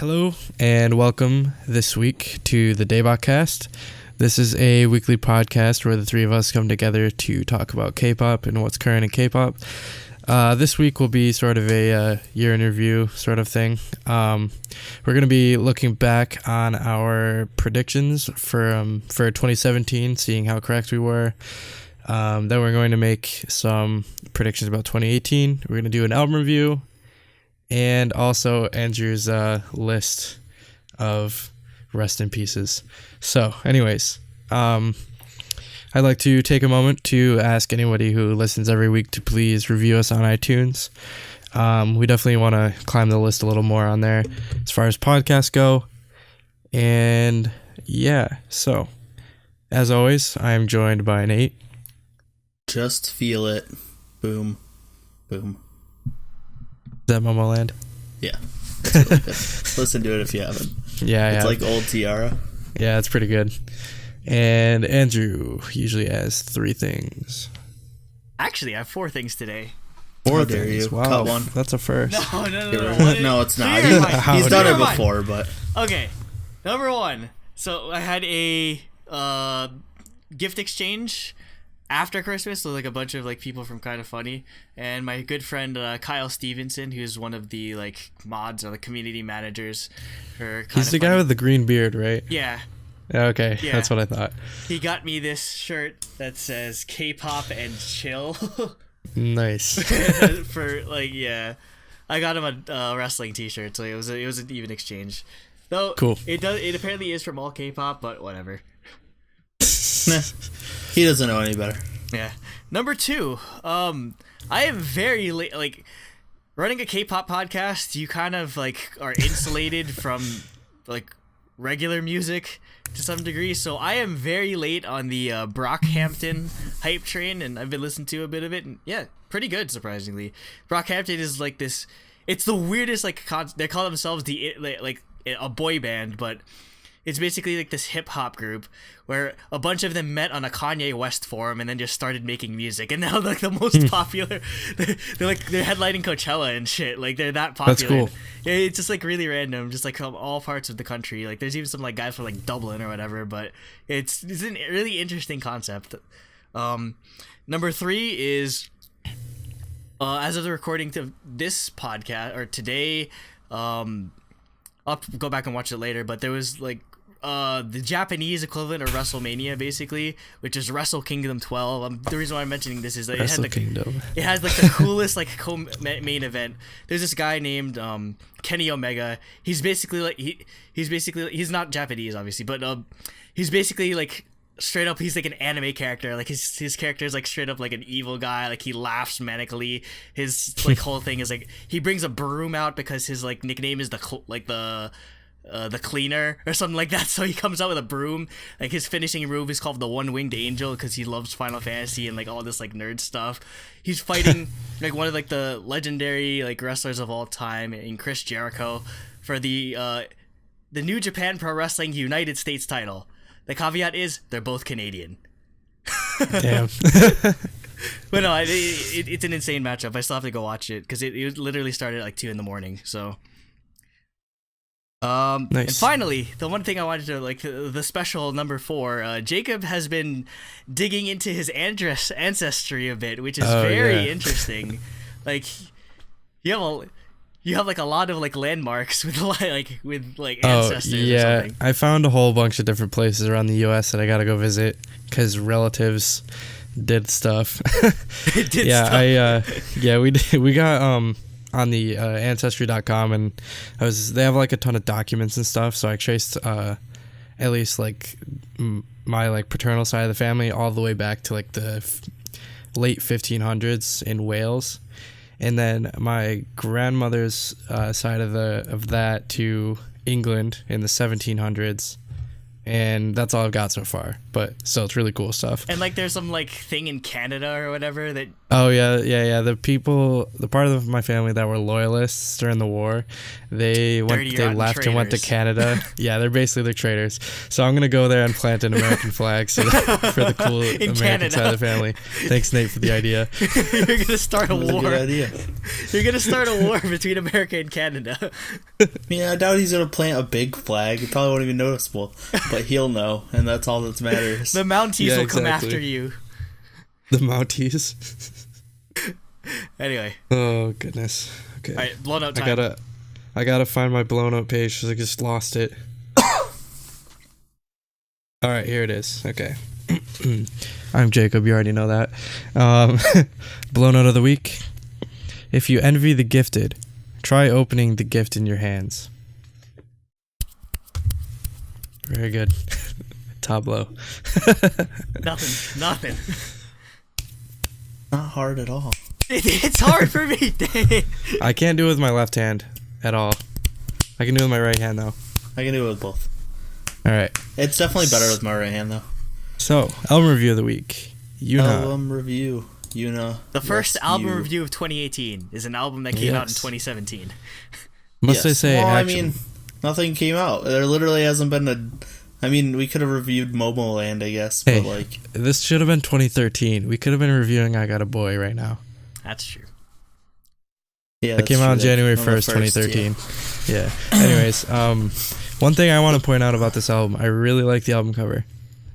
Hello and welcome this week to the DaebakCast. This is a weekly podcast where the three of us come together to talk about K-pop and what's current in K-pop. This week will be sort of a year in review sort of thing. We're going to be looking back on our predictions for 2017, seeing how correct we were. Then we're going to make some predictions about 2018. We're going to do an album review. And also Andrew's list of rest in pieces. So, anyways, I'd like to take a moment to ask anybody who listens every week to please review us on iTunes. We definitely want to climb the list a little more on there as far as podcasts go. And yeah, so as always, I am joined by Nate. Just feel it. Boom. Boom. Is that Momoland? Yeah. It's really good. Listen to it if you haven't. Yeah, it's like old T-ara. Yeah, it's pretty good. And Andrew usually has 3 things. Actually, I have 4 things today. 4 dare things. you. Wow, Cut one. That's a first. No. No, it's not. He's He's done it before, but... Okay, number 1. So I had a gift exchange after Christmas, so like a bunch of like people from Kind of Funny, and my good friend Kyle Stevenson, who's one of the like mods or the community managers for Kind He's the guy with the green beard, right? Yeah. Okay, Yeah. That's what I thought. He got me this shirt that says K-pop and chill. Nice. For like, yeah, I got him a wrestling T-shirt, so it was an even exchange. Though Cool. It apparently is from all K-pop, but whatever. He doesn't know any better. Yeah. Number 2, I am very late. Like, running a K-pop podcast, you kind of like are insulated from like regular music to some degree. So I am very late on the Brockhampton hype train, and I've been listening to a bit of it, and yeah, pretty good surprisingly. Brockhampton is like this. It's the weirdest like they call themselves like a boy band, but it's basically like this hip-hop group where a bunch of them met on a Kanye West forum and then just started making music, and now they're like the most popular. They're headlining Coachella and shit. Like they're that popular. That's cool. Yeah, it's just like really random, just like from all parts of the country. Like there's even some like guys from like Dublin or whatever, but it's a really interesting concept. Number 3 is as of the recording to this podcast or today, I'll go back and watch it later, but there was like the Japanese equivalent of WrestleMania, basically, which is Wrestle Kingdom 12. The reason why I'm mentioning this is that it has like the coolest like main event. There's this guy named Kenny Omega. He's basically like he's not Japanese obviously, but he's basically like straight up, he's like an anime character. Like his character is like straight up like an evil guy. Like he laughs manically. His like whole thing is like he brings a broom out because his like nickname is the cleaner or something like that. So he comes out with a broom. Like his finishing move is called the One-Winged Angel because he loves Final Fantasy and like all this like nerd stuff. He's fighting like one of like the legendary like wrestlers of all time in Chris Jericho for the New Japan Pro Wrestling United States title. The caveat is they're both Canadian. Damn. But no, it's an insane matchup. I still have to go watch it because it literally started at like 2 a.m. So, Nice. And finally, the one thing I wanted to like the special number 4. Jacob has been digging into his ancestry a bit, which is very interesting. Like you have like a lot of like landmarks with ancestors. Yeah, or something. I found a whole bunch of different places around the U.S. that I gotta go visit because relatives did stuff. We got on the ancestry.com, and they have like a ton of documents and stuff, so I traced at least like my like paternal side of the family all the way back to like the late 1500s in Wales. And then my grandmother's side of that to England in the 1700s, and that's all I've got so far. But still, it's really cool stuff. And like, there's some like thing in Canada or whatever that Oh yeah. The part of my family that were loyalists during the war, they left and went to Canada. Yeah, they're basically the traitors. So I'm gonna go there and plant an American flag for the cool American Canada. Side of the family. Thanks, Nate, for the idea. You're gonna start a war. Good idea. You're gonna start a war between America and Canada. Yeah, I doubt he's gonna plant a big flag. It probably won't even be noticeable, but he'll know, and that's all that matters. The Mounties will come after you. The Mounties. Anyway. Oh goodness. Okay. All right, blown out time. I gotta find my blown out page because I just lost it. All right, here it is. Okay. I'm Jacob. You already know that. Blown out of the week. If you envy the gifted, try opening the gift in your hands. Very good. Tableau. Nothing. Not hard at all. It's hard for me. I can't do it with my left hand at all. I can do it with my right hand though. I can do it with both. All right. It's definitely better with my right hand though. So, album review of the week. Younha. Album review. Younha. The first album review of 2018 is an album that came out in 2017. Must I say? Well, I mean, nothing came out. There literally hasn't been a. I mean, we could have reviewed Momoland, I guess, but like this should have been 2013. We could have been reviewing I Got a Boy right now. That's true. Yeah, it came out on January 1st, 2013. Yeah. Anyways, one thing I want to point out about this album, I really like the album cover.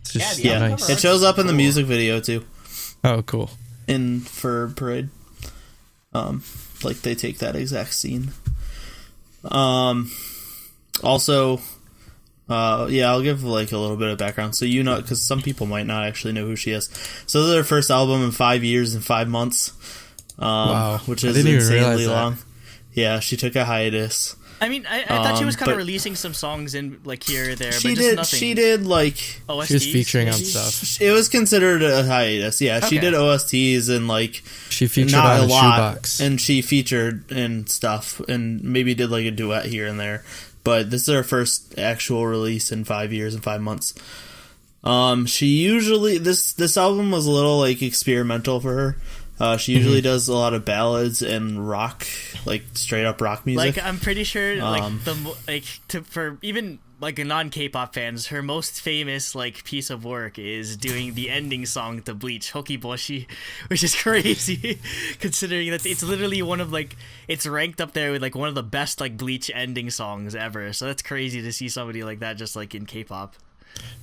It's just nice. It shows up in the music video too. Oh, cool. In for Parade, like they take that exact scene. Also, I'll give like a little bit of background. So Younha, because some people might not actually know who she is. So this is her first album in 5 years and 5 months. Wow, which is insanely long. Yeah, she took a hiatus. I mean, I thought she was kind of releasing some songs in like here or there, but just nothing. She did like OSTs? She was featuring on stuff. It was considered a hiatus. Yeah, she did OSTs and like she featured not on a lot, Shoebox, and she featured in stuff, and maybe did like a duet here and there. But this is her first actual release in 5 years and 5 months. She usually this album was a little like experimental for her. She usually does a lot of ballads and rock, like straight up rock music. Like I'm pretty sure, for even like non-K-pop fans, her most famous like piece of work is doing the ending song to Bleach, Hokiboshi, which is crazy, considering that it's literally one of like it's ranked up there with like one of the best like Bleach ending songs ever. So that's crazy to see somebody like that just like in K-pop.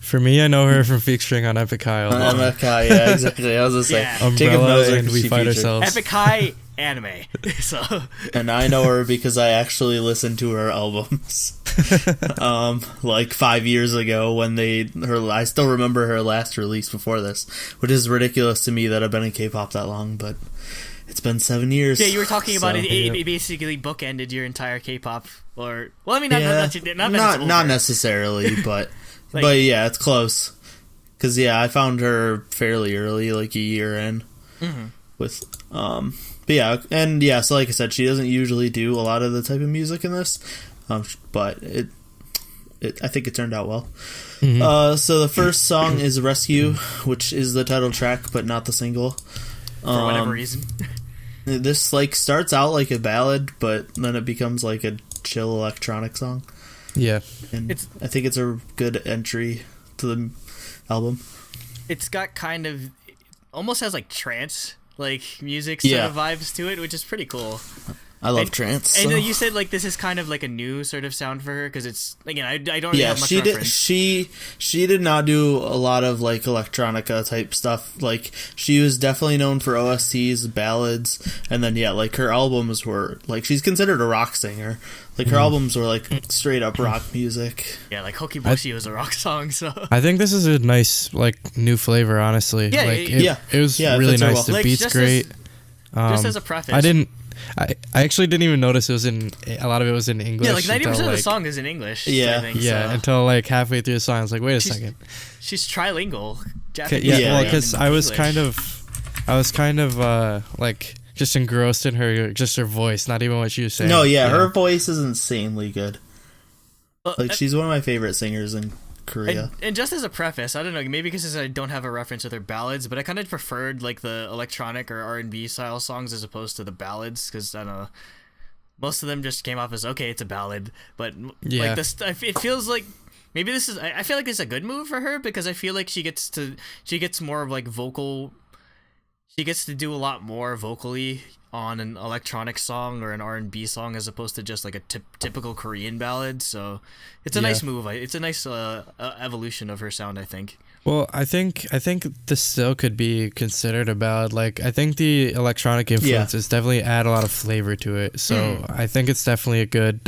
For me, I know her from featuring on Epic High. Epic High, yeah, exactly. I was gonna say, Umbrella and We Fight Ourselves. Epic High anime. So, and I know her because I actually listened to her albums, like 5 years ago when I still remember her last release before this, which is ridiculous to me that I've been in K-pop that long, but it's been 7 years. Yeah, you were talking about it basically bookended your entire K-pop, or well, I mean, not necessarily, but. Like, but yeah, it's close. Because I found her fairly early, like a year in. Mm-hmm. With so like I said, she doesn't usually do a lot of the type of music in this, but I think it turned out well. Mm-hmm. So the first song is Rescue, which is the title track, but not the single. For whatever reason. This like starts out like a ballad, but then it becomes like a chill electronic song. Yeah, and I think it's a good entry to the album. It's got kind of almost has like trance like music sort of vibes to it, which is pretty cool. I love trance. And you said like this is kind of like a new sort of sound for her because it's again I don't really have much reference. She did not do a lot of like electronica type stuff. Like she was definitely known for OSTs, ballads, and then like her albums were like she's considered a rock singer. Like her albums were like straight up rock music. Yeah, like Hokiboshi was a rock song. So I think this is a nice like new flavor. Honestly, it was really nice. The beat's great. Just as a preface, I actually didn't even notice it was a lot of it was in English. Yeah, like 90% of the song is in English. Yeah, I think, until like halfway through the song, I was like, wait a second. She's trilingual. Japanese. Well, because I was kind of like just engrossed in her voice, not even what she was saying. No, her voice is insanely good. Like she's one of my favorite singers in Korea. And just as a preface, I don't know, maybe because I don't have a reference with her ballads, but I kind of preferred like the electronic or R&B style songs as opposed to the ballads, because I don't know, most of them just came off as okay, it's a ballad, but like this, it feels like maybe this is. I feel like this is a good move for her, because I feel like she gets more of like vocal. She gets to do a lot more vocally on an electronic song or an R&B song as opposed to just like a typical Korean ballad. So it's a nice move. It's a nice evolution of her sound, I think. Well, I think this still could be considered a ballad. Like, I think the electronic influences definitely add a lot of flavor to it. So I think it's definitely a good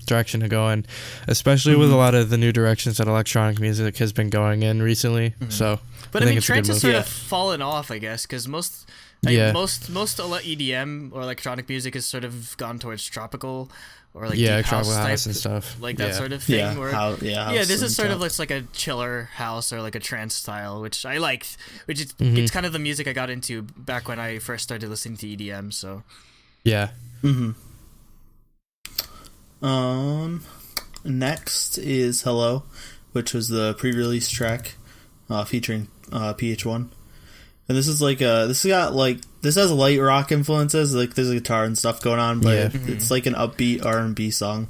direction to go in, especially with a lot of the new directions that electronic music has been going in recently. So, but I mean, trance has sort of fallen off, I guess, because most EDM or electronic music has sort of gone towards tropical or like deep house type and stuff, like that sort of thing. This is sort stuff. of like a chiller house or like a trance style, which I liked. Which is it's kind of the music I got into back when I first started listening to EDM. So yeah. Next is Hello, which was the pre-release track featuring PH1. And this is like this has light rock influences, like there's a guitar and stuff going on, but it's like an upbeat R&B song.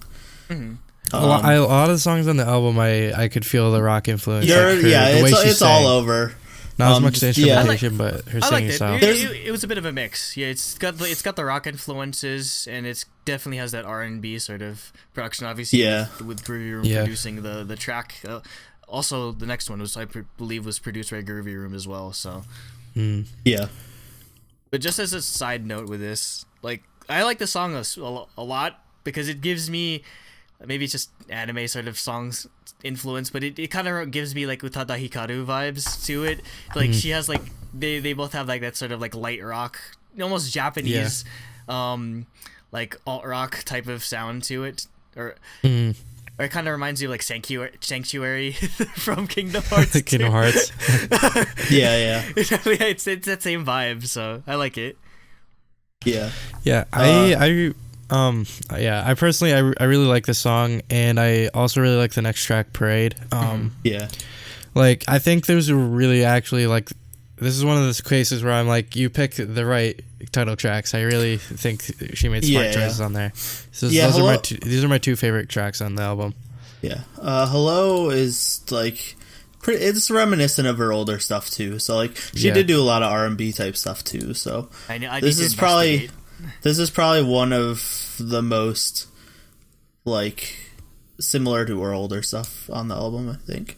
A lot of the songs on the album, I could feel the rock influence. It's all over. Not as much the instrumentation, but her singing style. It was a bit of a mix. Yeah, it's got the rock influences, and it definitely has that R&B sort of production. Obviously, with Groovy Room producing the track. Also, the next one I believe was produced by Groovy Room as well. So. But just as a side note with this, like, I like the song a lot because it gives me, maybe it's just anime sort of songs influence, but it kind of gives me like Utada Hikaru vibes to it. Like she has like they both have like that sort of like light rock, almost Japanese, like alt rock type of sound to it, or it kind of reminds you of like Sanctuary from Kingdom Hearts. Kingdom Hearts. It's that same vibe, so I like it. I personally I really like this song, and I also really like the next track, Parade. Like, I think there's a really actually, like, this is one of those cases where I'm like, you pick the right title tracks. I really think she made smart choices on there. So these are my two favorite tracks on the album. Hello is like it's reminiscent of her older stuff too. So like she did do a lot of R&B type stuff too. So this is probably one of the most like similar to her older stuff on the album, I think.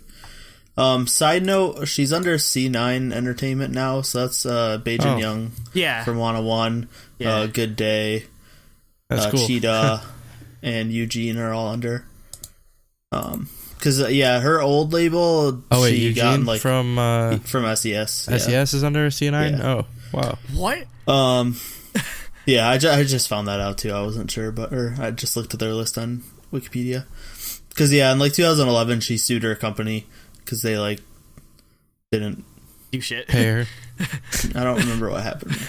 Side note, she's under C9 Entertainment now, so that's Baejin Young from 101, Good Day, that's cool. Cheetah, and Eugene are all under. Because her old label, she Eugene got like from SES. SES is under C9. Yeah. Oh wow. What? I just found that out too. I wasn't sure, I just looked at their list on Wikipedia. Because in like 2011, she sued her company because they like didn't do shit. Pay her. I don't remember what happened.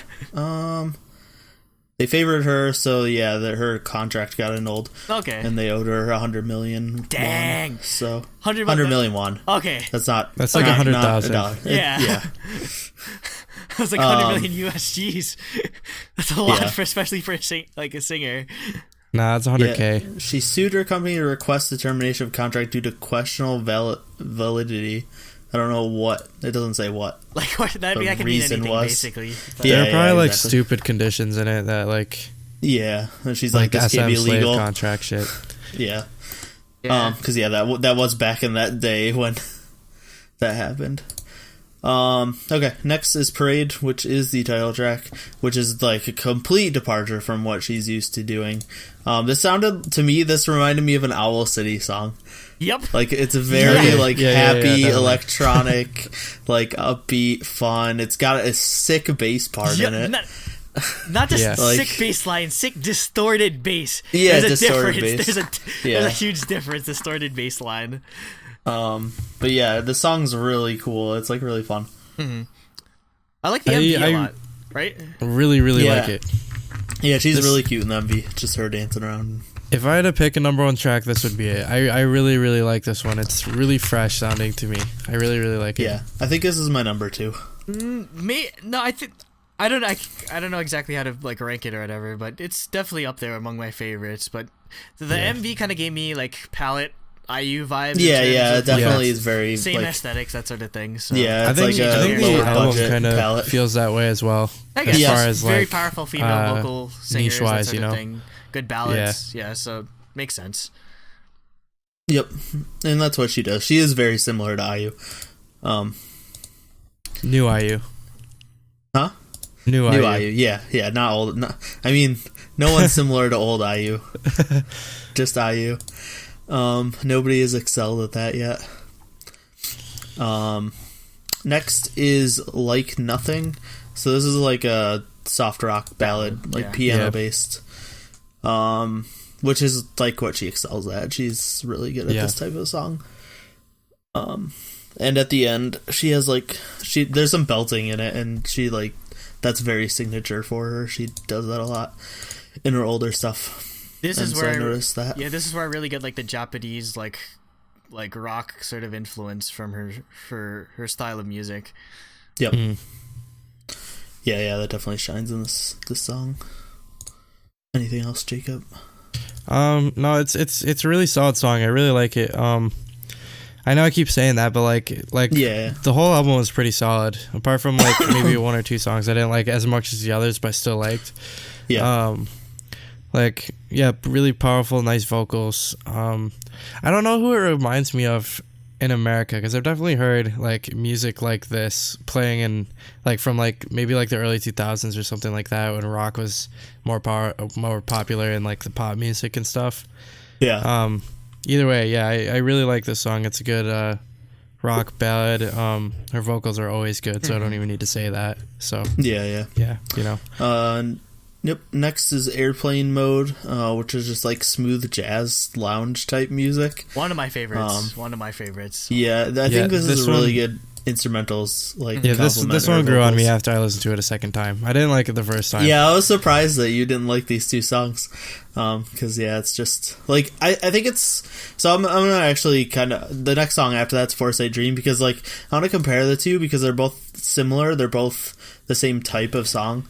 They favored her, so her contract got annulled. Okay. And they owed her 100 million. Dang. Won, so 100 million won. Okay. That's like 100,000. Yeah. I was like 100 million USGs. That's a lot, especially for a singer. Nah, it's 100K. Yeah. She sued her company to request the termination of contract due to questionable validity. I don't know what. It doesn't say what. Like what? That could mean anything, basically. But there are probably like stupid conditions in it that like. Yeah, and she's like this can't be illegal contract shit. Yeah. Because that was back in that day when that happened. Okay, next is Parade, which is the title track, which is like a complete departure from what she's used to doing. This reminded me of an Owl City song. Yep. Like it's a very happy electronic, like upbeat, fun. It's got a sick bass part in it. Not just sick bass line, sick distorted bass. Yeah, there's distorted a difference. bass. There's a huge difference. Distorted bass line. But the song's really cool. It's like really fun. I like the MV a lot. Right? Really like it. Yeah, she's really cute in the MV. Just her dancing around. If I had to pick a number one track, this would be it. I really, really like this one. It's really fresh sounding to me. I really, really like it. Yeah, I think this is my number 2. I don't know exactly how to like rank it or whatever, but it's definitely up there among my favorites. But the MV kind of gave me like palette IU vibes. Yeah, it definitely is very same like, aesthetics, that sort of thing. So yeah, I think the album kind of palette. feels that way as well. I guess as far as very like powerful female vocal singers, niche-wise, that sort of thing. Good ballads, yeah. So makes sense. Yep, and that's what she does. She is very similar to IU. New IU. Huh? New IU. Yeah, not old. I mean, no one's similar to old IU. Just IU. Nobody has excelled at that yet. Next is Like Nothing. So this is like a soft rock ballad, like piano based. Which is like what she excels at. She's really good at this type of song. And at the end, she has like there's some belting in it, and she like that's very signature for her. She does that a lot in her older stuff. This is where I noticed that. Yeah, this is where I really get like the Japanese like rock sort of influence from her style of music. Yep. Yeah, that definitely shines in this song. Anything else, Jacob? No, it's a really solid song. I really like it. I know I keep saying that, but like the whole album was pretty solid. Apart from like maybe one or two songs I didn't like as much as the others, but I still liked. Yeah. Really powerful, nice vocals. I don't know who it reminds me of in America, because I've definitely heard like music like this playing in like from like maybe like the early 2000s or something like that, when rock was more popular in like the pop music and stuff. Yeah. Either way, I really like this song. It's a good rock ballad. Her vocals are always good, so I don't even need to say that. So yeah, you know. Yep. Next is Airplane Mode, which is just like smooth jazz lounge type music. One of my favorites. Yeah, I think this is really good instrumentals. Like this one grew on me after I listened to it a second time. I didn't like it the first time. Yeah, I was surprised that you didn't like these two songs, because it's just like I think it's. So I'm gonna actually kind of the next song after that's Foresight Dream, because like I want to compare the two because they're both similar. They're both the same type of song.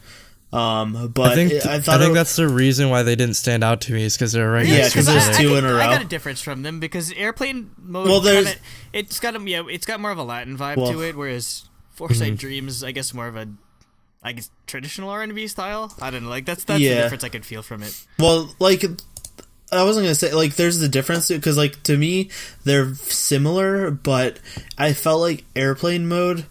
But I think that's the reason why they didn't stand out to me, is because they're right next to each other. There's two in a row. I got a difference from them because Airplane Mode, it's got more of a Latin vibe to it, whereas Foresight Dreams, I guess, more of a traditional R&B style. I don't know, like that's the difference I could feel from it. Well, like I wasn't gonna say like there's the difference, because like to me they're similar, but I felt like Airplane Mode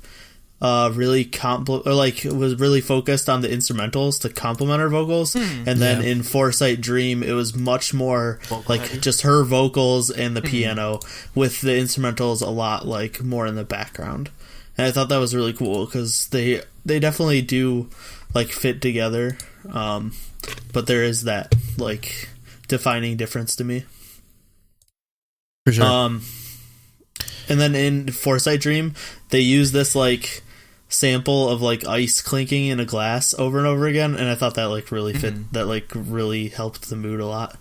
was really focused on the instrumentals to complement her vocals, and then in Foresight Dream it was much more vocal heavy. Just her vocals and the piano, with the instrumentals a lot like more in the background. And I thought that was really cool because they definitely do like fit together, but there is that like defining difference to me for sure. And then in Foresight Dream they use this like sample of like ice clinking in a glass over and over again, and I thought that like really fit, that like really helped the mood a lot.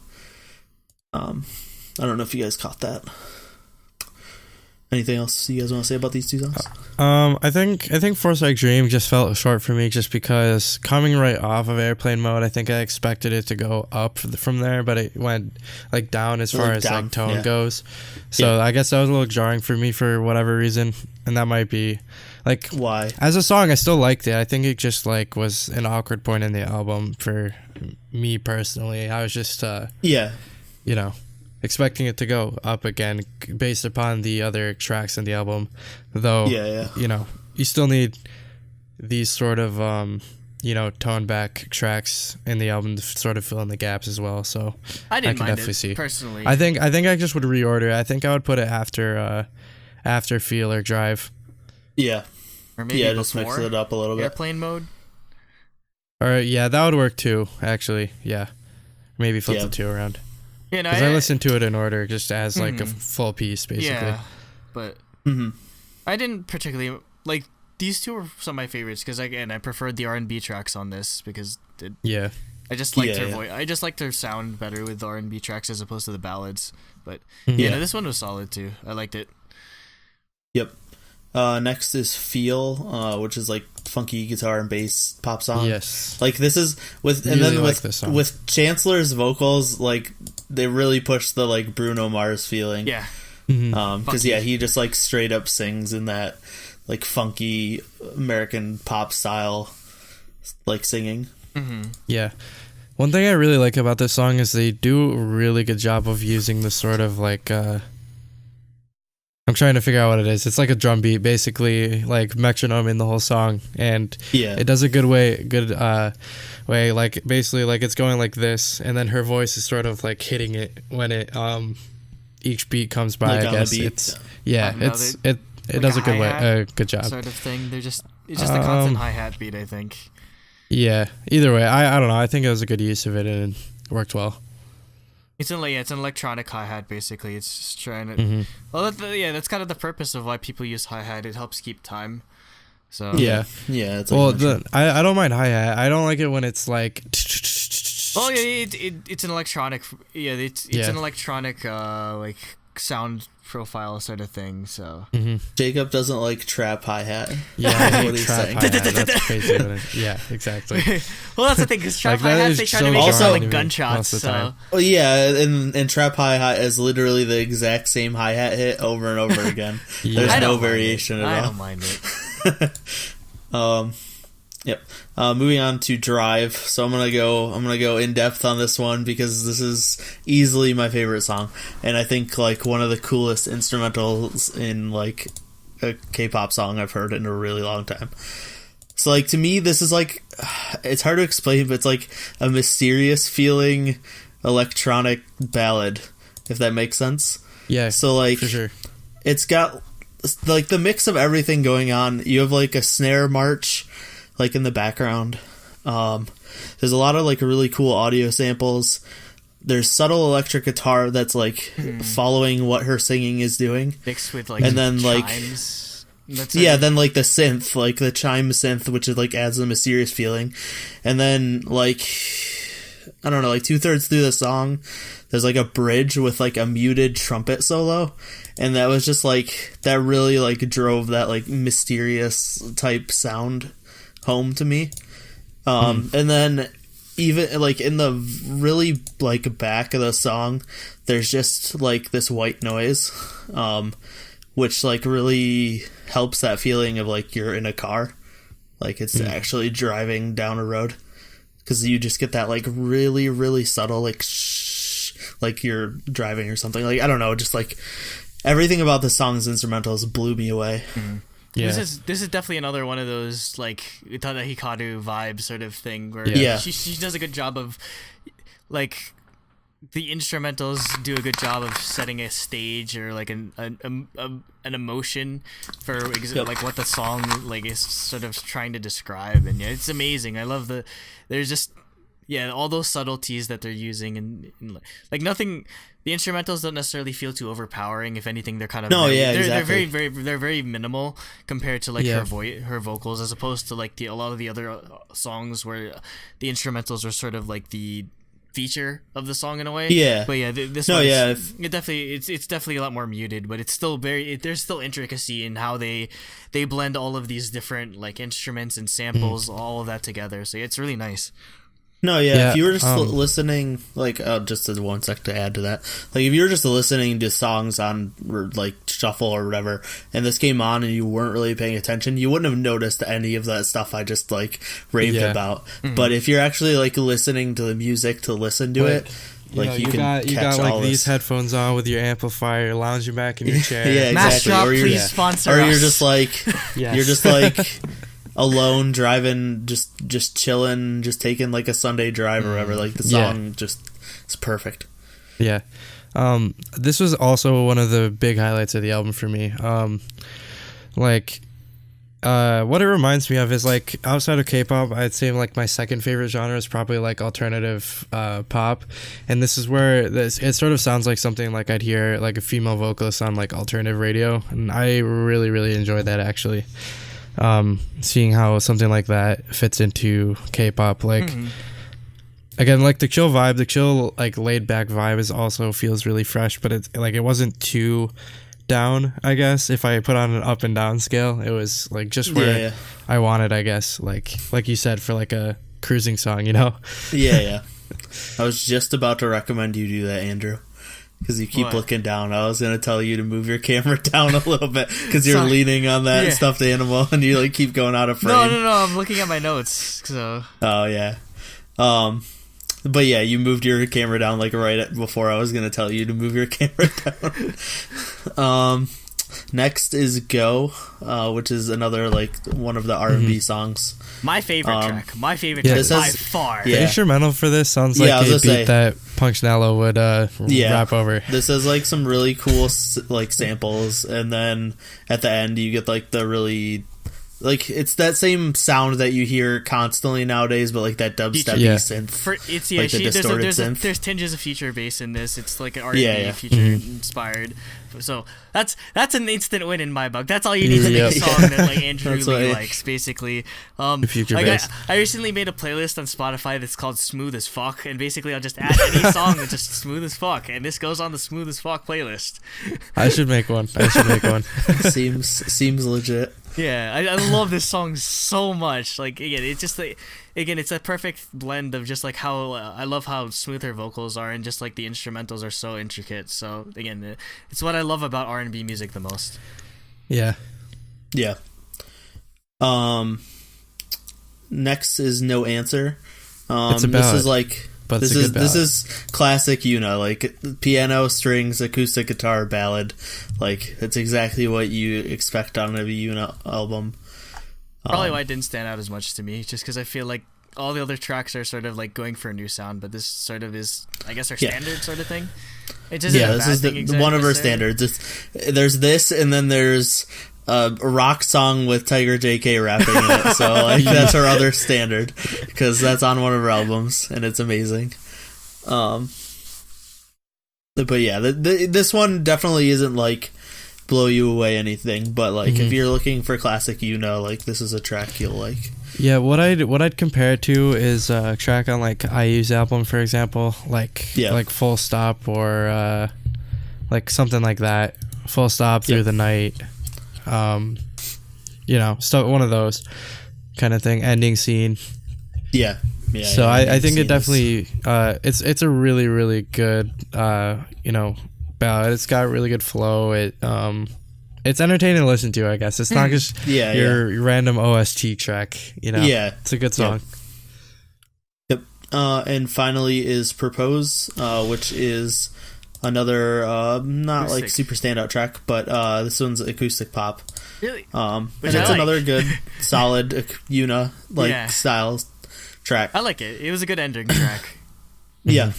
I don't know if you guys caught that. Anything else you guys want to say about these two songs? I think Foresight Dream just felt short for me, just because coming right off of Airplane Mode, I think I expected it to go up from there, but it went like down as far as like tone goes. So I guess that was a little jarring for me for whatever reason, and that might be like why. As a song, I still liked it. I think it just like was an awkward point in the album for me personally. I was just expecting it to go up again based upon the other tracks in the album, though. You still need these sort of toned back tracks in the album to sort of fill in the gaps as well. So I can definitely see personally. I think I just would reorder. I think I would put it after Feel or Drive. Or maybe just mix it up a little bit. Airplane Mode. Or that would work too. Actually, maybe flip the two around. Because I listened to it in order, just as like a full piece, basically. Yeah, but I didn't particularly like these two. Were some of my favorites because again, I preferred the R&B tracks on this because I just liked Yeah, her yeah. voice. I just liked her sound better with the R&B tracks as opposed to the ballads. But Yeah. no, this one was solid too. I liked it. Yep. Next is Feel, which is like funky guitar and bass pop song. Yes. Like this is with and Really then like this song. with Chancellor's vocals, like they really push the like Bruno Mars feeling. Yeah. Mhm. Because Funky. he just like straight up sings in that like funky American pop style, like singing. Yeah. One thing I really like about this song is they do a really good job of using the sort of like I'm trying to figure out what it is. It's like a drum beat, basically, like metronome in the whole song, and Yeah. it does a good way, like basically like it's going like this, and then her voice is sort of like hitting it when it each beat comes by. Like I on the guess beat. it's I don't know, it like does a a good way, hi-hat good job. Sort of thing. It's just a constant hi-hat beat, I think. Yeah. Either way, I don't know. I think it was a good use of it and it worked well. It's an electronic hi-hat basically. It's just trying to. Mhm. Well, that's kind of the purpose of why people use hi-hat. It helps keep time. So Yeah. Yeah. It's like Well, metronome. I don't mind hi-hat. I don't like it when it's like. Oh yeah, it's an electronic. Yeah, it's Yeah. an electronic like sound profile sort of thing. So Jacob doesn't like trap hi hat. Yeah, I That's hate what he's trap saying. hi-hat. That's crazy. Yeah, exactly. well, that's the thing because trap Like, that hi-hats is they try so to make it jarring sound to like me gunshots. most of the So time. Oh yeah, and trap hi hat is literally the exact same hi hat hit over and over again. Yeah. There's I no don't mind variation it. at I all. don't mind it. Yep. Moving on to Drive. So I'm gonna go in depth on this one because this is easily my favorite song, and I think like one of the coolest instrumentals in like a K-pop song I've heard in a really long time. So like to me, this is like it's hard to explain, but it's like a mysterious feeling electronic ballad, if that makes sense. Yeah. So like for sure. it's got like the mix of everything going on. You have like a snare march like in the background. There's a lot of like really cool audio samples. There's subtle electric guitar that's like following what her singing is doing. Mixed with like And then, like- chimes. That's Yeah, then like the synth, like the chime synth, which is like adds a mysterious feeling. And then like I don't know, like 2/3 through the song, there's like a bridge with like a muted trumpet solo, and that was just like that really like drove that like mysterious type sound home to me. And then even like in the really like back of the song, there's just like this white noise, which like really helps that feeling of like you're in a car, like it's actually driving down a road, because you just get that like really really subtle like shh, like you're driving or something. Like I don't know, just like everything about the song's instrumentals blew me away. Yeah. This is definitely another one of those like Utada Hikaru vibe sort of thing where Yeah. she does a good job of like the instrumentals do a good job of setting a stage or like an emotion for like what the song like is sort of trying to describe, and yeah, it's amazing. I love there's just all those subtleties that they're using, and like nothing. The instrumentals don't necessarily feel too overpowering. If anything, they're kind of they're very minimal compared to like her vocals, as opposed to like a lot of the other songs where the instrumentals are sort of like the feature of the song in a way. Yeah. But yeah, this No, one's, yeah. it's definitely a lot more muted, but it's still there's still intricacy in how they blend all of these different like instruments and samples, all of that together. So it's really nice. No, Yeah, if you were just listening, like, just as one sec to add to that, like, if you were just listening to songs on, like, shuffle or whatever, and this came on and you weren't really paying attention, you wouldn't have noticed any of that stuff I just, like, raved about. But if you're actually, like, listening to the music to listen to it, like, you can you catch got like all these this. headphones on with your amplifier, lounging back in your chair. Yeah, Mass exactly. Drop, Or you're, please sponsor or us. you're just, like, Yes. you're just, like... alone driving, just chilling, just taking like a Sunday drive or whatever. Like the song it's perfect. Yeah. This was also one of the big highlights of the album for me. What it reminds me of is like outside of K-pop, I'd say like my second favorite genre is probably like alternative pop, and this is where it sort of sounds like something like I'd hear like a female vocalist on like alternative radio, and I really really enjoy that actually. Seeing how something like that fits into K-pop, like again, like the chill vibe, the chill like laid back vibe is also feels really fresh, but it's like it wasn't too down. I guess if I put on an up and down scale, it was like just where I wanted. I guess like you said, for like a cruising song, you know. Yeah. I was just about to recommend you do that, Andrew. Because you keep looking down. I was going to tell you to move your camera down a little bit because you're leaning on that stuffed animal and you like keep going out of frame. No. I'm looking at my notes. So. Oh, yeah. But yeah, you moved your camera down like right before I was going to tell you to move your camera down. Next is Go, which is another like one of the R&B songs. My favorite track. My favorite track by far. The instrumental for this sounds like a beat that Punchnello would rap over. This has like some really cool like samples, and then at the end you get like the really like it's that same sound that you hear constantly nowadays, but like that dubstep synth. Like the distorted synth. There's tinges of future bass in this. It's like an R&B future inspired. So that's an instant win in my book. That's all you need to make a song that like Andrew really likes, basically. Future like bass. I recently made a playlist on Spotify that's called Smooth as Fuck, and basically I'll just add any song that's just smooth as fuck, and this goes on the Smooth as Fuck playlist. I should make one. Seems legit. Yeah, I love this song so much. Like again, it's just like it's a perfect blend of just like how I love how smooth her vocals are, and just like the instrumentals are so intricate. So again, it's what I love about R&B music the most. Yeah. Next is No Answer. It's a ballad, this is like this is classic Younha, like piano, strings, acoustic guitar, ballad. Like it's exactly what you expect on a Younha album. Probably why it didn't stand out as much to me, just because I feel like all the other tracks are sort of like going for a new sound, but this sort of is, I guess, our standard sort of thing. It just this is one of our standards. There's this, and then there's a rock song with Tiger JK rapping in it. So like that's our other standard, because that's on one of our albums, and it's amazing. But yeah, this one definitely isn't like blow you away anything, but like if you're looking for classic Younha, like this is a track you'll like. Yeah, what I'd compare it to is a track on like IU's album, for example, like Full Stop, or like something like that. Full Stop, Through the Night, one of those kind of thing. Ending Scene. Yeah. So I think it definitely it's a really, really good ballad. It's got really good flow. It's entertaining to listen to, I guess. It's not just your random OST track, Yeah. It's a good song. Yep. And finally is Propose, which is another not acoustic, like super standout track, but this one's acoustic pop. Really? And it's another good solid Younha style track. I like it. It was a good ending track. Yeah.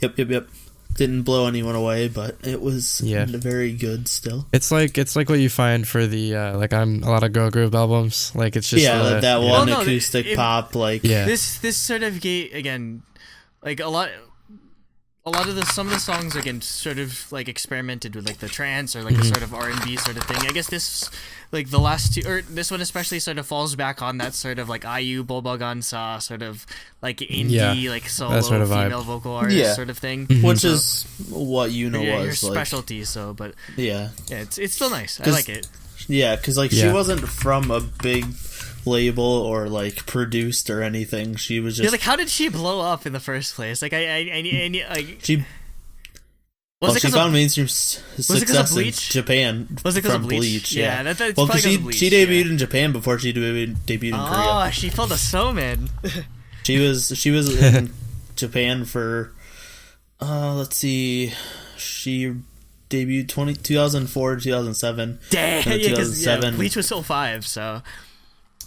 Yep. Didn't blow anyone away, but it was very good still. It's like what you find for the like on a lot of girl group albums. Like it's just that one acoustic pop. Like this sort of again, like a lot of some of the songs again sort of like experimented with like the trance or like the sort of R&B sort of thing. I guess this like the last two, or this one especially, sort of falls back on that sort of like IU Bolbagansa sort of like indie like solo sort of female vibe. Vocal artist sort of thing, which is what Younha was your like. Specialty. So, but it's still nice. I like it. Yeah, because like she wasn't from a big label or like produced or anything. She was just like, how did she blow up in the first place? Like she found mainstream success in Japan. Was it because of Bleach? Yeah, that's well, because she debuted in Japan before she debuted in Korea. Oh, she pulled a Soman. She was in Japan for let's see, she debuted 2004 to 2007. Damn, 2007. Bleach was 05, so.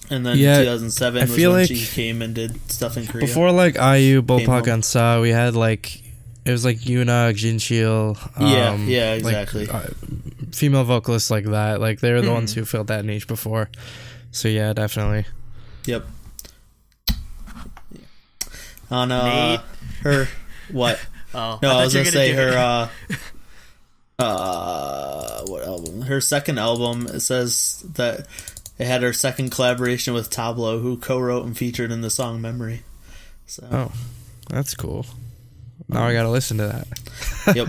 And then 2007 was when she came and did stuff in Korea. Before like IU Bolbagansa, we had like it was like Younha, Jinchil. Exactly. Like, female vocalists like that. Like they were the ones who filled that niche before. So yeah, definitely. Yep. On her what? Oh, no, I was gonna say her what album? Her second album. It says that it had her second collaboration with Tablo, who co-wrote and featured in the song "Memory." So. Oh, that's cool. Now I gotta listen to that. Yep.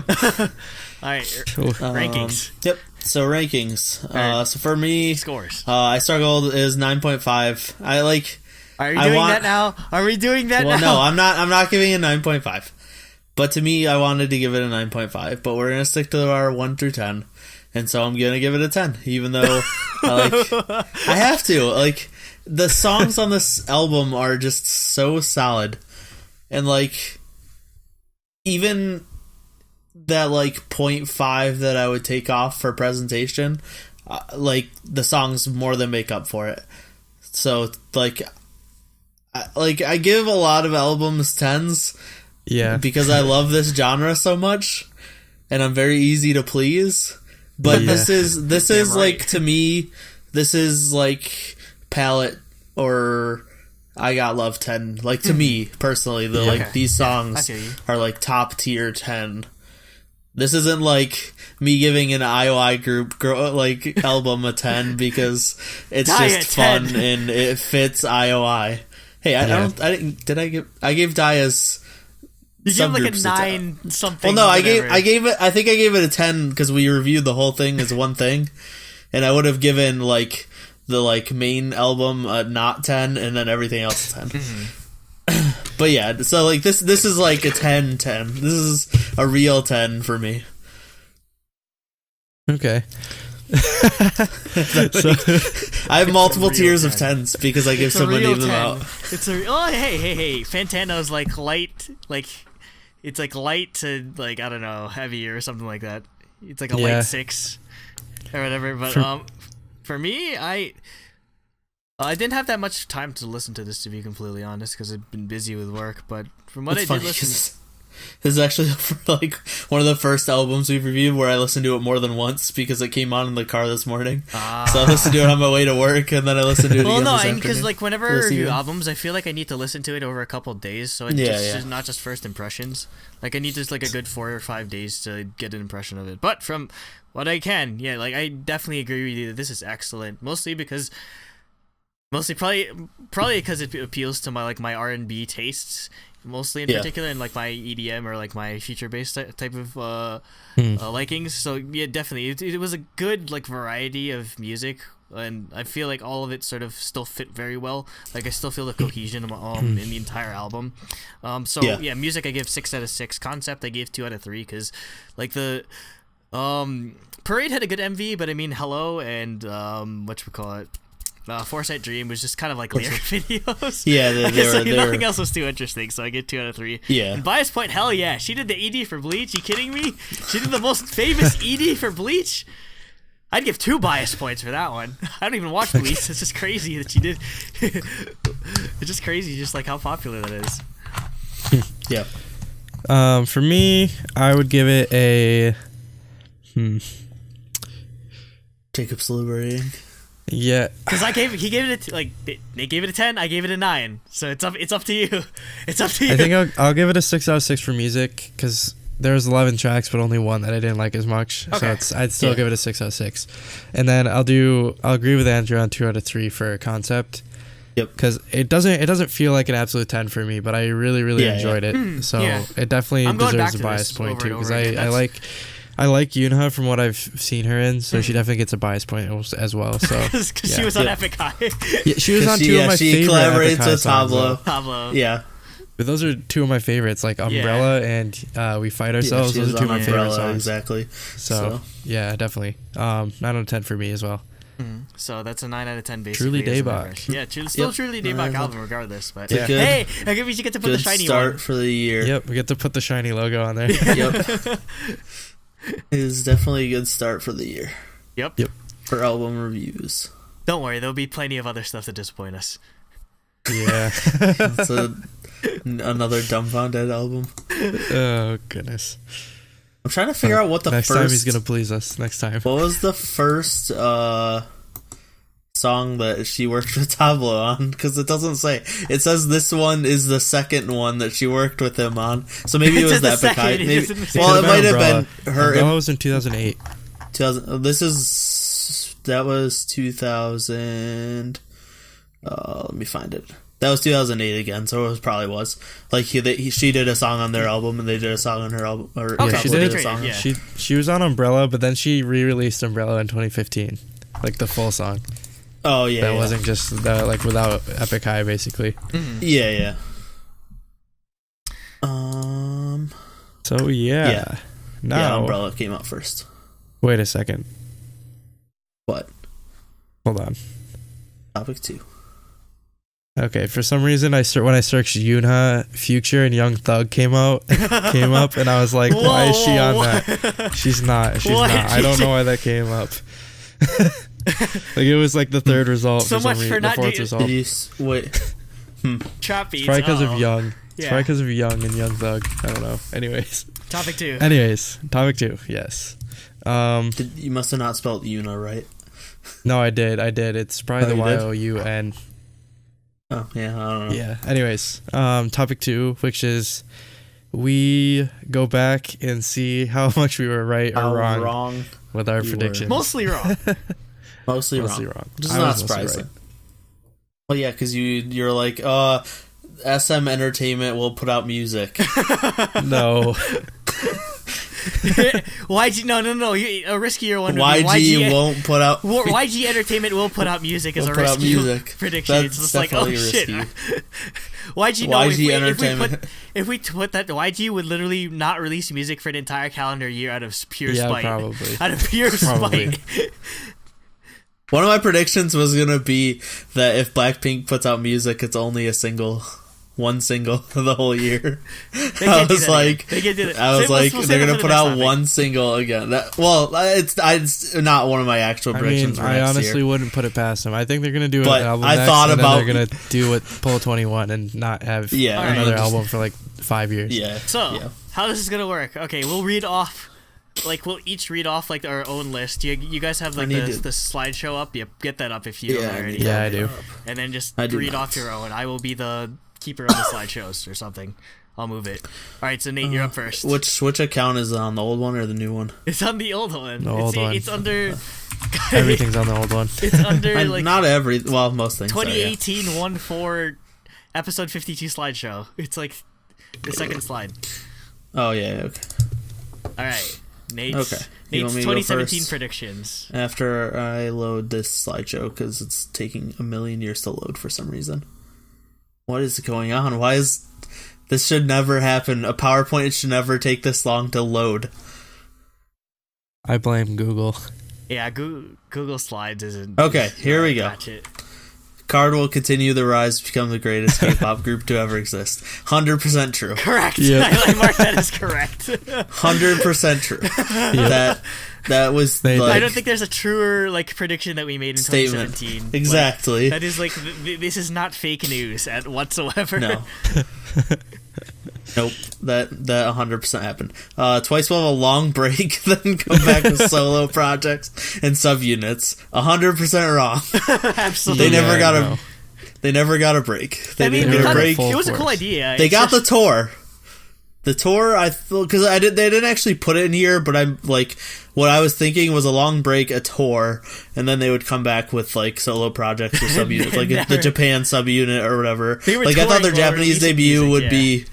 All right, rankings. Yep. So rankings. So for me, Scores. I struggled is 9.5. I like. Are we doing that now? Are we doing that now? Well, no, I'm not. I'm not giving it 9.5. But to me, I wanted to give it a 9.5. But we're gonna stick to our 1 through 10, and so I'm gonna give it a 10, even though I have to. Like, the songs on this album are just so solid, and like, even that like 0.5 that I would take off for presentation, like the songs more than make up for it. So like I give a lot of albums 10s, Yeah, because I love this genre so much, and I'm very easy to please. But this is right. like, to me, this is like Palette or I Got Love 10. Like, to me personally, these songs are like top tier 10. This isn't like me giving an IOI group like album a 10 because it's just fun and it fits IOI. Hey, I gave Daya's. You gave like a 9 something. Well, no, I gave it. I think I gave it a 10 because we reviewed the whole thing as one thing, and I would have given like the like main album a not 10, and then everything else a 10. Mm-hmm. But yeah, so like this is like a 10. This is a real 10 for me. Okay. So, I have multiple tiers of 10s because I give so many of them out. It's a hey, Fantano's like light, like it's like light to like, I don't know, heavy or something like that. It's like a light 6 or whatever. But for me, I didn't have that much time to listen to this, to be completely honest, because I've been busy with work. But from what I did listen, this is actually like one of the first albums we've reviewed where I listened to it more than once because it came on in the car this morning. So I listened to it on my way to work, and then I listened to it again this afternoon. Because like whenever I review albums, I feel like I need to listen to it over a couple of days, so it's not just first impressions. Like, I need just like a good 4 or 5 days to get an impression of it. But from what I can, like, I definitely agree with you that this is excellent. Mostly probably because it appeals to my R&B tastes, mostly in particular, and like my EDM or like my future based type of likings. So yeah, definitely it was a good like variety of music, and I feel like all of it sort of still fit very well. Like, I still feel the cohesion in the entire album. Music I give 6 out of 6. Concept I gave 2 out of 3 because like the Parade had a good MV, but I mean Hello and whatchamacallit, Foresight Dream was just kind of like lyric videos. Yeah, nothing else was too interesting, so I get 2 out of 3. Yeah. And Bias Point, hell yeah, she did the ED for Bleach. You kidding me? She did the most famous ED for Bleach. I'd give 2 bias points for that one. I don't even watch Bleach. It's just crazy that she did. It's just crazy, just like how popular that is. Yeah. For me, I would give it a. Jacob's deliberating. Yeah, because he gave it they gave it a 10. I gave it a 9. So it's up to you. It's up to you. I think I'll give it a 6 out of 6 for music because there's 11 tracks, but only one that I didn't like as much. Okay. So I'd still give it a 6 out of 6. And then I'll agree with Andrew on 2 out of 3 for concept. Yep. Because it doesn't feel like an absolute 10 for me, but I really enjoyed it. So it definitely deserves a bias point too, because I like Younha from what I've seen her in, so she definitely gets a bias point as well. So because she was on Epic High. Yeah, she was on 2 of my favorite. She collaborates with Pablo. Yeah. But those are 2 of my favorites, like Umbrella and We Fight Ourselves. Those are 2 of my favorite songs. Exactly. So yeah, definitely. 9 out of 10 for me as well. So that's a 9 out of 10 basically. Truly Daebak. Yeah, truly Daebak album regardless. But hey, I guess we should get to put the shiny start one. For the year. Yep, we get to put the shiny logo on there. Yep. It is definitely a good start for the year. Yep. For album reviews. Don't worry, there'll be plenty of other stuff to disappoint us. Yeah. It's another dumbfounded album. Oh goodness. I'm trying to figure out what the next first... time he's gonna please us. Next time. What was the first song that she worked with Pablo on? Because it doesn't say. It says this one is the second one that she worked with him on. So maybe it was the Epic High. Well, it might have been her. That was in 2008. That was 2000. Let me find it. That was 2008 again, so it probably was. Like she did a song on their album, and they did a song on her album. Or Okay, she well, did they a traded, song. yeah. She was on Umbrella, but then she re-released Umbrella in 2015, like the full song. Oh yeah, That wasn't just like without Epic High, basically. Mm-hmm. Yeah. So yeah. Now, Yeah, Umbrella came out first. wait a second. What? Hold on. Topic 2. Okay, for some reason when I searched Younha, Future, and Young Thug came up, and I was like, why is she on that? She's not. What? I don't know why that came up. Like it was like the third result. So for some much for the not fourth doing- result. Did you wait? Trap beats. It's probably because uh-oh. of Young. It's Yeah. probably because of Young and Young Thug. I don't know. Anyways, Topic 2. topic 2. Yes. You must have not spelled Younha right. No, I did. It's probably the you did? Y-O-U-N. Oh yeah, I don't know. Yeah. Anyways, topic 2, which is we go back and see how much we were right or How wrong with our you were. predictions. Mostly wrong. Mostly Mostly wrong. wrong. Which is I not was mostly surprising. right. Well, yeah, because you're like, SM Entertainment will put out music. No. YG, no. A riskier one. Would YG be won't put out. YG Entertainment will put out music as Will a put out risky music. prediction. That's It's just like, oh definitely shit. risky. YG, no, YG Entertainment. if we put that, YG would literally not release music for an entire calendar year out of pure Yeah, spite. probably. Out of pure Probably. spite. One of my predictions was gonna be that if Blackpink puts out music, it's only a single. One single for the whole year. They I can't do was that like, again. They can't do that. I was We'll like, save they're that gonna for put the next out topic. one single again. It's not one of my actual I predictions. mean, for I next honestly year. wouldn't put it past them. I think they're gonna do But an album I next, thought and about- then they're gonna do what Pull 21 and not have Yeah, another just- album for like 5 years. Yeah. So, yeah. how this is gonna work? Okay, we'll read off. Like, we'll each read off like our own list. You guys have like need the to- slideshow up. Yep, get that up if you don't Yeah, I already. need Yeah, I do. And then just I do read not. off your own. I will be the keeper of the slideshows or something. I'll move it. All right, so Nate, you're up first. Which account is it on, the old one or the new one? It's on the old one. The old one. It's under. Everything's on the old one. It's under like Not most things. are, yeah. 2018 1/4 episode 52 slideshow. It's like the second slide. Oh yeah. Okay. All right, Nate's Okay. You Nate's want me to go 2017 first? predictions. After I load this slideshow, because it's taking a million years to load for some reason. What is going on? Why is this should never happen? A PowerPoint should never take this long to load. I blame Google. Yeah, Google Slides isn't. Okay, here we go. Ratchet. Card will continue the rise to become the greatest K-pop group to ever exist. 100% true. Correct. Yeah. I mark that as correct. 100% true. That was They- like I don't think there's a truer like prediction that we made in statement. 2017. Like, Exactly. that is like this is not fake news at whatsoever. No. Nope. That 100% happened. Twice will have a long break, then come back with solo projects and subunits. 100% wrong. Absolutely. They never Yeah, got I a know. They never got a break. They I mean, didn't they get a kinda- break. full it was a cool force. idea. They It's got just- the tour. The tour, I feel, because they didn't actually put it in here, but I'm like, what I was thinking was a long break, a tour, and then they would come back with like solo projects or subunits, like Never. the Japan subunit or whatever. They were Like I thought their touring while Japanese releasing debut music,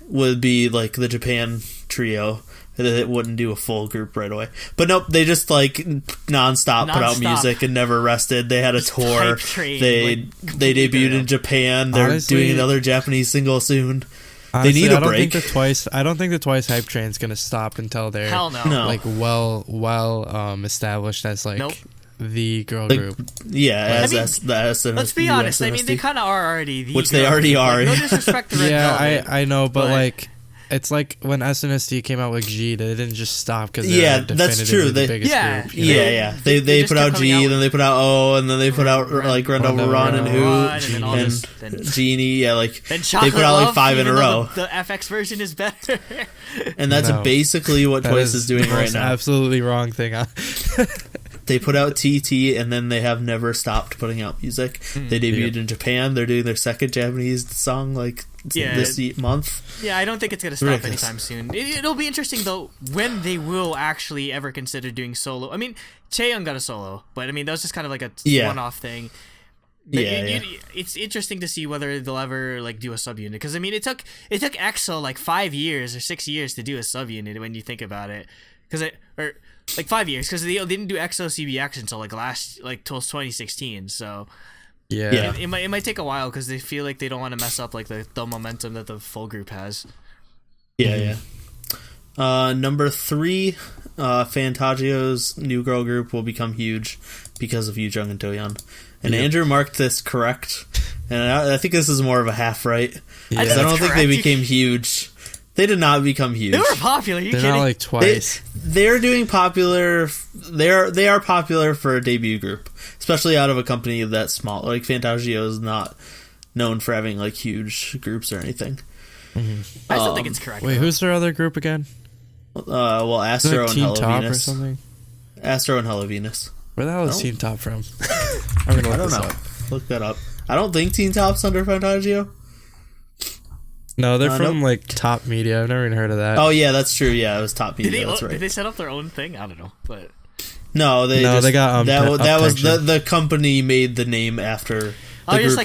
would be like the Japan trio. And it wouldn't do a full group right away. But nope, they just like nonstop put out Nonstop. music and never rested. They had a tour. hype train, They like, they completely debuted in Japan. They're Honestly- doing another Japanese single soon. Honestly, need a I don't break. think the Twice hype train's gonna stop until they're Hell no. No. like well established as like Nope. the girl Like, group. Yeah, I mean, as Let's be honest. I mean, they kind of are already the Which they girl already group. are, Like, no yeah. disrespect to Red Yeah, Velvet. I know, but but- like it's like when SNSD came out with G, they didn't just stop because Yeah, that's true. the They- biggest Yeah. group. you know? Yeah. They They just put kept out coming G, out then they put out O, and then they put out like Run Over Run and Who, Run, and then all and this- then- Genie. Yeah, like Then they Chocolate put out like Love, 5 in a even though row, The FX version is better. and that's No. basically what That Twice is doing the right most now. absolutely wrong thing. They put out TT, and then they have never stopped putting out music. They debuted in Japan. They're doing their second Japanese song like Yeah. this month. Yeah, I don't think it's gonna stop Ridiculous. anytime soon. It'll be interesting though when they will actually ever consider doing solo. I mean, Chaeyoung got a solo, but I mean that was just kind of like a Yeah. one-off thing. It's interesting to see whether they'll ever like do a subunit, because I mean it took EXO like 5 years or 6 years to do a subunit when you think about it, or like 5 years, because they didn't do EXO CBX until till 2016. So yeah. it might take a while because they feel like they don't want to mess up like the momentum that the full group has. Yeah. Number 3, Fantagio's new girl group will become huge because of Yoojung and Toyeon. And Andrew marked this correct, and I think this is more of a half right. Yeah. I don't think they became huge. They did not become huge. They were popular. They're not like twice. They're doing popular. They are popular for a debut group, especially out of a company that small. Like Fantagio is not known for having like huge groups or anything. Mm-hmm. I still think it's correct. Wait, though. who's their other group again? Well, Astro and Teen Hello Top Venus. or something? Astro and Hello Venus. Where the hell is Teen Top from? I'm gonna I don't know. Look that up. I don't think Teen Top's under Fantagio. No, they're from like Top Media. I've never even heard of that. Oh yeah, that's true. Yeah, it was Top Media. That's right. Did they set up their own thing? I don't know, but they got that was the company made the name after. Why is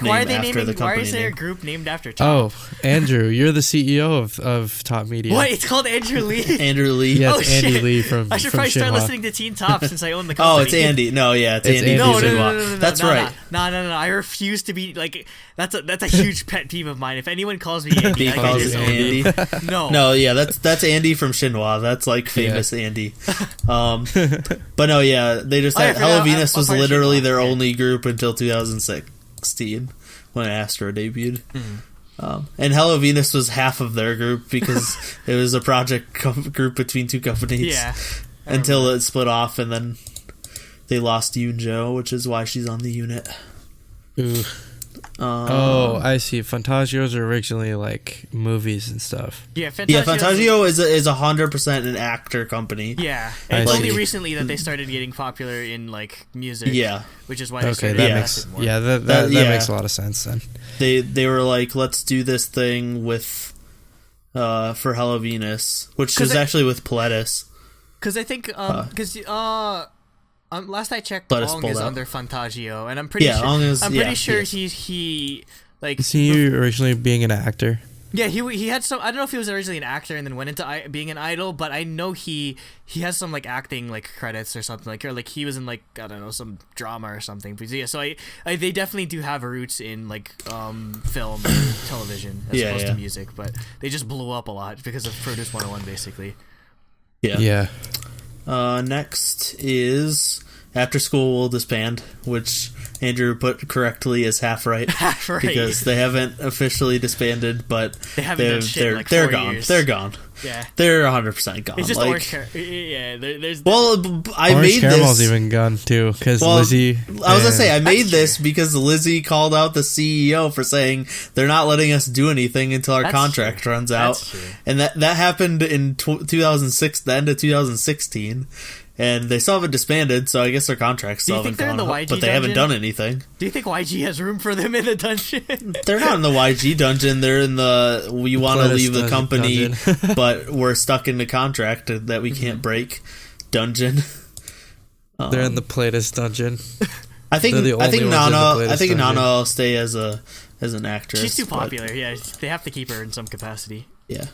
their group named after Top? Oh, Andrew, you're the CEO of Top Media. What? It's called Andrew Lee? Andrew Lee? Yeah, it's Andy Lee from I should probably start Younha. listening to Teen Top since I own the company. Oh, it's Andy. No, yeah, it's Andy. No, That's right. No. I refuse to be, like, that's a huge pet peeve of mine. If anyone calls me Andy, I calls just Andy. No, yeah, that's Andy from Shinhwa. That's like famous Andy. But no, yeah, they just had Hello Venus was literally their only group until 2016 when Astro debuted. And Hello Venus was half of their group because it was a project group between two companies. Yeah. Until it split off, and then they lost Yoonjo, which is why she's on the unit. Ooh. I see. Fantagio's are originally like movies and stuff. Yeah, Fantagio is 100% an actor company. Yeah, and it's only recently that they started getting popular in like music. Yeah, which is why they started more. Yeah, that makes a lot of sense then. They were like, let's do this thing with for Hello Venus, which was actually with Pledis. Because I think last I checked, Ong is under Fantagio, and I'm pretty sure he like. Is he originally being an actor? Yeah, he had some. I don't know if he was originally an actor and then went into being an idol, but I know he has some like acting like credits or something or like he was in like I don't know some drama or something. But yeah, so I they definitely do have roots in like film and television as opposed to music, but they just blew up a lot because of Produce 101 basically. Yeah. Next is After School Will Disband, which Andrew put correctly as half right. Half right. Because they haven't officially disbanded, but they're gone. Years. They're gone. Yeah. They're 100% gone. It's just like, Orange Yeah, there's... Well, I Orange made Caramel's this... even gone, too, because Lizzie... I was going to say, I made this because Lizzie called out the CEO for saying they're not letting us do anything until our contract runs out. That's true. And that happened in 2006, the end of 2016. And they still haven't disbanded, so I guess their contracts still haven't gone up, but they haven't done anything. Do you think YG has room for them in the dungeon? They're not in the YG dungeon. They're in the we want to leave the company, but we're stuck in the contract that we can't break dungeon. They're in the Platus dungeon. I think Nana will stay as an actress. She's too popular. Yeah, they have to keep her in some capacity. Yeah.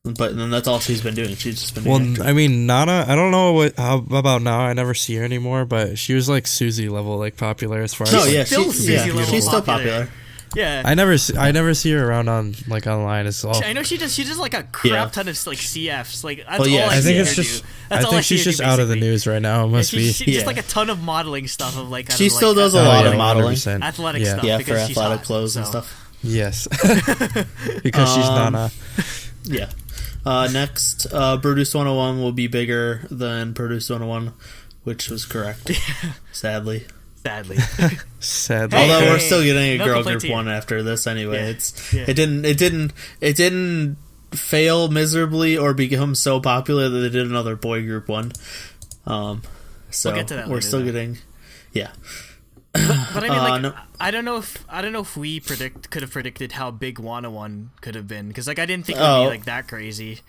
But then that's all she's been doing. She's just been doing I mean, Nana, I don't know how about now. I never see her anymore, but she was like Suzy level, like popular as far as. No, yeah, she's still popular. Yeah, I never see her around on like online as well. I know she does like a crap ton of like CFs. Like that's all I think it's just. I think she's just out of the news right now. It must be. She just like a ton of modeling stuff of like. She still does a lot of modeling, athletic stuff. Yeah, for athletic clothes and stuff. Yes, because she's Nana. Yeah. Next, Produce 101 will be bigger than Produce 101, which was correct. Sadly. Although we're still getting a girl group one after this anyway. It didn't fail miserably or become so popular that they did another boy group one. So we'll get to that we're still getting But I mean, like, I don't know if we could have predicted how big Wanna One could have been, because like I didn't think it would be like that crazy.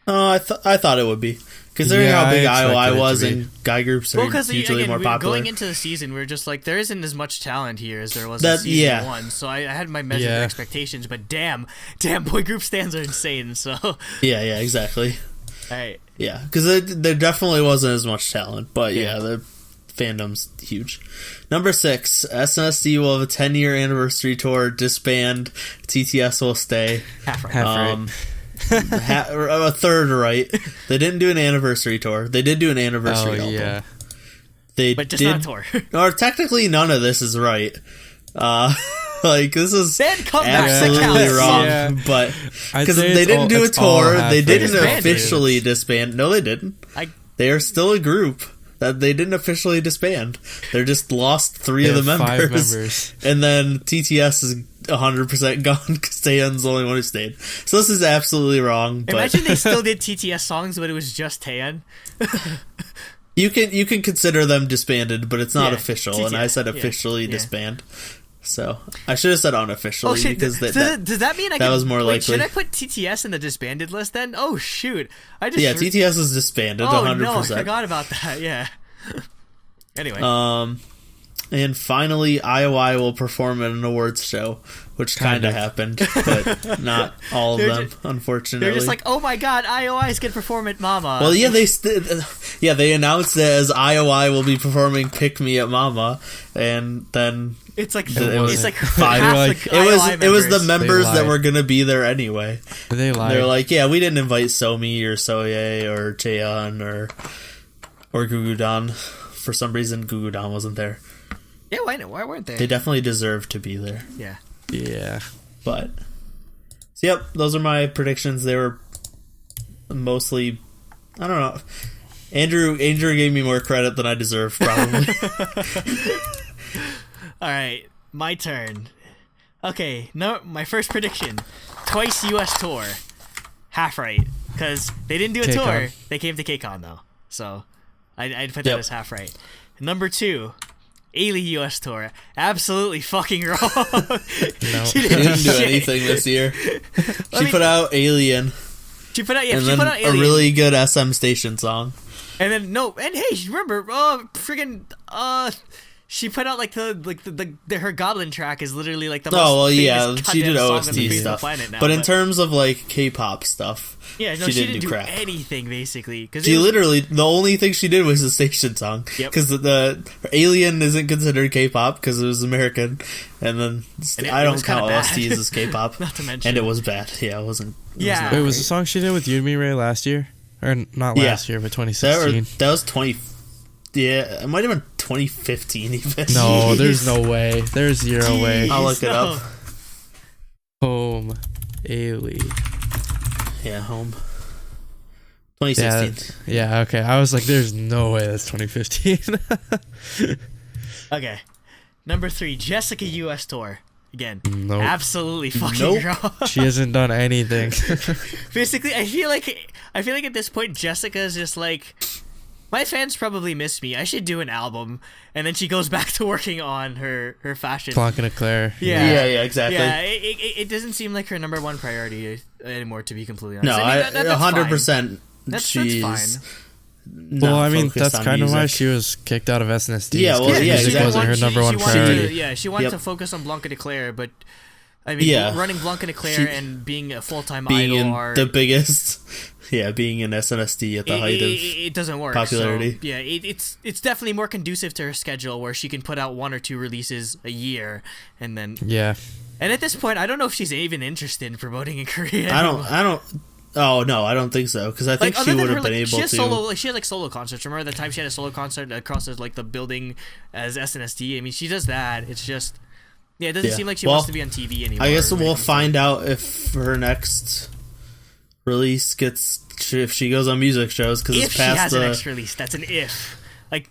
I thought it would be. Considering how big IOI was and guy groups are usually more popular. Going into the season, we were just like, there isn't as much talent here as there was in season 1. So I had my measured expectations, but damn, boy group stands are insane. So yeah, exactly. All right. Yeah, because there definitely wasn't as much talent, but the fandom's huge. Number 6, SNSD will have a 10-year anniversary tour. Disband. TTS will stay. Half right. A third right. They didn't do an anniversary tour. They did do an anniversary album. Yeah. But just not a tour. Or technically none of this is right. This is absolutely wrong. But because they didn't do a tour, they didn't officially disband. No, they didn't. They are still a group. That they didn't officially disband. They're just lost 3 of the members. And then TTS is 100% gone because Taeyeon's the only one who stayed. So this is absolutely wrong. But imagine they still did TTS songs, but it was just Taeyeon. You can consider them disbanded, but it's not official. TTS, and I said officially disband. So I should have said unofficially because does that mean that was more likely? Should I put TTS in the disbanded list then? Oh shoot! TTS is disbanded. 100%. No, I forgot about that. Yeah. Anyway. And finally, IOI will perform at an awards show, which kind of happened, but not all of them, unfortunately. They're just like, oh my god, IOI is going to perform at Mama. Well, yeah, they announced it as IOI will be performing "Pick Me" at Mama, and then it's like it was the members that were going to be there anyway. They lied. They're like, yeah, we didn't invite Somi or Soye or Cheon or Gugudan. For some reason, Gugudan wasn't there. Yeah, why weren't they? They definitely deserve to be there. Yeah. Yeah. But so, yep, those are my predictions. They were mostly, I don't know. Andrew gave me more credit than I deserve, probably. All right, my turn. Okay, my first prediction: twice U.S. tour, half right, because they didn't do a tour. They came to KCON though, so I'd put that as half right. Number 2. Ailey US tour. Absolutely fucking wrong. No, she didn't do anything this year. She put out Alien. She put out Alien. A really good SM Station song. And then hey, remember, she put out her Goblin track is literally like the most famous she did song OST on the face stuff. of the planet now, but in terms of like K-pop stuff, she didn't do crap. Anything basically. She literally the only thing she did was the station song because the Alien isn't considered K-pop because it was American, and then I don't count OSTs as K-pop. Not to mention, and it was bad. Yeah, it wasn't. Wait, was the song she did with Yumi Ray last year, or not last year, but 2016? That was 20. Yeah, it might have been 2015 even. No, there's no way. There's zero way. I'll look it up. Home. Ailey. Yeah, Home. 2016. Yeah, okay. I was like, there's no way that's 2015. Okay. Number 3, Jessica US tour. Again, nope. Absolutely fucking wrong. She hasn't done anything. Basically, I feel like at this point, Jessica's just like, my fans probably miss me. I should do an album. And then she goes back to working on her fashion. Blanc and Eclair. Yeah, exactly. Yeah, it doesn't seem like her number 1 priority anymore, to be completely honest. No, I mean, 100%. That's fine. Well, I mean, that's kind of why she was kicked out of SNSD. Yeah, well, music wasn't her number 1 priority. She wanted to focus on Blanc and Eclair, but I mean, running Blanc and Eclair and being a full-time idol are the biggest. Yeah, being in SNSD at the height of it doesn't work. Popularity. So, yeah, it's definitely more conducive to her schedule where she can put out 1 or 2 releases a year, and then And at this point, I don't know if she's even interested in promoting in Korea. I don't. Oh no, I don't think so because I think she would have been able to. She had solo concerts. Remember the time she had a solo concert across the building as SNSD? I mean, she does that. It's just it doesn't seem like she wants to be on TV anymore. I guess we'll find out if her next release if she goes on music shows because it's past she has a next release. That's an if.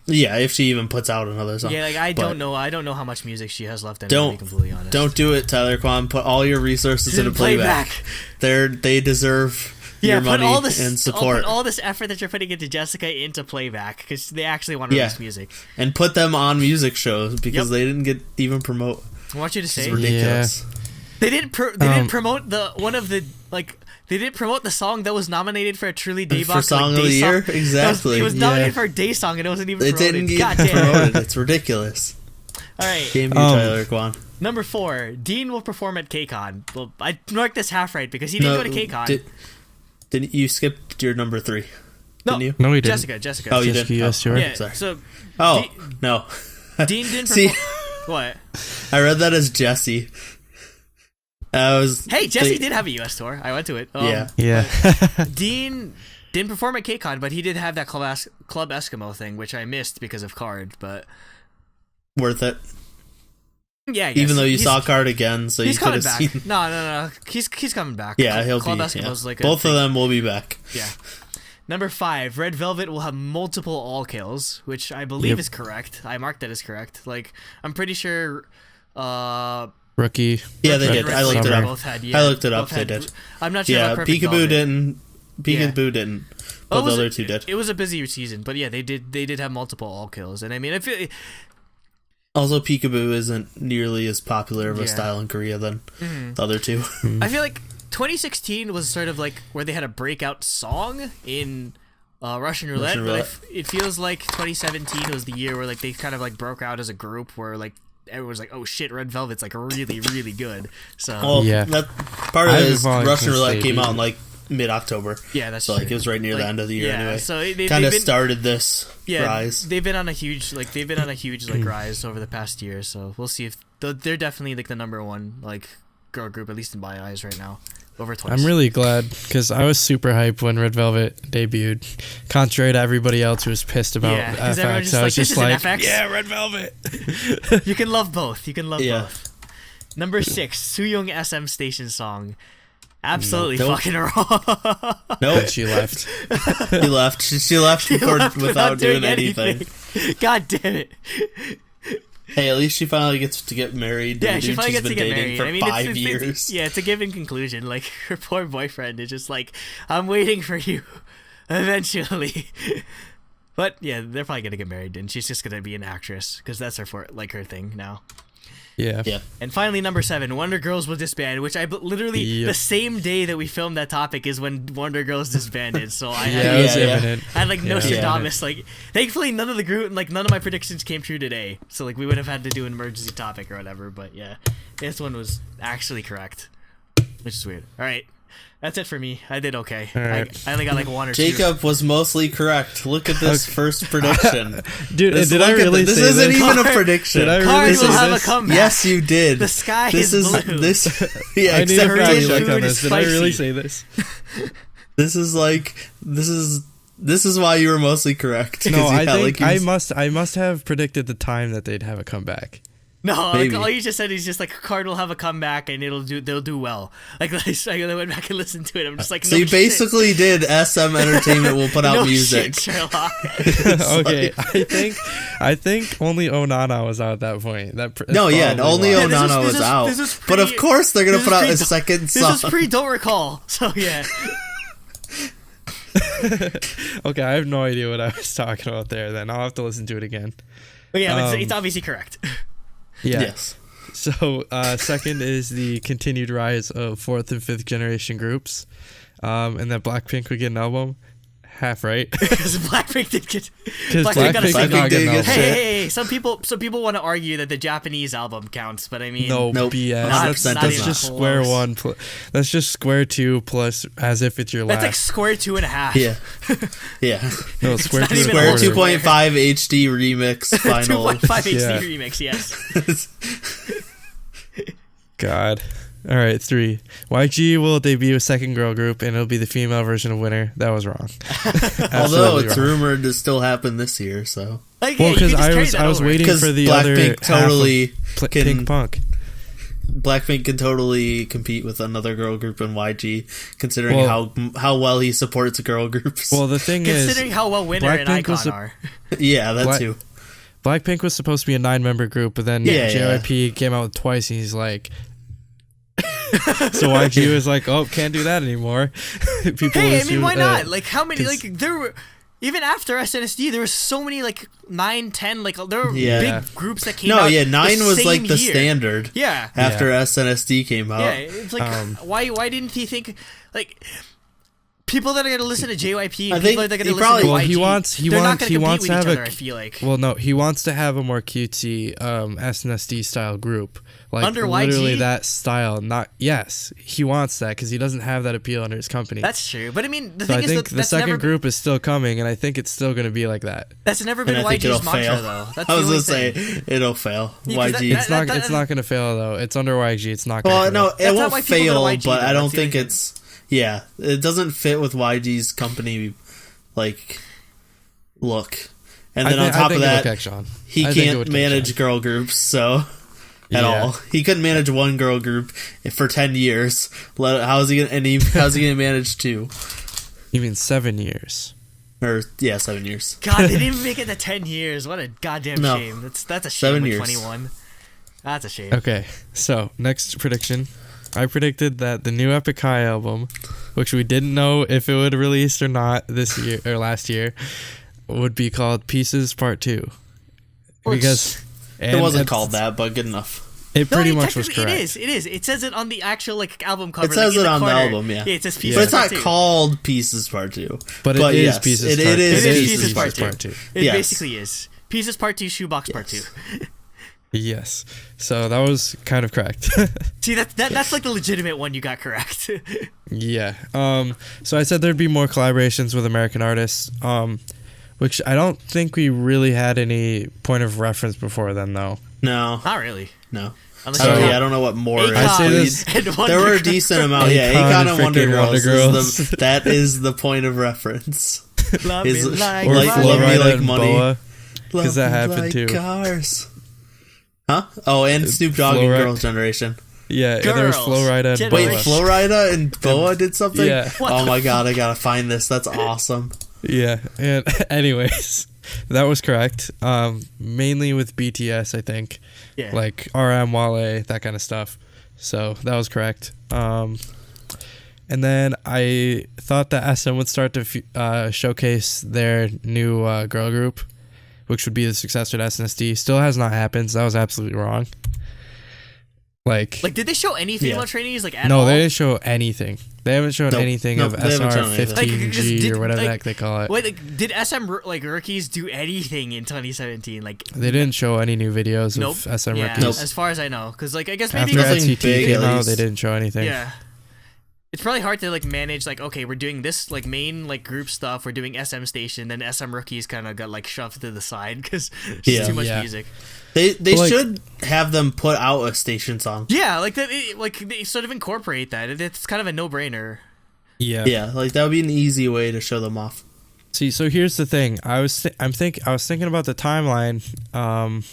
If she even puts out another song. Yeah, I don't know how much music she has left. To be completely honest. Don't do it, Tyler Kwan. Put all your resources into playback. They deserve your money and support. Put all this effort that you're putting into Jessica into playback because they actually want to release music. And put them on music shows because they didn't get even promote. I want you to say it's ridiculous. They didn't promote they They didn't promote the song that was nominated for a truly Daebak for song of the year. Exactly. It was nominated for a day song, and it wasn't even It promoted. didn't get God damn. promoted. It's ridiculous. All right. Game you, Tyler Kwan. Number 4, Dean will perform at KCON. Well, I marked this half right because he didn't go to KCON. Didn't you skip your number 3? No, didn't you? No, we didn't. Jessica. Oh, you Jessica, did. yes, you were. Yeah. Sorry. So. No. Dean didn't See, perform. What? I read that as Jesse. Hey, Jesse did have a U.S. tour. I went to it. Yeah. Dean didn't perform at KCON, but he did have that Club Eskimo thing, which I missed because of Card. But worth it. yeah, I guess. Even though you saw Card again, so you could have back. seen. No. He's coming back. Yeah, he'll Club be. Eskimo's Yeah. like a Both thing. of them will be back. Yeah. Number 5, Red Velvet will have multiple all kills, which I believe Yep. is correct. I marked that as correct. Like, I'm pretty sure. Rookie. Yeah, they Rookie did. and Red I looked it Velvet up. both had, I looked it up. both They had- did. I'm not sure Yeah, about Perfect Peekaboo Velvet. didn't. Peekaboo didn't. But the other two did. It was a busy season, but yeah, they did have multiple all kills, and I mean, I feel. Also, Peekaboo isn't nearly as popular of a Yeah. style in Korea than the other two. I feel like 2016 was sort of like where they had a breakout song in Russian Roulette, Russian but Roulette. it feels like 2017 was the year where like they kind of like broke out as a group where like everyone was like, oh shit, Red Velvet's like really, really good. So Well, Yeah. that part of I it have is a feeling Russian since Roulette they came out in did- like mid-October. yeah, that's So true. like it was right near the end of the year yeah, anyway. so Kind of they've been- started this yeah, rise. They've been on a huge rise over the past year. So we'll see if they're definitely like the number one like girl group, at least in my eyes right now. Over twice. I'm really glad because I was super hyped when Red Velvet debuted. Contrary to everybody else who was pissed about Yeah, 'cause everyone's FX, just I like, was "This just isn't like, FX." yeah, Red Velvet. You can love both. Yeah. Both. Number 6, Sooyoung SM Station song. Absolutely Nope. fucking wrong. Nope. And she left. She left. She left without doing anything. God damn it. Hey, at least she finally gets to get married. Yeah, The she dude finally she's gets to been get dating married. for I mean, 5 years. it's a given conclusion. Like, her poor boyfriend is just like, I'm waiting for you eventually. But yeah, they're probably gonna get married, and she's just gonna be an actress because that's her her thing now. Yeah. Yeah. And finally, number 7, Wonder Girls will disband, which literally Yep. the same day that we filmed that topic is when Wonder Girls disbanded. So I Yeah, it was Yeah. imminent. had like Yeah. Nostradamus. Like, thankfully, none of my predictions came true today. So like, we would have had to do an emergency topic or whatever. But yeah, this one was actually correct, which is weird. All right, that's it for me. I did okay. All right. I only got like 1 or 2. Jacob was mostly correct. Look at this first prediction. Dude, This- did I look at really this say isn't this? even a Card- prediction. Did I really Card say will have this? a comeback. Yes, you did. The sky this is is blue. this. Yeah, I need a exactly. fact Korean check on food this. is Did I really spicy. say this? This is like this is why you were mostly correct. No, 'cause you I had, think like, I must have predicted the time that they'd have a comeback. No, like, Maybe. all you just said is just like Card will have a comeback and they'll do well. Like I went back and listened to it. I'm just like, So no you basically did SM Entertainment will put shit. out No music. shit, Sherlock. Okay, I think only Onana was out at that point. No, that's yeah, probably only why. Yeah, this Onana was- was this was- out. this was But of pre- course they're gonna this put was out a pre- second This song. was pre Don't Recall. So yeah. Okay, I have no idea what I was talking about there. Then I'll have to listen to it again. But yeah, but it's Um, obviously correct. Yeah. Yes. So second is the continued rise of 4th and 5th generation groups, and that Blackpink would get an album. Half right. Because Blackpink did get. Because Blackpink got a Blackpink single. did not get an Blackpink album. did Hey, some people want to argue that the Japanese album counts, but I mean, No Nope. BS. Not- That's not that's even just close. square one. That's just square 2 plus as if it's your that's like last. square 2.5. Yeah. Yeah. No, square not 2 even Square a quarter. 2.5 HD remix final. 2.5 HD Yeah. remix. Yes. God. All right, 3. YG will debut a second girl group, and it'll be the female version of Winner. That was wrong. Although Absolutely it's wrong. rumored to still happen this year, so Like, Well, yeah, you can because just carry that I was over. waiting because for the other Blackpink half totally of can Pink Punk. Blackpink can totally compete with another girl group in YG, considering Well- how well he supports girl groups. Well, the thing Considering is, how well Winner and Blackpink was Icon a- are. yeah, that Black- too. Blackpink was supposed to be a 9-member group, but then Yeah, JYP came out with twice, and he's like, so YG was like, "Oh, can't do that anymore." People Hey, I assume, mean, why not? Like, how many? 'cause- Like, there were. even after SNSD, there were so many like 9, 10, like there were big groups that came out. No, yeah, 9 was like the year. standard. Yeah. After SNSD came out. Yeah, it's like why didn't he think like people that are going to listen to JYP and people that are going to listen to YG, they're not going to compete with each other, I feel like. Well, no, he wants to have a more cutesy SNSD style group. Like, under literally YG? that style. Yes, he wants that because he doesn't have that appeal under his company. That's true. But I mean, the so thing I think is that the second group is still coming, and I think it's still going to be like that. That's never been YG's mantra, though. That's I was going to say, it'll fail. YG. It's not going to fail, though. It's under YG. It's not going to fail. Well, no, it won't fail, YG, but I don't think it's... Yeah, it doesn't fit with YG's company, like, look. And then on top of that, he can't manage girl groups, so... At all. He couldn't manage one girl group for 10 years. How's he gonna manage 2? You mean 7 years? 7 years. God, they didn't make it to 10 years. What a goddamn shame. That's a shame with 21. That's a shame. Okay, so next prediction. I predicted that the new Epic High album, which we didn't know if it would release or not this year or last year, would be called Pieces Part 2. Because it wasn't called that, but good enough. It pretty much was correct. It is. It says it on the actual like album cover. It says it on the album, yeah. It says Pieces But it's not Part 2. called Pieces Part 2. But it is Pieces Part 2. It is Pieces Part 2. It Yes. basically is. Pieces Part 2, Shoebox Part 2. Yes. So that was kind of correct. See, that's like the legitimate one you got correct. Yeah. So I said there'd be more collaborations with American artists, which I don't think we really had any point of reference before then, though. No. Not really. No. Unless I don't know what more is. I say this. There were a decent amount. Yeah, Akon and Wonder Girls. That is the point of reference. Love me like love me like money. Because that happened too. Cars. Huh? Oh, and Snoop Dogg and Girls' Generation. Yeah, there was Flo Rida and Boa. Wait, Flo Rida and Boa did something? Yeah. Oh my god, I gotta find this. That's awesome. Yeah, and anyways, that was correct. Mainly with BTS, I think. Yeah. Like RM, Wale, that kind of stuff. So that was correct. And then I thought that SM would start to showcase their new girl group, which would be the successor to SNSD. Still has not happened, so that was absolutely wrong. Like did they show any female trainees at all? No, they didn't show anything. They haven't shown anything of SR15G or whatever the heck they call it. Wait, did SM rookies do anything in 2017? They didn't show any new videos of SM rookies. Nope. As far as I know, because I guess maybe after NCT came out, they didn't show anything. Yeah. It's probably hard to manage okay, we're doing this main group stuff, we're doing SM Station, then SM Rookies kind of got shoved to the side because it's too much music. They should have them put out a station song. Yeah, they sort of incorporate that. It's kind of a no-brainer. Yeah. Yeah, that would be an easy way to show them off. See, so here's the thing. I was thinking about the timeline, and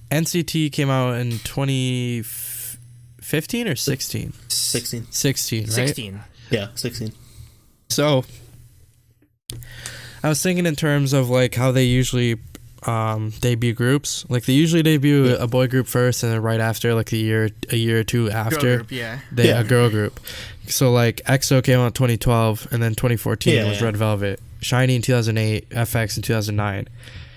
NCT came out in 2015 or 16? 16. 16, right? 16. Yeah, 16. So, I was thinking in terms of how they usually debut groups. They usually debut a boy group first, and then right after, a year or two after, girl group, yeah. A girl group. So EXO came out in 2012, and then 2014 was Red Velvet. SHINee in 2008, FX in 2009,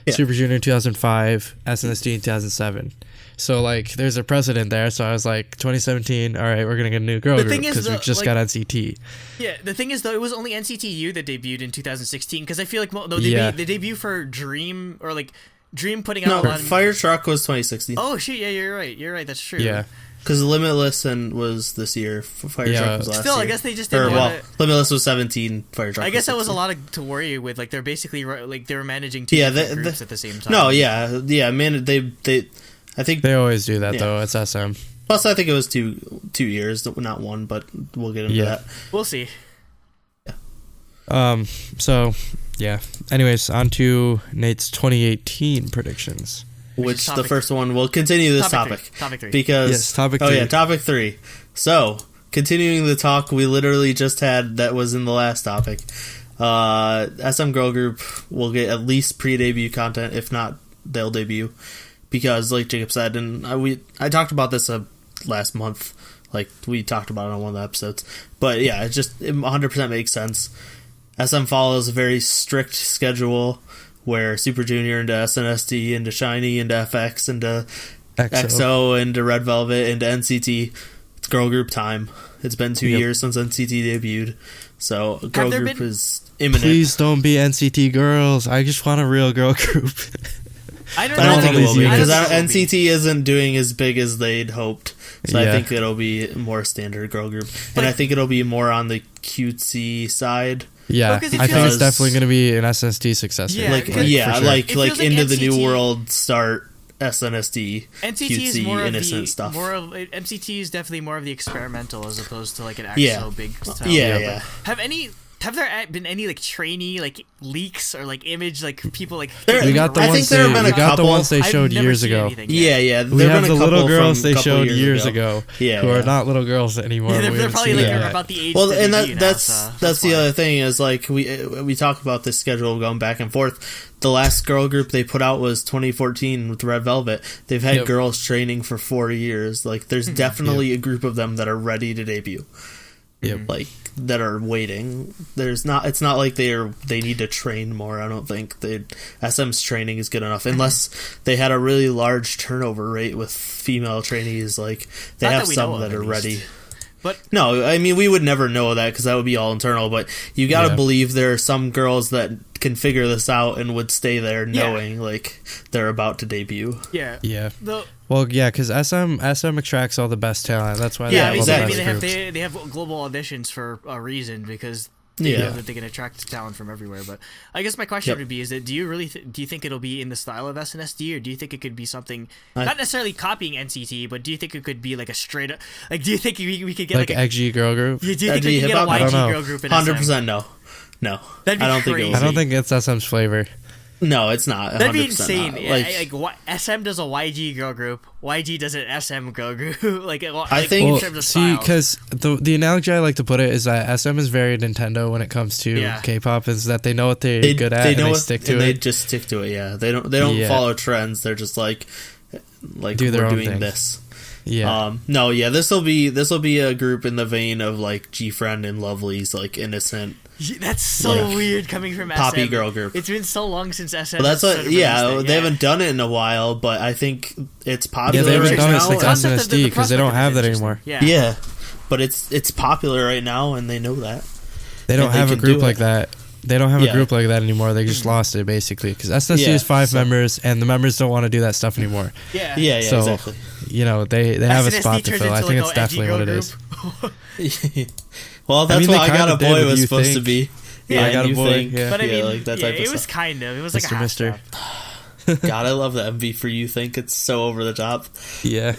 Super Junior in 2005, SNSD in 2007. So there's a precedent there. So I was 2017. All right, we're gonna get a new girl group because we just got NCT. Yeah, the thing is though, it was only NCT that debuted in 2016 because I feel they debut for Dream or Dream putting out. No, Fire Truck was 2016. Oh shit, yeah, you're right. That's true. Yeah. Because Limitless was this year. Fire Truck was last year. I guess they just didn't Limitless was 17. Fire Truck. I guess that was a lot to worry with. They're basically they were managing two different groups at the same time. No, yeah, man. They I think they always do that though. It's SM. Plus, I think it was 2 years, not 1. But we'll get into that. We'll see. Yeah. So yeah. Anyways, on to Nate's 2018 predictions. Which the first one will continue this topic. Topic 3. Because topic 3. Oh yeah, topic 3. So continuing the talk we literally just had that was in the last topic. SM Girl Group will get at least pre-debut content. If not, they'll debut. Because, like Jacob said, and I talked about this last month, we talked about it on one of the episodes. But yeah, it 100% makes sense. SM follows a very strict schedule where Super Junior into SNSD, into Shiny, into FX, into EXO, into Red Velvet, into NCT. It's girl group time. It's been 2 years since NCT debuted, so girl group is imminent. Please don't be NCT girls. I just want a real girl group. I don't think it will be, because NCT isn't doing as big as they'd hoped. So I think it'll be more standard girl group, and I think it'll be more on the cutesy side. Yeah, I think it's definitely going to be an SNSD successor. Like Into NCT, the New World start SNSD NCT cutesy is more innocent of the, stuff. MCT is definitely more of the experimental as opposed to like an EXO big style. Yeah. Have there been any like trainee like leaks or like image like people like? We got the ones they showed years ago. Yeah. We have the little girls they showed years ago. Who are not little girls anymore. Yeah, they're probably like about the age. Well, and that's the other thing is like we talk about this schedule going back and forth. The last girl group they put out was 2014 with Red Velvet. They've had girls training for 4 years. Like, there's definitely a group of them that are ready to debut. Like, that are waiting. It's not like they need to train more. I don't think SM's training is good enough unless they had a really large turnover rate with female trainees. Like, they have some that are ready. But no, I mean, we would never know that because that would be all internal. But you got to believe there are some girls that can figure this out and would stay there knowing like they're about to debut. Yeah. Well, yeah, because SM attracts all the best talent. That's why exactly. They have global auditions for a reason because they know that they can attract talent from everywhere. But I guess my question would be: is that do you think it'll be in the style of SNSD, or do you think it could be something not necessarily copying NCT, but do you think it could be like a straight up do you think we could get like an XG girl group? Do you think we could get a YG girl group in 100% no. That'd be crazy. I don't think it's SM's flavor. No, it's not. That'd be insane. SM does a YG girl group. YG does an SM girl group. I think in terms of style. Because the analogy I like to put it is that SM is very Nintendo when it comes to K-pop. Is that they know what they're good at and they stick to it. They just stick to it. Yeah, they don't follow trends. They're just like do their we're own doing thing. this. Yeah. This will be a group in the vein of like G-Friend and Lovely's like innocent. That's so weird coming from SM. Poppy girl group. It's been so long since SM. Well, they haven't done it in a while, but I think it's popular. Yeah, they haven't done it since now. SNSD because they don't have that anymore. Yeah, but it's popular right now, and they know that. They don't have a group like that. They don't have a group like that anymore. They just lost it basically because SNSD is 5 members, and the members don't want to do that stuff anymore. Yeah, so, exactly. You know, they have a spot to fill. I think it's definitely what it is. Well, that's what I Got a Boy was supposed to be. Yeah, I Got a Boy. But I mean, like that type of it was stuff. kind of. It was like Mr. a Mister. God, I love the MV for You Think. It's so over the top. Yeah.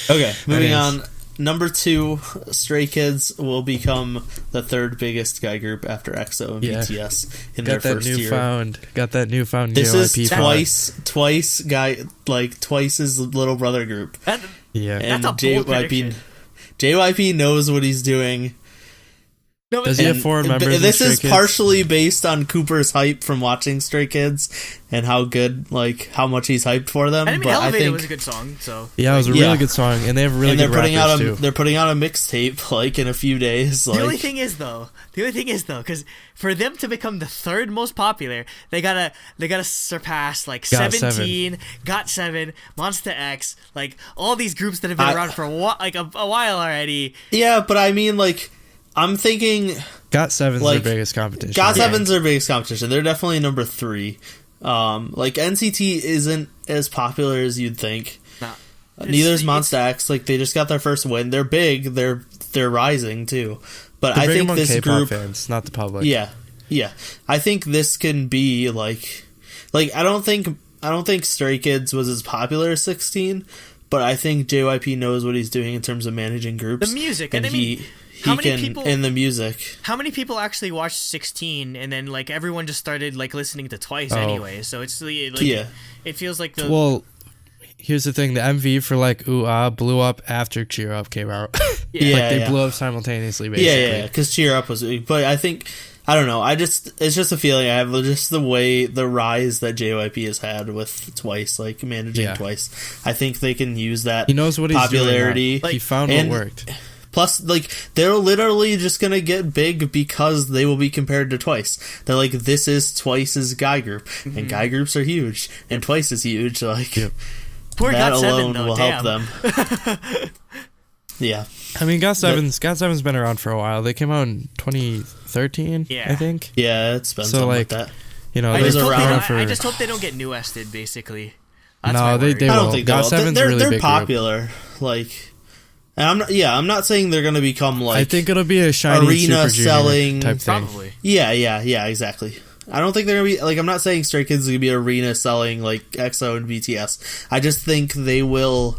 Okay, moving on. Number 2, Stray Kids will become the 3rd biggest guy group after EXO and BTS in their first year. Got that newfound This JYP is Twice's little brother group. That's and a bold prediction. JYP knows what he's doing. No, Does he have 4 members? This is partially based on Cooper's hype from watching Stray Kids and how good, like how much he's hyped for them. I mean, but Elevated I think was a good song. So it was a really good song, and they have really good rappers too. They're putting out a mixtape like in a few days. The only thing is though, because for them to become the 3rd most popular, they gotta surpass like 17, GOT7, Monsta X, like all these groups that have been around for a while already. Yeah, but I mean, like, I'm thinking GOT7's their biggest competition. GOT7's their biggest competition. They're definitely number 3. Like NCT isn't as popular as you'd think. Nah. Neither is Monsta X. Like they just got their first win. They're big. They're rising too. But I think this K-pop group, fans, not the public. Yeah. I think this can be like I don't think Stray Kids was as popular as 16, but I think JYP knows what he's doing in terms of managing groups. The music, and I mean, How many people in the music? How many people actually watched 16 and then like everyone just started like listening to Twice anyway? So it's like it feels like the well. Here's the thing: the MV for like Ooh Ah blew up after Cheer Up came out. They blew up simultaneously. Basically, because Cheer Up was. But I think I don't know. It's just a feeling I have. Just the rise that JYP has had with Twice, like managing Twice. I think they can use that. He knows what he's popularity. doing. He found what worked. Plus, like, they're literally just gonna get big because they will be compared to Twice. They're like, this is Twice's guy group, and guy groups are huge, and Twice is huge. Like, Poor that GOT7, alone though, will damn. help them. Yeah. I mean, GOT7's been around for a while. They came out in 2013, Yeah. I think. Yeah, it's been So, something like, like that. You know, I they've just, been hope they around don't, for. I just hope they don't get new Wested, basically. That's No, my they worry. I will. don't think they will. GOT7's They're, really they're big popular. Like, and I'm not saying they're gonna become like I think it'll be a shiny arena Super Junior selling type thing. Probably. Yeah, exactly. I don't think they're gonna be like. I'm not saying Stray Kids is gonna be arena selling like EXO and BTS. I just think they will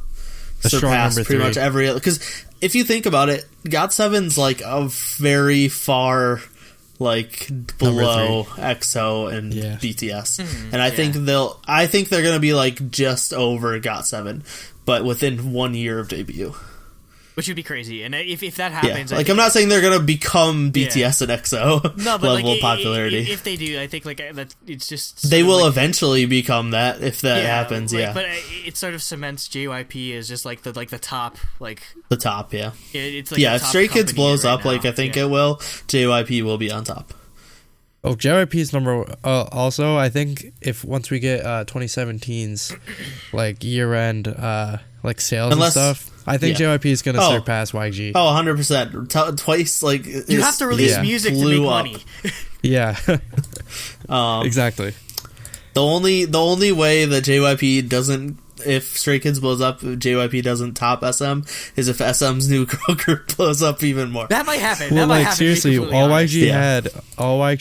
A strong surpass number pretty three. much every other. Because if you think about it, GOT7's like a very far like below EXO and Yeah. BTS, and I think they're gonna be like just over GOT7, but within 1 year of debut. Which would be crazy. And if that Yeah, happens... like I'm not saying they're gonna become BTS and EXO no, but level like, of popularity. If they do, I think like that it's just... They sort of, will like, eventually become that if that happens. like, Yeah, But it sort of cements JYP as just like the top, like... the top. Yeah, It's like yeah. the If top Stray Kids company blows right up like now. I think it will, JYP will be on top. Oh, JYP's number. Also, I think if once we get 2017's like year end like sales Unless- and stuff, I think yeah. JYP is gonna Oh. surpass YG. Oh, 100%. Twice like You have to release music to make money. Yeah, Um, exactly. the only way that JYP doesn't, if Stray Kids blows up, JYP doesn't top SM, is if SM's new girl group blows up even more. That might happen. Well, that might like happen, to be seriously, completely all honest.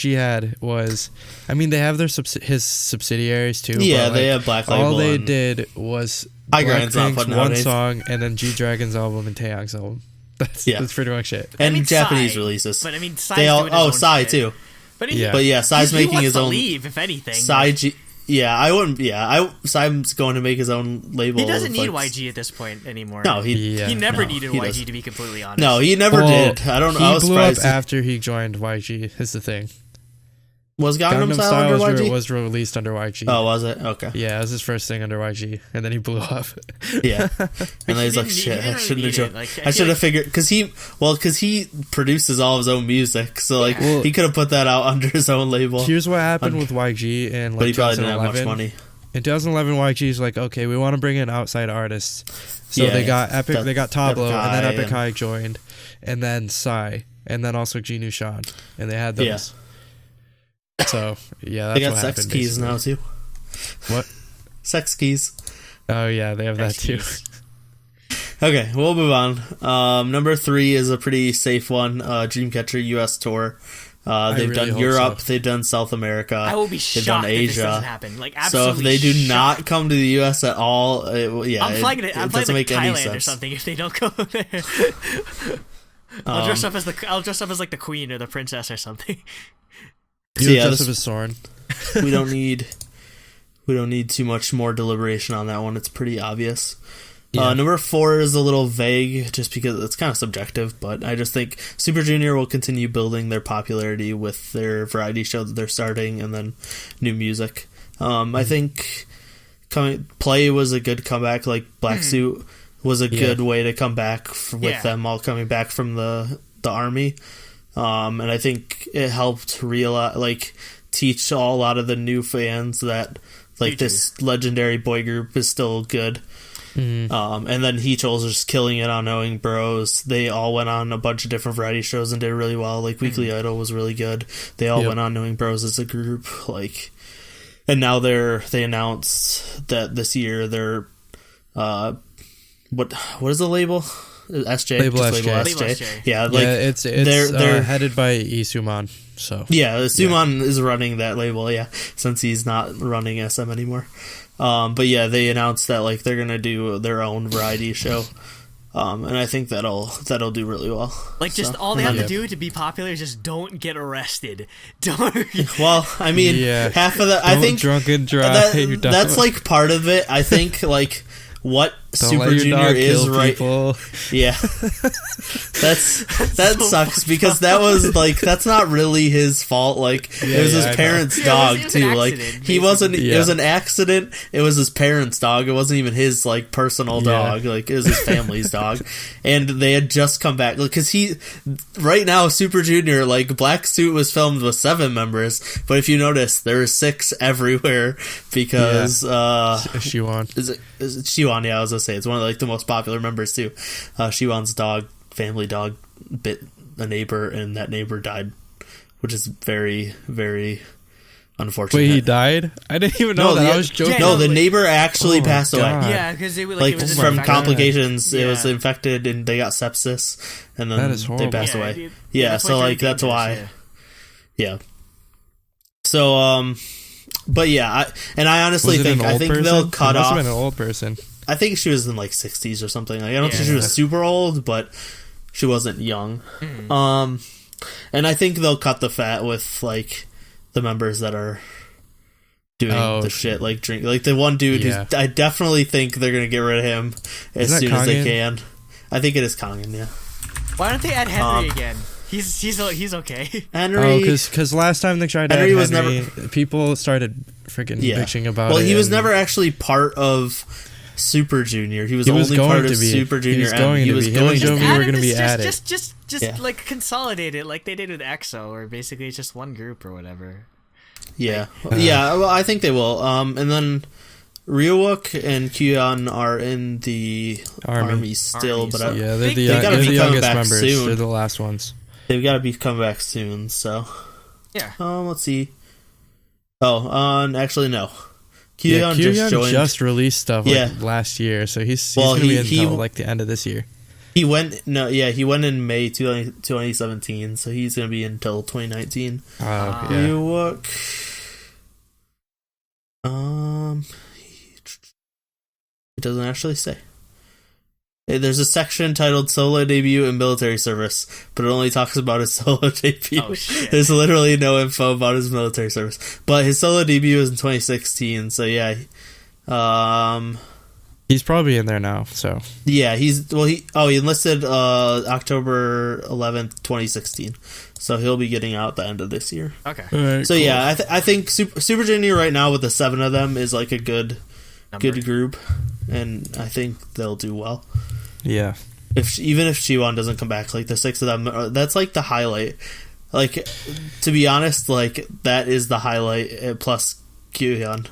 YG had was, I mean, they have their his subsidiaries too. Yeah, but, they like, have Black Label. all they and did was High Grand's not Blackpink's putting out one anything. song and then G Dragon's album and Taeyong's album. That's pretty much it. and I mean, Japanese Psy, releases. But I mean, Psy's They all doing his own Psy shit. too. But Yeah. But yeah, Psy's he making wants his to own. leave, if anything. Psy G. Yeah, I wouldn't. Yeah, Psy's going to make his own label. He doesn't of, need like, YG at this point anymore. No, he never no, needed he YG doesn't. to be completely honest. No, he never Well, did. I don't know. He I was blew up surprised. after he joined YG. Is the thing. Was Gangnam Style under YG? was released under YG. Oh, was it? Okay. Yeah, it was his first thing under YG, and then he blew up. Yeah. And then he's he like, didn't- shit, he I didn't shouldn't have need it. joined. Like, I I feel should have like- figured, because he produces all of his own music, so like Yeah. he could have put that out under his own label. Here's what happened with YG in like But he probably didn't have 2011. much money. In 2011, YG's like, okay, we want to bring in outside artists. So Yeah, they yeah. got Epic, That- they got Tableau, Epic and then High Epic and- High joined, and then Psy, and then also Genu Shan, and they had those. Yeah. So yeah, that's They got what Sex happened. Keys basically. now too. What? Sex Keys. Oh yeah, they have that too. Okay, we'll move on. Number 3 is a pretty safe one. Dreamcatcher US tour. They've really done hope Europe. so. They've done South America. I will be They've shocked done if this doesn't Asia. happen. Like, So absolutely if they do shocked. not come to the US at all, I'm flying to it like doesn't make any Thailand sense. or something if they don't go there. I'll dress up as like the queen or the princess or something. You yeah, dress this- up as Soren. we don't need too much more deliberation on that one. It's pretty obvious. Yeah. Number 4 is a little vague just because it's kind of subjective, but I just think Super Junior will continue building their popularity with their variety show that they're starting and then new music. I think Play was a good comeback. Like Black Suit was a good way to come back with them all coming back from the army. And I think it helped teach a lot of the new fans that this legendary boy group is still good. Mm-hmm. And then Heechul's just killing it on Knowing Bros. They all went on a bunch of different variety shows and did really well. Like Weekly Idol was really good. They all went on Knowing Bros as a group. And now they announced that this year they're what is the label? SJ. Label Just SJ. Label Label SJ. SJ. Yeah, it's they're headed by Isuman. So yeah, Suman is running that label, since he's not running SM anymore. But yeah, they announced that they're gonna do their own variety show. And I think that'll do really well. All they have to do to be popular is just don't get arrested. Don't. Well, I mean, half of that, I think drunk and drive. that's part of it. I think what Super Junior is right. People. Yeah, that so sucks because that was like that's not really his fault. Like it was his parents' dog it was too. an Like accident, he wasn't. basically. It was an accident. It was his parents' dog. It wasn't even his like personal dog. Like it was his family's dog, and they had just come back because right now Super Junior like Black Suit was filmed with 7 members, but if you notice there are 6 everywhere because Shiwan. Is it Shiwan? Yeah, I was gonna say it's one of like the most popular members too. Shiwan's family dog, bit a neighbor, and that neighbor died, which is very, very unfortunate. Wait, he died? I didn't even know that. I was joking. No, the neighbor actually passed away. Yeah, because it Like it was from infection. complications, it Yeah. was infected and they got sepsis, and then That is horrible. they passed Yeah, away. dude. Yeah, That's so why like it's really that's why. dangerous, Yeah. So but yeah, I honestly Was it think an old person? they'll cut it must off. have been an old person. I think she was in like 60s or something. Like I don't Yeah. think she was super old, but she wasn't young. Mm. And I think they'll cut the fat with like the members that are doing the shit, like drink, like the one dude who's. I definitely think they're gonna get rid of him as soon as they can. I think it is Kangen. Yeah. Why don't they add Henry again? He's okay. Henry. Oh, because last time they tried to Henry add was Henry, people started freaking bitching about it. Well, he was and never actually part of Super Junior. He was He was only going part to of be. Super Junior. He was going to be. Him and Just Jovi add were him going to be just- added. Just like consolidate it like they did with EXO, or basically it's just one group or whatever. Yeah, yeah. Well, I think they will. And then Ryuwook and Kyuhyun are in the army still, but yeah, they're they gotta the be coming youngest back members. soon. They're the last ones. They've got to be coming back soon. So yeah. Let's see. Oh, actually no. Kyuhyun just joined. Just released stuff last year, so he's Well, going to be he- until like the end of this year. He went in May 2017, so he's gonna be until 2019. Yeah. Ryuwook. It doesn't actually say. There's a section titled Solo Debut and Military Service, but it only talks about his solo debut. Oh, shit. There's literally no info about his military service. But his solo debut was in 2016, so yeah. He's probably in there now, so. Yeah, he enlisted October 11th, 2016. So he'll be getting out at the end of this year. Okay. Right, So cool. yeah, I think Super Junior right now with the 7 of them is like a good group, and I think they'll do well. Yeah. Even if Shiwan doesn't come back, like the 6 of them, that's like the highlight. Like, to be honest, like that is the highlight. Plus Kyuhyun,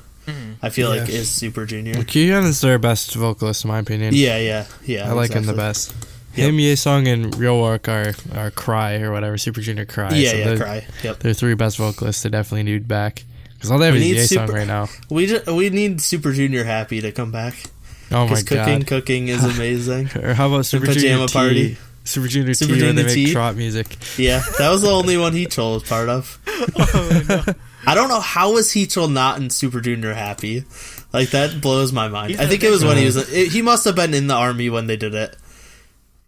I feel like is Super Junior. Well, Kyuhyun is their best vocalist in my opinion. Yeah. I like him the best. Him, Ye-sung, and Ryuwook are Cry or whatever, Super Junior Cry. Yeah, Cry. Yep. They're 3 best vocalists. They definitely need back. Because all they have is Ye-sung right now. We need Super Junior Happy to come back. Oh my god. Cooking is amazing. Or how about Super Pajama Junior Party? T? Super Junior Super T, where Junior they T? make trot music. Yeah, that was the only one Heechul was part of. I don't know how is Heechul not in Super Junior Happy. Like that blows my mind. I think it was when he was. He must have been in the army when they did it.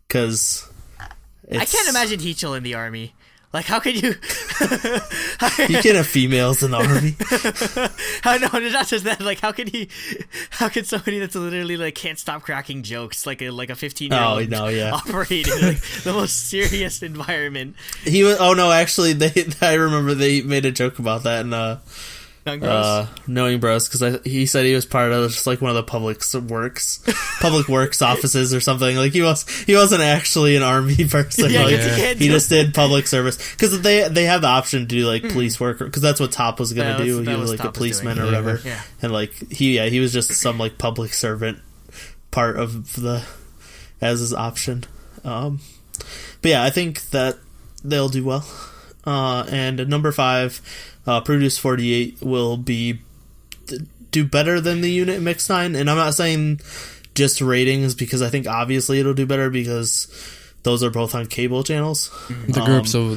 Because I can't imagine Heechul in the army. Like, how could you? You can have females in the army. No, not just that. Like, how could somebody that's literally like can't stop cracking jokes, like a 15-year-old operate in like the most serious environment? He was. Oh no, actually, I remember they made a joke about that in Knowing Bros, because he said he was part of just like one of the public works offices or something. Like he wasn't actually an army person. Yeah, like, he just did public service because they have the option to do like police work, because that's what Top was gonna do. He was like a policeman or whatever, and like he was just some like public servant part of as his option. But yeah, I think that they'll do well. And number 5. Produce 48 will do better than the unit Mix 9, and I'm not saying just ratings, because I think obviously it'll do better because those are both on cable channels. The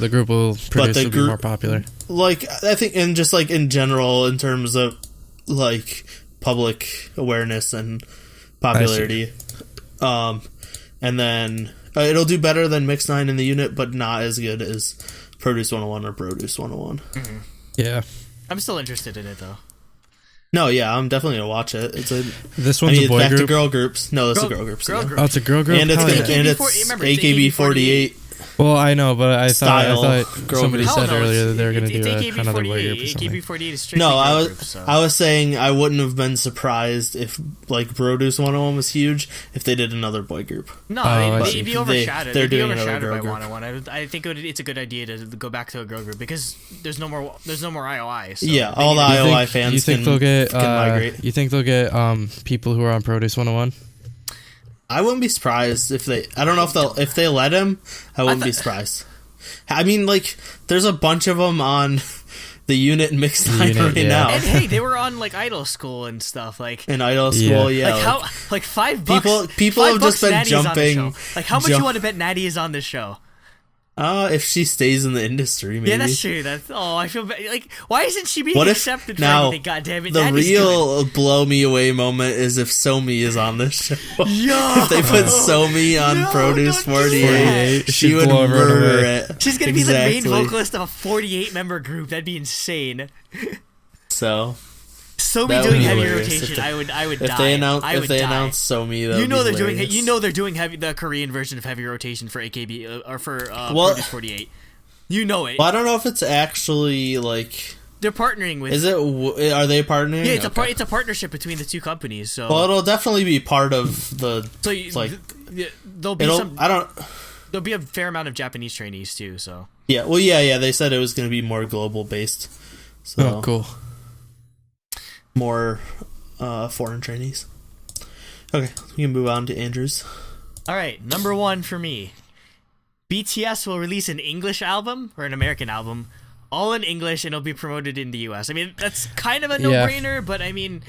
group will produce will be more popular. Like I think, and just like in general, in terms of like public awareness and popularity, and then it'll do better than Mix 9 in the unit, but not as good as Produce 101 or Produce 101. Yeah. I'm still interested in it though. No, yeah, I'm definitely gonna watch it. This one's a boy back group. to girl groups. No, this is a girl group. Girl group. Oh, it's a girl group. And it's remember, AKB48. Well, I know, but I thought girl somebody group. said No, earlier that they were going to it's do another boy group or AKB48. something. AKB48 is strictly No, girl group, so. I was saying I wouldn't have been surprised if like Produce 101 was huge if they did another boy group. No, I see. it'd be overshadowed. They're It'd be doing another overshadowed by girl 101. I think it's a good idea to go back to a girl group because there's no more IOI. So Yeah, all the IOI fans You think can, they'll get? can migrate. You think they'll get people who are on Produce 101? I wouldn't be surprised if they. I don't know if they let him. I wouldn't be surprised. I mean, like, there's a bunch of them on the unit and mixed line right now. And hey, they were on like Idol School and stuff like. In Idol School, yeah. Like how, like $5. People $5 have just been Natty is on the jumping. show. Like how much you want to bet Natty is on this show? If she stays in the industry, maybe. Yeah, that's true. I feel like why isn't she being What if- accepted for now, anything? God damn it! The Natty's real blow me away moment is if Somi is on this show. Yo! If they put Somi on No, Produce don't do 48, that. she would blow everyone murder away. it. She's gonna be the main Exactly. vocalist of a 48-member group. That'd be insane. So So that me would doing be heavy hilarious. rotation, I would if die. they announce I would die. Somi, that You would know be they're doing. hilarious. You know they're doing the Korean version of heavy rotation for AKB or for Produce 48. You know it. Well, I don't know if it's actually like. They're partnering with. Is it? Are they partnering? Yeah, Okay. it's a partnership between the two companies. So. Well, it'll definitely be part of the. So there'll be some. There'll be a fair amount of Japanese trainees too. So. Yeah. Well, yeah. They said it was going to be more global based. So Oh, cool. More foreign trainees. Okay, we can move on to Andrew's. All right, number 1 for me. BTS will release an English album or an American album, all in English, and it'll be promoted in the US. I mean, that's kind of a no-brainer, but I mean,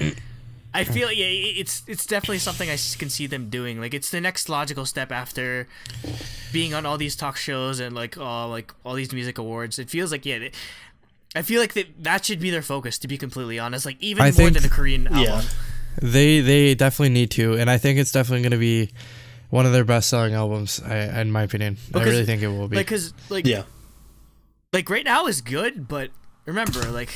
I feel it's definitely something I can see them doing. Like, it's the next logical step after being on all these talk shows and like all these music awards. It feels like I feel like that should be their focus. To be completely honest, like even more than the Korean album. Yeah. They definitely need to, and I think it's definitely going to be one of their best-selling albums. In my opinion, I really think it will be. Like right now is good, but remember, like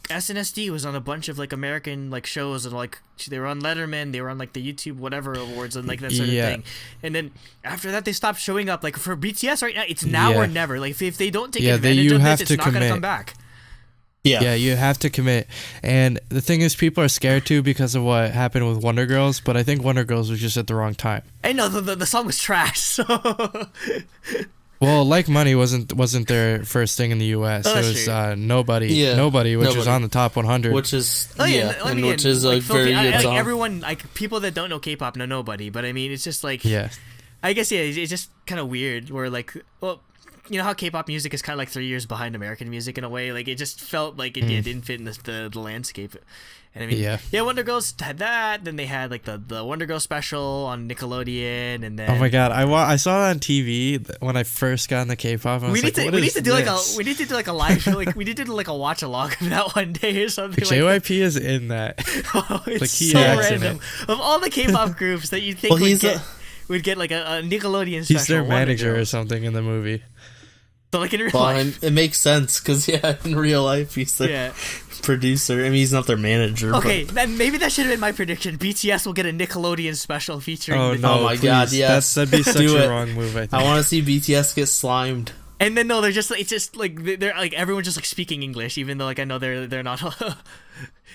SNSD was on a bunch of like American like shows, and like they were on Letterman, they were on like the YouTube whatever awards and like that sort of thing. And then after that, they stopped showing up. Like for BTS right now, it's now or never. Like if they don't take advantage of this, it's not gonna come back. Yeah, you have to commit. And the thing is, people are scared too because of what happened with Wonder Girls, but I think Wonder Girls was just at the wrong time. I know the song was trash. So well, Like Money wasn't their first thing in the U.S. Oh, It that's was Nobody, which was on the top 100. which is which is a very good song. Everyone, like people that don't know K-pop know Nobody, but I mean, it's just like I guess it's just kind of weird. Where like, well, you know how K-pop music is kind of like 3 years behind American music in a way. Like it just felt like it didn't fit in the landscape. And I mean, Wonder Girls had that. Then they had like the Wonder Girl special on Nickelodeon, and then oh my god, I saw it on TV when I first got into K-pop. We need to do like a live show. Like we need to do like a watch along of that one day or something. JYP is in that. It's like he so acts random. in it. Of all the K-pop groups that you think would get like a Nickelodeon special. He's their manager or something in the movie. So like in real life, it makes sense because in real life he's the producer. I mean, he's not their manager. Okay, then maybe that should have been my prediction. BTS will get a Nickelodeon special featuring. Oh no! Oh my god! Yes, that'd be such a wrong move. I think. I want to see BTS get slimed. And then they're just like they're like everyone's just like speaking English, even though like I know they're not.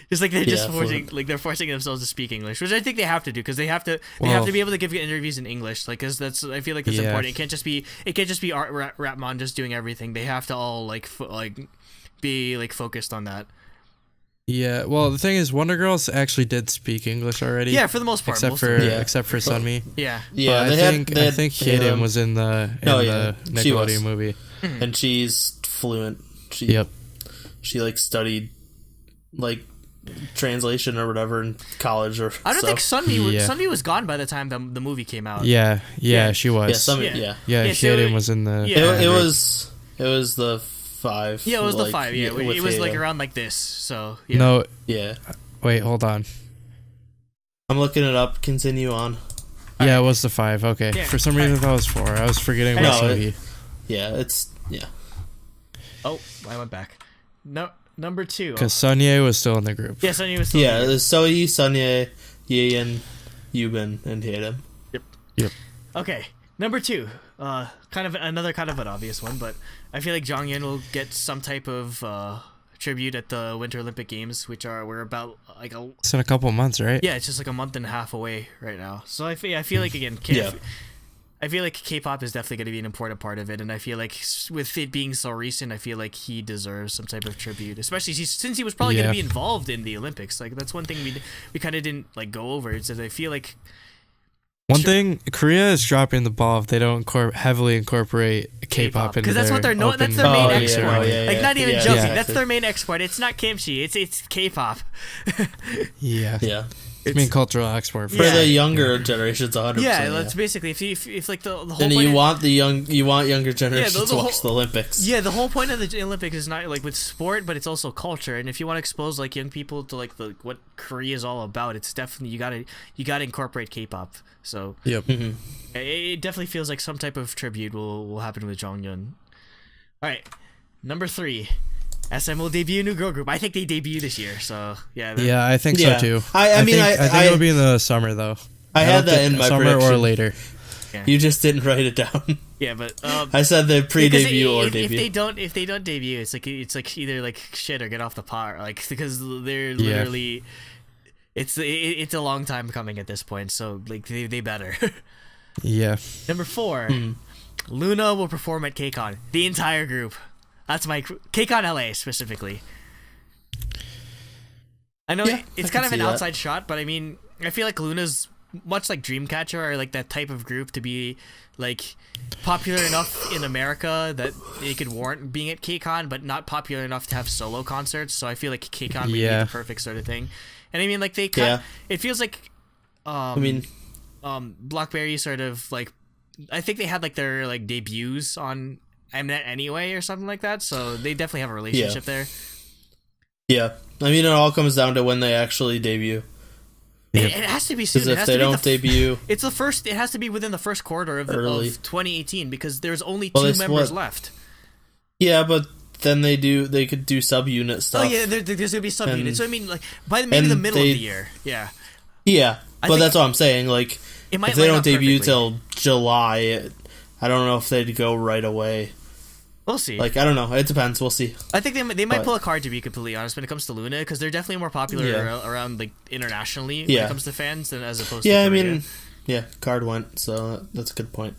Just like they're forcing themselves to speak English, which I think they have to do because they have to be able to give interviews in English, like because I feel like it's important. It can't just be Rapmon just doing everything. They have to all be like focused on that. Yeah, well, the thing is, Wonder Girls actually did speak English already. Yeah, for the most part, except for Sunmi. Yeah, yeah. I think Hidden was in the Nickelodeon movie, and she's fluent. She like studied like translation or whatever in college or. I don't think Sunmi was gone by the time the movie came out. Yeah, she was. Hidden was in the. It was the 5. Yeah, it was the 5. Yeah, it was like around like this. So yeah. No. Yeah. Wait, hold on. I'm looking it up. Continue on. Yeah, it was the 5. Okay. Yeah. For some reason, I thought it was 4. I was forgetting what movie. Yeah, it's. Oh, I went back. No, number 2. Because Sunye was still in the group. Yeah, Sunye was still Yeah, in the there's Soyi, Sunye, Yeon, Yubin, and Tatum. Yep. Okay, number 2. Kind of an obvious one, but I feel like Jonghyun will get some type of tribute at the Winter Olympic Games, which we're about like it's in a couple months, right? Yeah, it's just like a month and a half away right now. So I feel like again, I feel like K-pop is definitely going to be an important part of it, and I feel like with it being so recent, I feel like he deserves some type of tribute, especially since he was probably going to be involved in the Olympics. Like that's one thing we kind of didn't like go over. It's that I feel like one thing Korea is dropping the ball if they don't heavily incorporate K-pop into because that's what they're known. That's their main export. Like not even joking. Exactly. That's their main export. It's not kimchi. It's K-pop. Yeah. It's main cultural export for the younger generations. 100%. Yeah, that's basically if like the whole. And point you want younger generations to watch the Olympics. Yeah, the whole point of the Olympics is not like with sport, but it's also culture. And if you want to expose like young people to like what Korea is all about, it's definitely you gotta incorporate K-pop. So it definitely feels like some type of tribute will happen with Jonghyun. All right, number 3. SM will debut a new girl group. I think they debut this year, so yeah. Yeah, I think so too. I think it'll be in the summer though. I had that in my summer prediction. or later. Yeah. You just didn't write it down. Yeah, but I said the pre-debut or debut. If they don't debut, it's like either like shit or get off the pot, like because they're literally. It's a long time coming at this point, so like they better. Yeah. Number 4, Luna will perform at KCON. The entire group. That's my KCON LA specifically. I know it's kind of an outside shot, but I mean, I feel like Luna's much like Dreamcatcher are like that type of group to be like popular enough in America that they could warrant being at KCON, but not popular enough to have solo concerts. So I feel like KCON would be the perfect sort of thing. And I mean, like it feels like, Blackberry sort of like, I think they had like their like debuts on Mnet anyway or something like that, so they definitely have a relationship there. Yeah, I mean, it all comes down to when they actually debut. It has to be soon. Because if they don't debut, it's the first. It has to be within the first quarter of 2018 because there's only 2 members left. Yeah, but then they could do subunit stuff. Oh yeah, there's gonna be subunits. So I mean, like by maybe the middle of the year. Yeah. Yeah, but that's what I'm saying. Like, if they don't debut till July, I don't know if they'd go right away. We'll see. Like, I don't know. It depends. We'll see. I think they might pull a card, to be completely honest, when it comes to Luna, because they're definitely more popular around like internationally when it comes to fans than as opposed to Korea. I mean, card went, so that's a good point.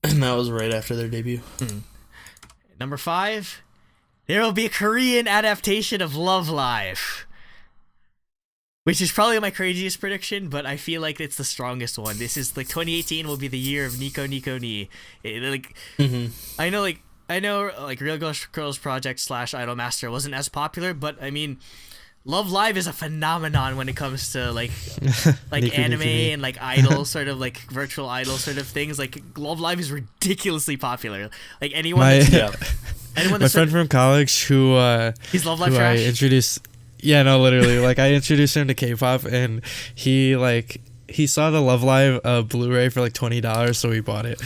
And that was right after their debut. Number 5, there will be a Korean adaptation of Love Live. Which is probably my craziest prediction, but I feel like it's the strongest one. This is like 2018 will be the year of Nico Nico Ni. I know like Real Girls Project / Idolmaster wasn't as popular, but I mean, Love Live is a phenomenon when it comes to like anime and like idol sort of like virtual idol sort of things. Like Love Live is ridiculously popular. Like my friend from college who he's Love Live trash. I introduced. Yeah, no, literally. Like I introduced him to K-pop, and he saw the Love Live Blu-ray for like $20, so he bought it.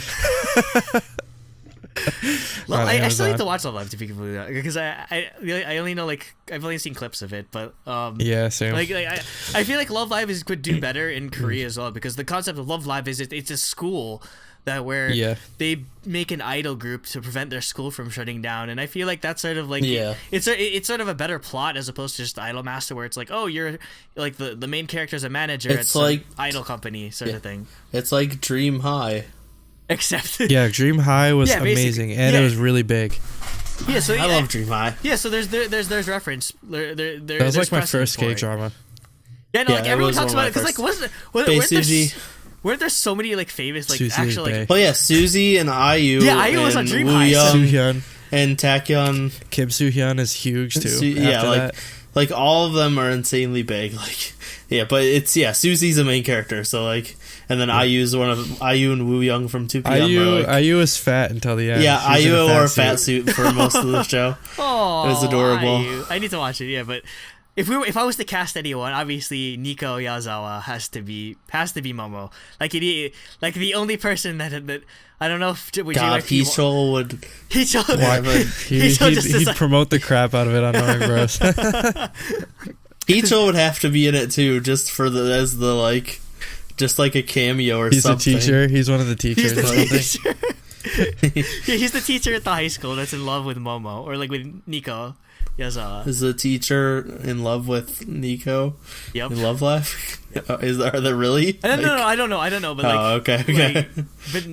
I still need to watch Love Live to be completely honest, because I only know like I've only seen clips of it, but yeah, same. Like I feel like Love Live could do better in Korea as well, because the concept of Love Live is it's a school where they make an idol group to prevent their school from shutting down, and I feel like that's sort of like it's sort of a better plot as opposed to just Idolmaster, where it's like, oh, you're like the main character is a manager at some idol company sort of thing. It's like Dream High. Except Dream High was amazing, and it was really big. Yeah, so I love Dream High. Yeah, so there's reference. That was like my first K-drama. Yeah, no, like everyone talks about it because like weren't there so many like famous like Suzy actual like Suzy and IU. Yeah, IU was on Dream High. Soohyun and Taecyeon. Kim Soohyun is huge too. Like all of them are insanely big. Like but it's Suzy's the main character. So like. And then IU's one of IU and Woo Young from 2PM. IU was fat until the end. Yeah, IU wore a fat suit for most of the show. Oh, it was adorable. IU. I need to watch it. Yeah, but if I was to cast anyone, obviously Nico Yazawa has to be Momo. Like the only person that I don't know if would God, Hichol would. He'd promote the crap out of it on Knowing Bros. Hichol would have to be in it too, just for just like a cameo or something. He's a teacher. He's one of the teachers. He's the teacher at the high school that's in love with Momo, or like with Nico Yazawa. Is the teacher in love with Nico? Yep. In Love Life? Are there really? I don't know. But okay. But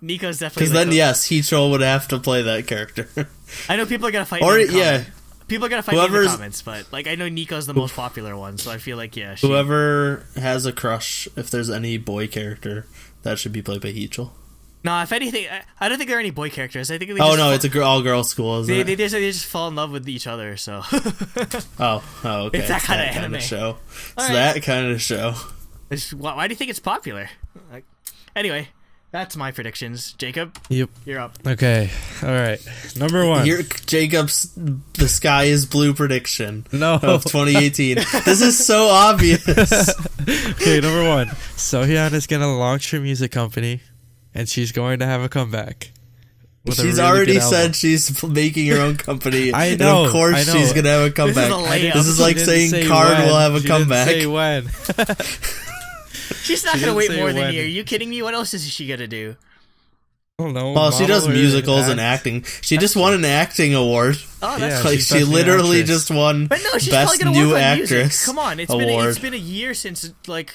Nico's definitely. Because then, yes, Hichol would have to play that character. I know people are gonna fight. People are gonna fight me in the comments, but like I know Nico's the most popular one, so I feel like whoever has a crush, if there's any boy character, that should be played by Hichol. No, if anything, I don't think there are any boy characters. I think it's a all-girl school, isn't it? They just fall in love with each other, so. Okay. It's that kind of anime show. It's that kind of show. Why do you think it's popular? Anyway, that's my predictions. Jacob? Yep. You're up. Okay. All right. Number 1. Here, Jacob's The Sky is Blue prediction of 2018. This is so obvious. Okay, number 1. Sohyun is going to launch her music company, and she's going to have a comeback. She's already said she's making her own company. I know. And of course she's going to have a comeback. This is like saying Card will have a comeback. Didn't say when. She's not going to wait more than a year. Are you kidding me? What else is she going to do? I don't know. Well, she does musicals and acting. She just won an acting award. Oh, that's like she literally just won but no, she's Best probably New work on Actress music. Come on, award. It's been a year since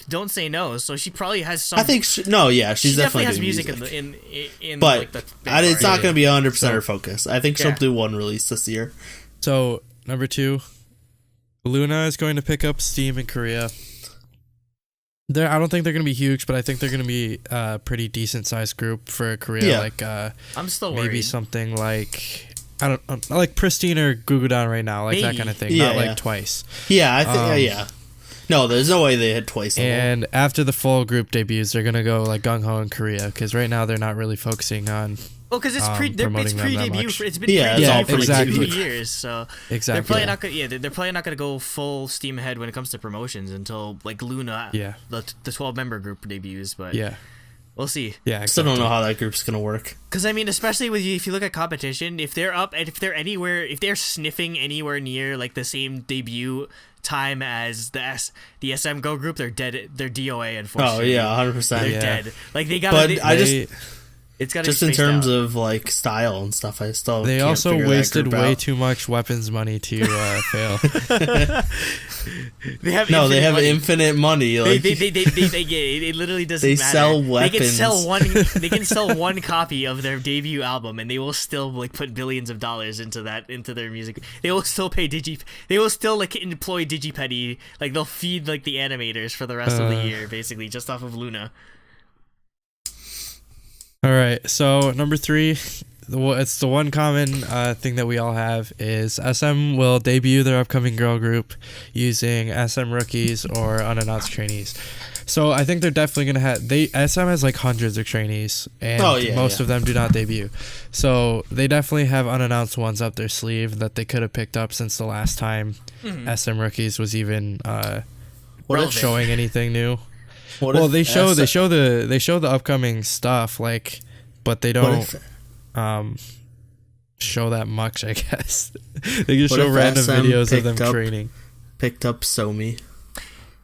Don't Say No, so she probably has some. I think she's definitely has music in but it's not going to be 100% her So, focus. I think she'll do one release this year. So number 2, Luna is going to pick up steam in Korea. I don't think they're going to be huge, but I think they're going to be a pretty decent sized group for Korea. Yeah. Like, I'm still maybe worried. something like, I don't like Pristine or Gugudan right now, like that kind of thing. Not like Twice. Yeah, I think, No, there's no way they had Twice. And after the full group debuts, they're going to go like gung ho in Korea, because right now they're not really focusing on. Well, because it's pre-debut. It's been pre-debut for exactly. 2 years, so exactly. They're probably not gonna. They're probably not gonna go full steam ahead when it comes to promotions until like Luna. Yeah. The 12-member group debuts, but we'll see. Yeah, I still don't know how that group's gonna work. Because I mean, especially with if you look at competition, if they're up and if they're sniffing anywhere near like the same debut time as the SM Go group, they're dead. They're DOA, unfortunately. Oh yeah, 100%. They're dead. Like they got. But it's got just in terms of like style and stuff. I still they can't also figure wasted that group way out. too much weapons money to fail. They have infinite money. Like it literally doesn't matter. They sell weapons. They can sell one copy of their debut album, and they will still like put billions of dollars into their music. They will still pay They will still like employ DigiPenny. Like they'll feed like the animators for the rest of the year, basically, just off of Luna. All right, so number 3, it's the one common thing that we all have is SM will debut their upcoming girl group using SM rookies or unannounced trainees. So I think they're definitely gonna have SM has like hundreds of trainees, and most of them do not debut. So they definitely have unannounced ones up their sleeve that they could have picked up since the last time SM rookies was even showing anything new. They show the upcoming stuff, like, but they don't show that much, I guess. They just show random videos of them training. Picked up Somi.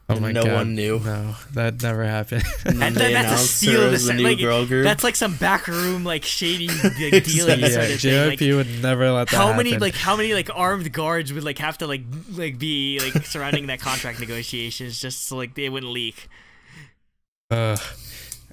Oh my god! No one knew. No, that never happened. And then they announced her as the new girl group. That's like some backroom like shady like, dealing sort of thing. JYP would never let that happen. How many like armed guards would like have to like be like surrounding that contract negotiations just so like they wouldn't leak.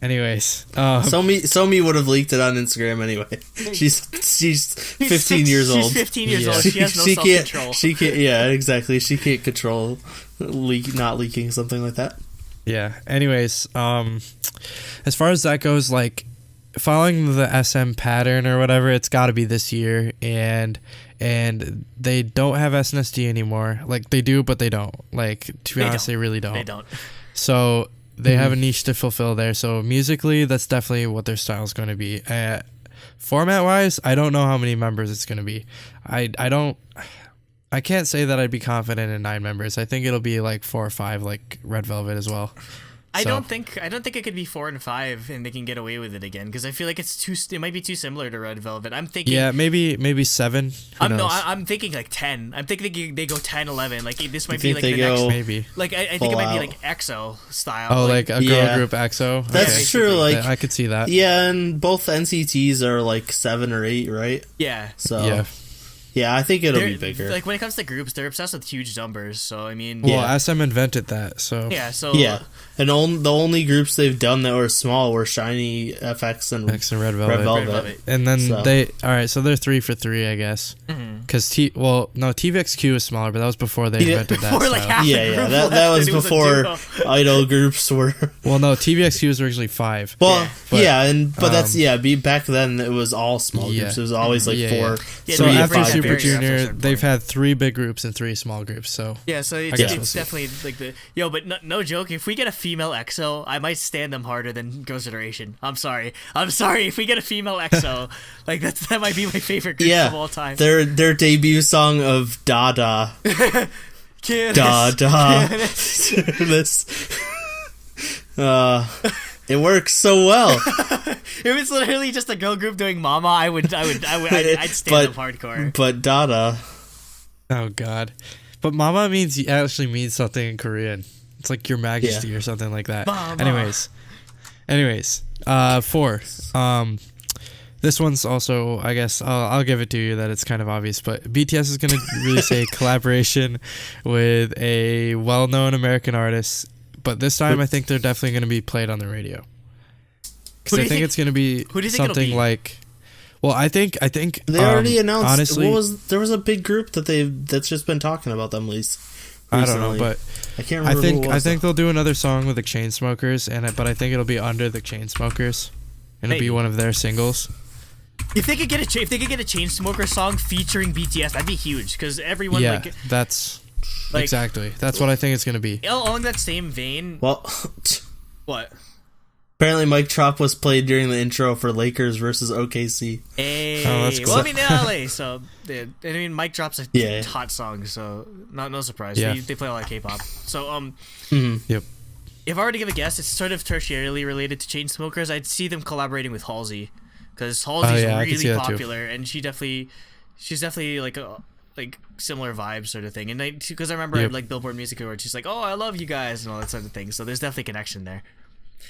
Anyways, Somi would have leaked it on Instagram anyway. She's 15 years old. She's 15 years old. She has no self-control. She can't. Yeah, exactly. She can't control not leaking something like that. Yeah. Anyways, as far as that goes, like following the SM pattern or whatever, it's got to be this year, and they don't have SNSD anymore. Like they do, but they don't. Like to be honest, they really don't. They don't. So they have a niche to fulfill there. So musically, that's definitely what their style is going to be. Format wise, I don't know how many members it's going to be. I don't. I can't say that I'd be confident in 9 members. I think it'll be like 4 or 5, like Red Velvet as well. I don't think it could be 4 and 5 and they can get away with it again, because I feel like it might be too similar to Red Velvet. I'm thinking maybe 7. I'm thinking like 10. I'm thinking they go 10, 11. Like this might be like the next. Maybe. Like I think it might be like EXO style. Oh, like a girl group EXO. That's true. Like I could see that. Yeah, and both NCTs are like 7 or 8, right? Yeah. So yeah, I think it'll be bigger. Like when it comes to groups, they're obsessed with huge numbers. So I mean, well, SM invented that. So and the only groups they've done that were small were Shiny, FX, and Red Velvet. And then so they're 3 for 3, I guess. Because TVXQ was smaller, but that was before they invented that. That was before idol groups were. Well, no, TVXQ was originally 5. Well, back then it was all small groups. It was always like 4. So after Super Junior, they've had 3 big groups and 3 small groups. So so it's definitely like but no joke. If we get a female EXO, I might stand them harder than Girls' Generation. I'm sorry. If we get a female EXO, like that might be my favorite group of all time. Their debut song of Dada. Dada. It works so well. If it's literally just a girl group doing Mama, I'd stand them hardcore. But Dada. Oh God. But Mama actually means something in Korean. It's like Your Majesty or something like that. Mama. Anyways, 4. This one's also, I guess, I'll give it to you that it's kind of obvious, but BTS is going to release a collaboration with a well-known American artist, but this time I think they're definitely going to be played on the radio. Because I think it's going to be something like... Well, I think they already announced. Honestly, there was a big group that's just been talking about them recently. I don't know, but I can't remember. I think they'll do another song with the Chainsmokers, but I think it'll be under the Chainsmokers, and it'll be one of their singles. If they could get a Chainsmokers song featuring BTS, that'd be huge, because everyone that's exactly that's what I think it's gonna be. Along that same vein. Well, what? Apparently, Mic Drop was played during the intro for Lakers versus OKC. Hey, that's cool. Well, I mean, LA, so Mic Drop's a hot song, so no surprise. Yeah. They play a lot of K-pop. So Yep. If I were to give a guess, it's sort of tertiarily related to Chainsmokers. I'd see them collaborating with Halsey, because Halsey's really popular, and she's definitely like similar vibes sort of thing. And because I remember at like Billboard Music Awards, she's like, "Oh, I love you guys," and all that sort of thing. So there's definitely a connection there.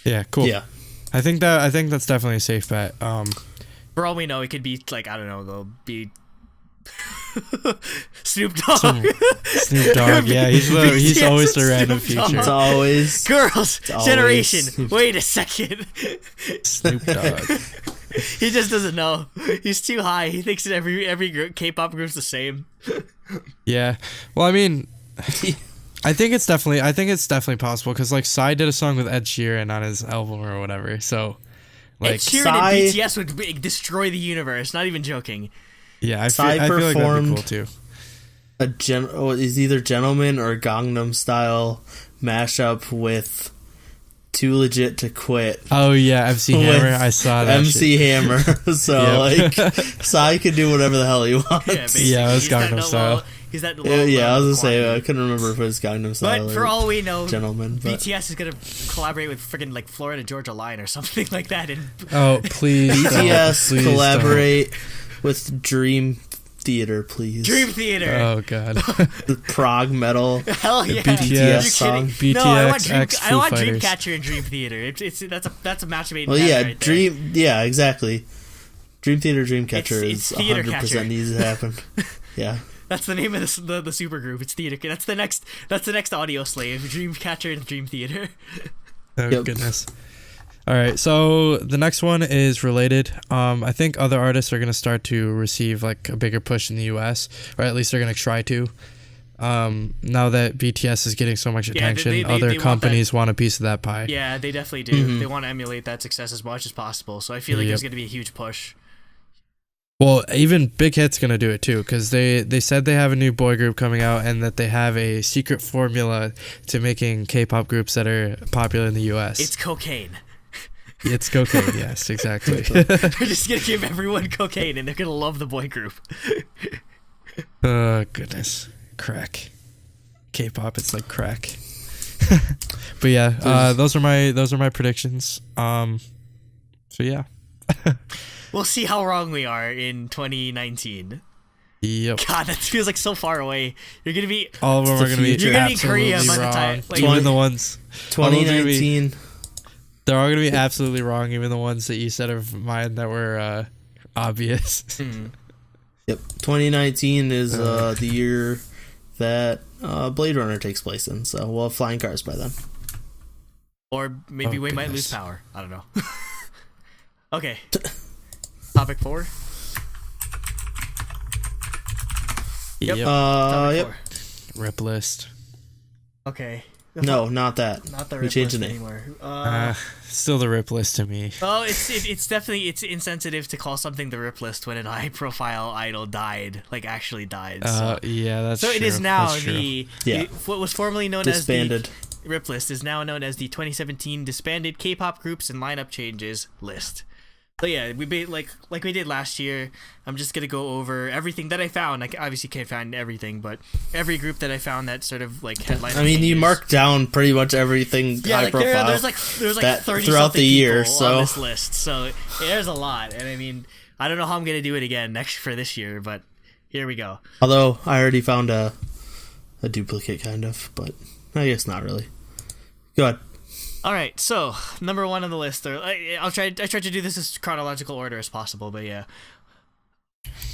Yeah, cool. Yeah, I think that's definitely a safe bet. For all we know, it could be like, I don't know, they'll be Snoop Dogg. Snoop Dogg, yeah, he's always the random feature. It's always Girls' Generation. Wait a second. Snoop Dogg. He just doesn't know. He's too high. He thinks that every K-pop group's the same. Yeah. Well, I mean, I think it's definitely possible, because like Psy did a song with Ed Sheeran on his album or whatever. So like Ed Sheeran and BTS would destroy the universe. Not even joking. Yeah, I feel like that'd be cool too. Is either Gentleman or Gangnam Style mashup with Too Legit to Quit. Oh yeah, MC Hammer. I saw that. MC Hammer. So Psy could do whatever the hell he wants. Yeah, it was Gangnam Style. He's that I was gonna say I couldn't remember if it was Gangnam Style. But for all we know, Gentleman, BTS is gonna collaborate with freaking like Florida Georgia Line or something like that. Oh please, BTS collaborate with Dream Theater, please. Dream Theater. Oh god. The prog metal. Hell yeah. BTS song. BTS No, I want Fighters. Dreamcatcher and Dream Theater. That's a match made. Well, yeah, right there. Yeah, exactly. Dream Theater, Dreamcatcher It's is Theater 100% Catcher. needs to happen. Yeah. That's the name of the super group. It's Theater. That's the next audio slave. Dreamcatcher and Dream Theater. Oh goodness. All right, so the next one is related. I think other artists are going to start to receive like a bigger push in the US, or at least they're going to try to. Now that BTS is getting so much attention, other companies want a piece of that pie. Yeah, they definitely do. Mm-hmm. They want to emulate that success as much as possible. So I feel like there's going to be a huge push. Well, even Big Hit's going to do it too, because they said they have a new boy group coming out and that they have a secret formula to making K-pop groups that are popular in the US. It's cocaine. It's cocaine, yes, exactly. They're just going to give everyone cocaine and they're going to love the boy group. Oh goodness, crack. K-pop, it's like crack. But yeah, those are my predictions. So yeah. We'll see how wrong we are in 2019. Yep. God, that feels like so far away. You're gonna be All of them are gonna be. You're gonna be Korea absolutely by the wrong. time. Like, Even the ones. 2019. They're all gonna be absolutely wrong. Even the ones that you said of mine that were obvious. Yep. 2019 is the year that Blade Runner takes place in. So we'll have flying cars by then. or maybe we might lose power. I don't know. Okay. Topic 4. Yep. Topic Yep. 4. Rip list. Okay. No, not that. Not the We rip changed list the name. anymore. Still the rip list to me. Oh, it's definitely insensitive to call something the rip list when an high-profile idol died, like actually died. So, Yeah, that's so true. it is now That's true. what was formerly known Disbanded. as the rip list is now known as the 2017 disbanded K-pop groups and lineup changes list. So yeah, like we did last year. I'm just gonna go over everything that I found. I obviously can't find everything, but every group that I found that sort of like headline. I mean, you marked down pretty much everything yeah, high like profile. there's like 30 throughout the year, so on this list. So there's a lot, and I mean, I don't know how I'm gonna do it again for this year, but here we go. Although I already found a duplicate, kind of, but I guess not really. Go ahead. All right, so number 1 on the list. I tried to do this as chronological order as possible, but yeah.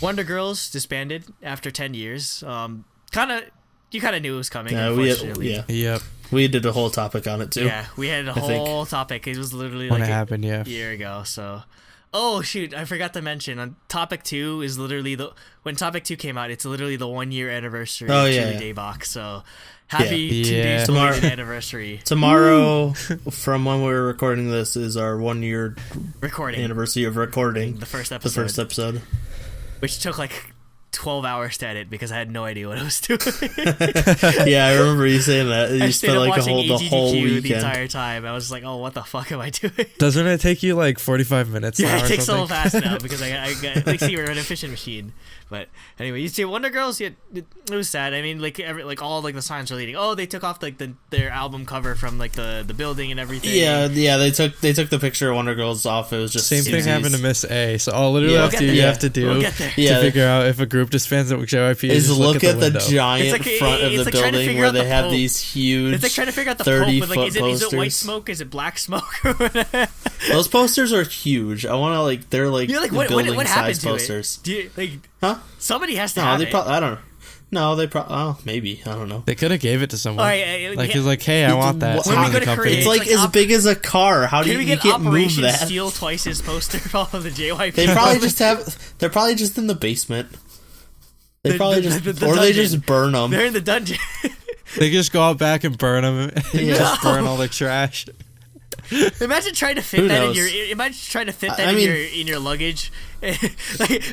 Wonder Girls disbanded after 10 years. You kind of knew it was coming. Unfortunately. Yep. We did a whole topic on it too. Yeah, we had a whole topic. It was literally When like it happened, a year ago. So, oh shoot, I forgot to mention. On topic 2 is literally when topic 2 came out. It's literally the 1-year anniversary of Daebak. So. Happy 2 days belated anniversary. Tomorrow, from when we're recording this, is our 1-year anniversary of recording the first episode. Which took like 12 hours to edit because I had no idea what I was doing. Yeah, I remember you saying that. You spent like the whole weekend. The entire time. I was like, oh, what the fuck am I doing? Doesn't it take you like 45 minutes? Yeah, now it takes something? so fast now because I got like see we're an efficient machine. But anyway, you see Wonder Girls, it was sad. I mean, like all like the signs are leading. Oh, they took off like their album cover from like the building and everything. Yeah, they took the picture of Wonder Girls off. It was just same thing happened to Miss A. So all literally you have to do to figure out if a group disbands at JYP is look at the giant like, front of the building where they have these huge. It's like trying to figure out the Pope. With, like, is it white posters. smoke? Is it black smoke? Those posters are huge. I want to like they're like building what size to posters. Do you, like, huh? Somebody has to No, have they it. probably. I don't know. No, they probably. Oh, maybe. I don't know. They could have gave it to someone. Right, he's like, hey, I want that. When we go to Korea, It's like as big as a car. How do you get can't move Operation that? Steal Twice's poster of all of the JYP? They probably just have. They're probably just in the basement. They probably just or they just burn them. They're in the dungeon. They just go out back and burn them. And Yeah. just burn all the trash. Imagine trying to fit Who that knows? in your luggage. Like,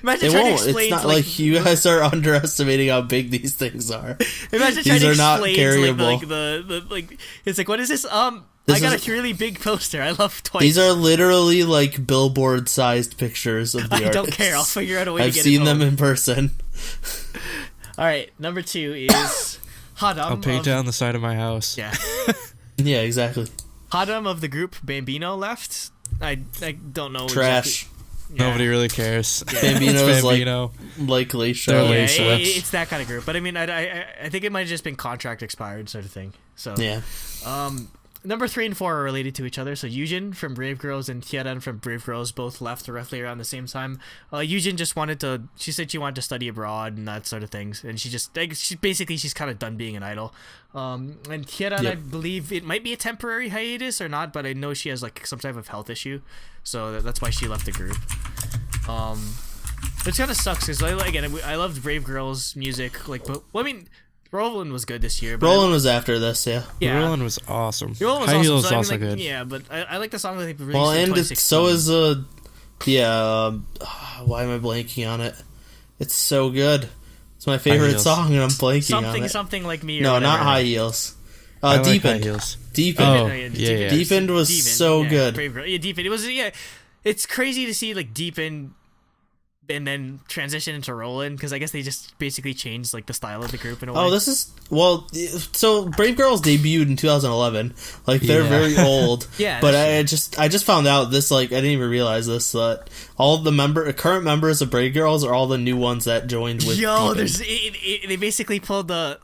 imagine It trying won't. to explain It's not to, like you guys are underestimating how big these things are. Imagine These trying are to not explain carryable. to, like it's like, what is this? I This got is- a really big poster. I love Twice. These are literally like billboard-sized pictures of the I don't artists. care. I'll figure out a way to I've get seen it them home. in person. All right, number 2 is Hadam. I'll paint it on the side of my house. Yeah. Yeah, exactly. Hadam of the group Bambino left. I don't know. Trash. Exactly. Yeah. Nobody really cares. Bambino's Bambino. like Leisha. They're Yeah, Leisha. it's that kind of group. But I mean, I think it might have just been contract expired sort of thing. So Yeah. Number 3 and 4 are related to each other. So Yujin from Brave Girls and T-ara from Brave Girls both left roughly around the same time. Yujin just she said she wanted to study abroad and that sort of things. And she's kind of done being an idol. And T-ara, Yep. I believe it might be a temporary hiatus or not, but I know she has like some type of health issue. So that's why she left the group. Which kind of sucks because I loved Brave Girls music. Roland was good this year. But Roland was after this, yeah. Yeah. Roland was awesome. Roland was High awesome, Heels so, also good. Yeah, but I like the song that they released Well, in and 2016. so is why am I blanking on it? It's so good. It's my favorite Heels. song, and I'm blanking on it. Something like me. Or No, whatever. not High Heels. I like Deep High End. Heels. Deep Oh, End. yeah. Deep End was so good. Brave Girl. Yeah, Deep End. It was It's crazy to see like Deep End. and then transition into Rollin', because I guess they just basically changed like the style of the group in a way. Oh, so Brave Girls debuted in 2011. Like they're very old. Yeah, but I just found out this, like I didn't even realize this, that all of the current members of Brave Girls are all the new ones that joined with. Yo, they basically pulled the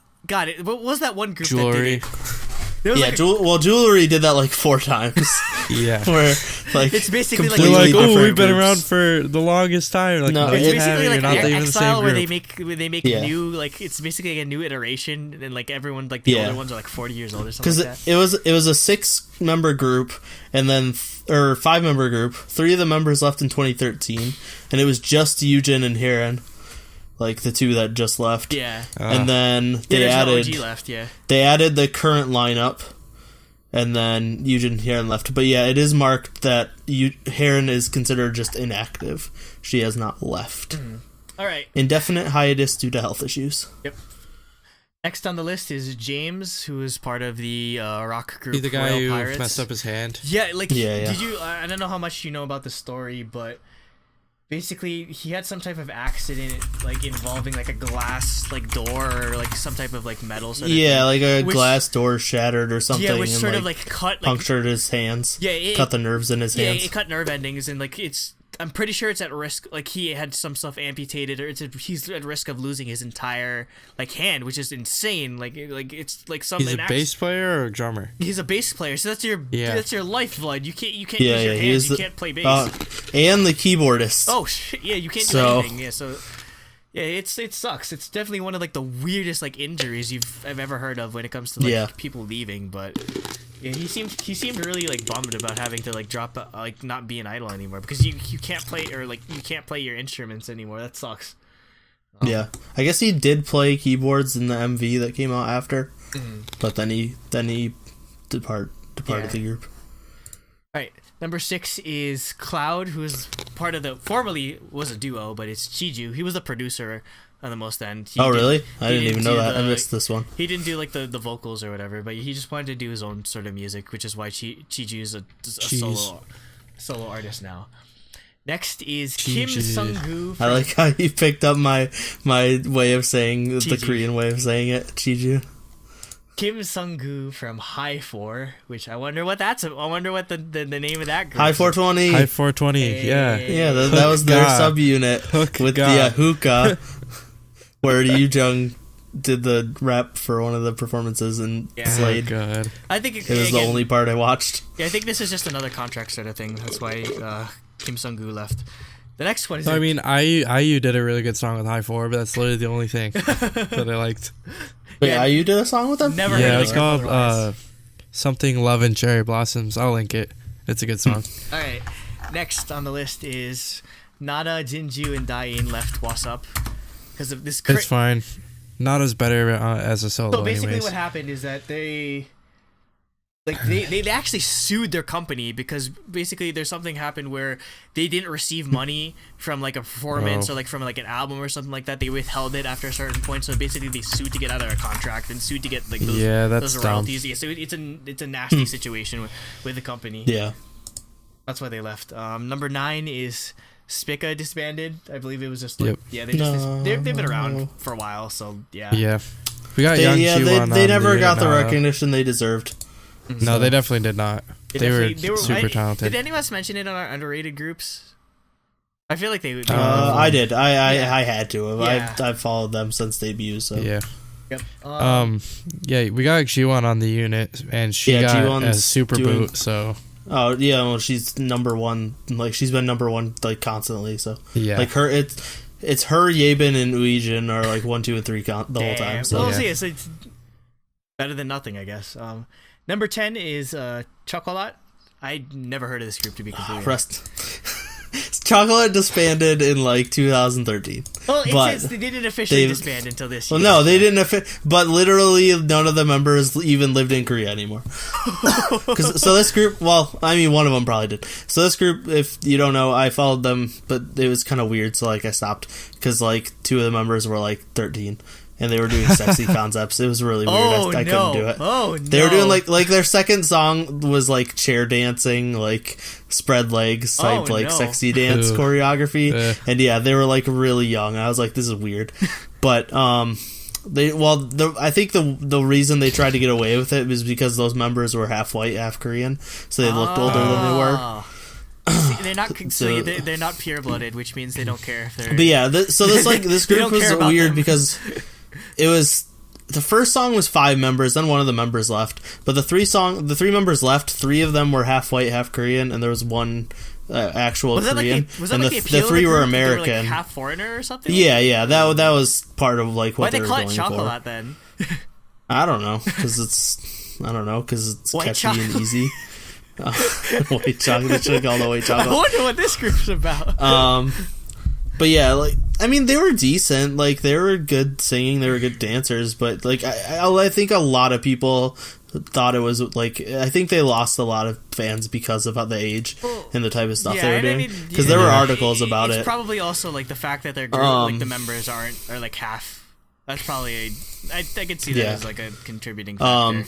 what was that one group Jewelry. that did it? Jewelry did that like 4 times. Yeah, where like it's basically like they're like, oh, we've been groups. around for the longest time. Like, no, it's basically like you're not even the same Exile, where group. they make new, like it's basically like a new iteration, and like everyone, like the older ones are like 40 years old or something. Because it was a 6-member group, and then 5-member group. 3 of the members left in 2013, and it was just Yujin and Hiran. Like the 2 that just left. Yeah. And then they added no OG left, they added the current lineup, and then Yujin and Hiran left. But yeah, it is marked that Hiran is considered just inactive. She has not left. Mm-hmm. All right. Indefinite hiatus due to health issues. Yep. Next on the list is James, who is part of the rock group. He's the guy Royal who Pirates. messed up his hand. Yeah, like yeah. Did you? I don't know how much you know about the story, but basically he had some type of accident, like involving like a glass like door or like some type of like metal sort of thing, like a glass door shattered or something. Yeah, which and, sort of like cut, like, punctured his hands. Yeah, cut the nerves in his hands. Yeah, it cut nerve endings, and like I'm pretty sure it's at risk. Like he had some stuff amputated, or he's at risk of losing his entire like hand, which is insane. Like it's like some. He's a bass player or a drummer. He's a bass player, so that's your lifeblood. You can't use yeah, your hands. You can't play bass. And the keyboardist. Oh shit! Yeah, you can't do anything. Yeah, so. Yeah, it sucks. It's definitely one of like the weirdest like injuries I've ever heard of when it comes to like people leaving. But yeah, he seemed really like bummed about having to like drop like not be an idol anymore, because you can't play, or like you can't play your instruments anymore. That sucks. Yeah, I guess he did play keyboards in the MV that came out after, but then he departed the group. All right. Number 6 is Cloud, who is part of formerly was a duo, but it's Chiju. He was the producer on the most end. Really? I didn't even know that. I missed this one. He didn't do like the vocals or whatever, but he just wanted to do his own sort of music, which is why Chiju is a solo artist now. Next is Kim Sung-gu. I like how you picked up my way of saying the Korean way of saying it, Chiju. Kim Sung-gu from High 4, which I wonder what I wonder what the name of that group High 420. High 420, yeah. Yeah, that was their subunit with the hookah, where Yu Jung did the rap for one of the performances and Slade. Oh, God. I think it was the only part I watched. Yeah, I think this is just another contract sort of thing. That's why Kim Sung-gu left. The next one is... I mean, IU did a really good song with High 4, but that's literally the only thing that I liked. Wait, IU did a song with them? Never yeah, heard it's called something Love and Cherry Blossoms. I'll link it. It's a good song. All right. Next on the list is Nada, Jinju, and Dain left What's Up because of this. It's fine. Nada's better as a solo. So basically, anyways. what happened is that they actually sued their company because basically there's something happened where they didn't receive money from like a performance or like from like an album or something like that. They withheld it after a certain point, so basically they sued to get out of their contract and sued to get like those royalties. Yeah, so it's a nasty situation with the company. Yeah, that's why they left. Number 9 is Spica Disbanded. I believe it was just they've been around for a while, so yeah. We got they never got the recognition they deserved. No, they definitely did not. They were super talented. Did anyone else mention it on our underrated groups? I feel like they would. I did. I had to have. Yeah. I've followed them since debut. So yeah. Yep. We got Jiwon on the unit, and she got a super boot. So. Oh yeah, well she's number 1. Like she's been number 1 like constantly. So yeah, like her it's her, Yebin, and Uijin are like 1, 2, and 3 the whole time. So well, yeah, so it's better than nothing, I guess. Number 10 is Chocolat. I never heard of this group, to be completely honest. Chocolate disbanded in like 2013. Well, they didn't officially disband until this year. Well, no, they didn't. But literally, none of the members even lived in Korea anymore. So this group, well, I mean, one of them probably did. So this group, if you don't know, I followed them, but it was kind of weird, so like I stopped because like 2 of the members were like 13. and they were doing sexy concepts. It was really weird. I couldn't do it. Oh no! They were doing like their second song was like chair dancing, like spread legs type, sexy dance choreography, and yeah, they were like really young. I was like, this is weird, but I think the reason they tried to get away with it was because those members were half white, half Korean, so they looked older than they were. See, they're not they're not pure blooded, which means they don't care if they're. But yeah, this group was weird because it was the first song was 5 members, then one of the members left. But the 3 members left. 3 of them were half white, half Korean, and there was one actual Korean. And the 3 were American, they were, like, half foreigner or something. Yeah, that was part of like what they were going for. Why they call it chocolate then? I don't know, because it's white catchy chocolate. and easy. White chocolate, should call the white chocolate. I wonder what this group's about. But yeah, like, I mean, they were decent. Like, they were good singing, they were good dancers. But like, I think a lot of people thought it was like, I think they lost a lot of fans because of the age and the type of stuff they were doing. Because there were articles about it. It's probably also like the fact that their group, like the members are like half. That's probably I could see that as like a contributing factor.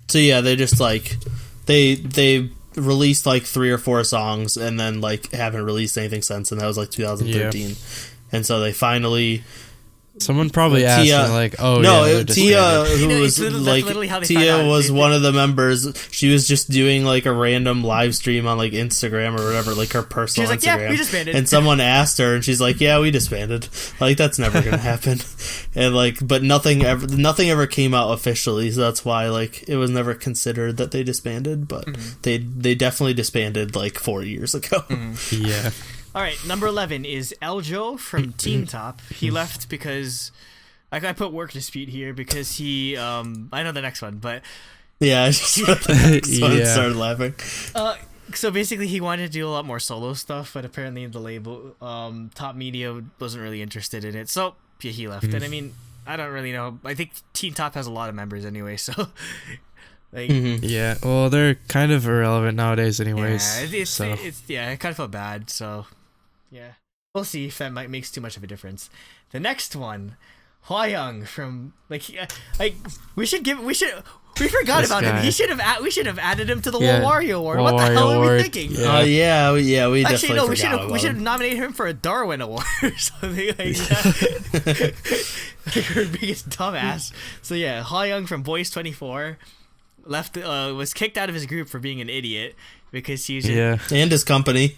So yeah, they just like they released like 3 or 4 songs and then like haven't released anything since, and that was like 2013. And so they finally someone probably asked me, like, oh no, yeah, Tia, who was like Tia was one of the members. She was just doing like a random live stream on like Instagram or whatever, like her personal Instagram. Yeah, we disbanded. And someone asked her, and she's like, yeah, we disbanded. Like, that's never gonna happen. And like, but nothing ever came out officially, so that's why like it was never considered that they disbanded. But they definitely disbanded like 4 years ago. Yeah. All right, number 11 is Eljo from Teen Top. He left because I put work dispute here because he I know the next one, but yeah, I just started laughing. So basically, he wanted to do a lot more solo stuff, but apparently the label Top Media wasn't really interested in it, so yeah, he left. And I mean, I don't really know. I think Teen Top has a lot of members anyway, so. Like, yeah, well, they're kind of irrelevant nowadays, anyways. Yeah, I kind of feel bad. So, yeah, we'll see if that makes too much of a difference. The next one, Hwayoung from we forgot about him. We should have added him to the Wario Award. What the hell are we thinking? Yeah, we definitely actually no. We should have nominated him for a Darwin Award or something like that. Like our biggest dumbass. So yeah, Hwayoung from Boys 24. Was kicked out of his group for being an idiot because he's and his company.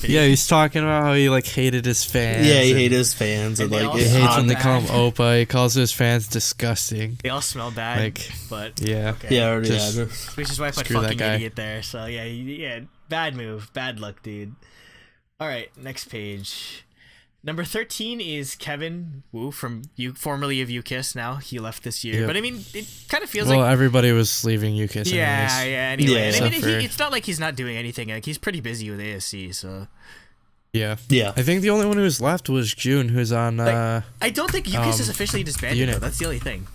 Yeah, he's talking about how he like hated his fans. Yeah, he hated his fans and like he hates when they call him Oppa. He calls his fans disgusting. They all smell bad. Like, but yeah, which is why I put fucking idiot there. So yeah, bad move, bad luck, dude. All right, next page. Number 13 is Kevin Wu from formerly of UKISS. Now he left this year, but I mean, it kind of feels like everybody was leaving UKISS. Yeah. Anyway, yeah. I mean, it's not like he's not doing anything. Like he's pretty busy with ASC. So yeah. I think the only one who's left was June, who's on. I don't think UKISS is officially disbanded. Though. That's the only thing.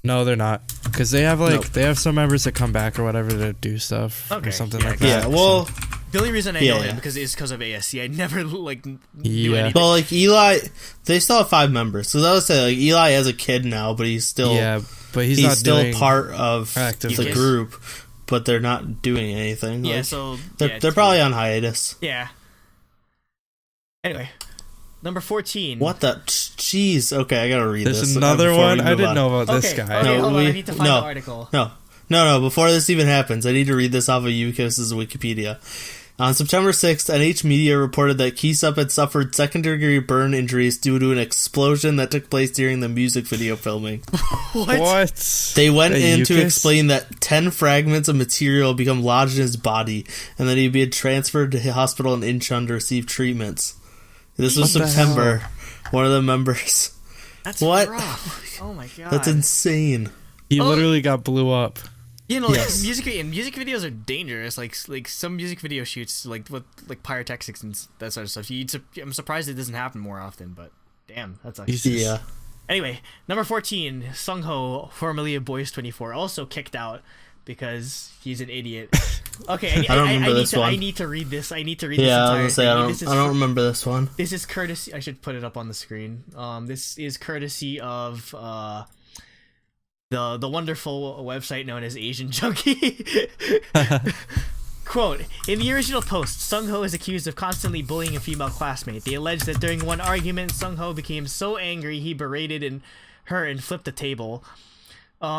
No, they're not, because they have they have some members that come back or whatever to do stuff or something like that. Yeah, well. The only reason I know him is because of ASC. I never knew anything. But like Eli, they still have 5 members. So I would say like Eli has a kid now, but he's still but he's not still part of actively. the group. But they're not doing anything. Yeah, like, so they're probably on hiatus. Yeah. Anyway, number 14. What the? Jeez. Okay, I gotta read this. There's another one. I didn't know about this guy. Okay, hold on. I need to find the article. No. Before this even happens, I need to read this off of UKISS's Wikipedia. On September 6th, NH Media reported that Kisup had suffered second-degree burn injuries due to an explosion that took place during the music video filming. What? They went in to explain that 10 fragments of material become lodged in his body, and that he'd been transferred to the hospital in Incheon to receive treatments. This was September. One of the members. That's rough. Oh my god. That's insane. He literally got blew up. You know, music videos are dangerous. Like some music video shoots, with pyrotechnics and that sort of stuff. I'm surprised it doesn't happen more often. But damn, that's yeah. Anyway, number 14, Sungho, formerly of Boys 24, also kicked out because he's an idiot. Okay, I don't remember this one. I need to read this. I need to read Yeah, this I entire was thing. gonna say I don't remember this one. This is courtesy. I should put it up on the screen. This is courtesy of the wonderful website known as Asian Junkie. Quote, in the original post, Sung-ho is accused of constantly bullying a female classmate. They allege that during one argument, Sung-ho became so angry he berated her and flipped the table.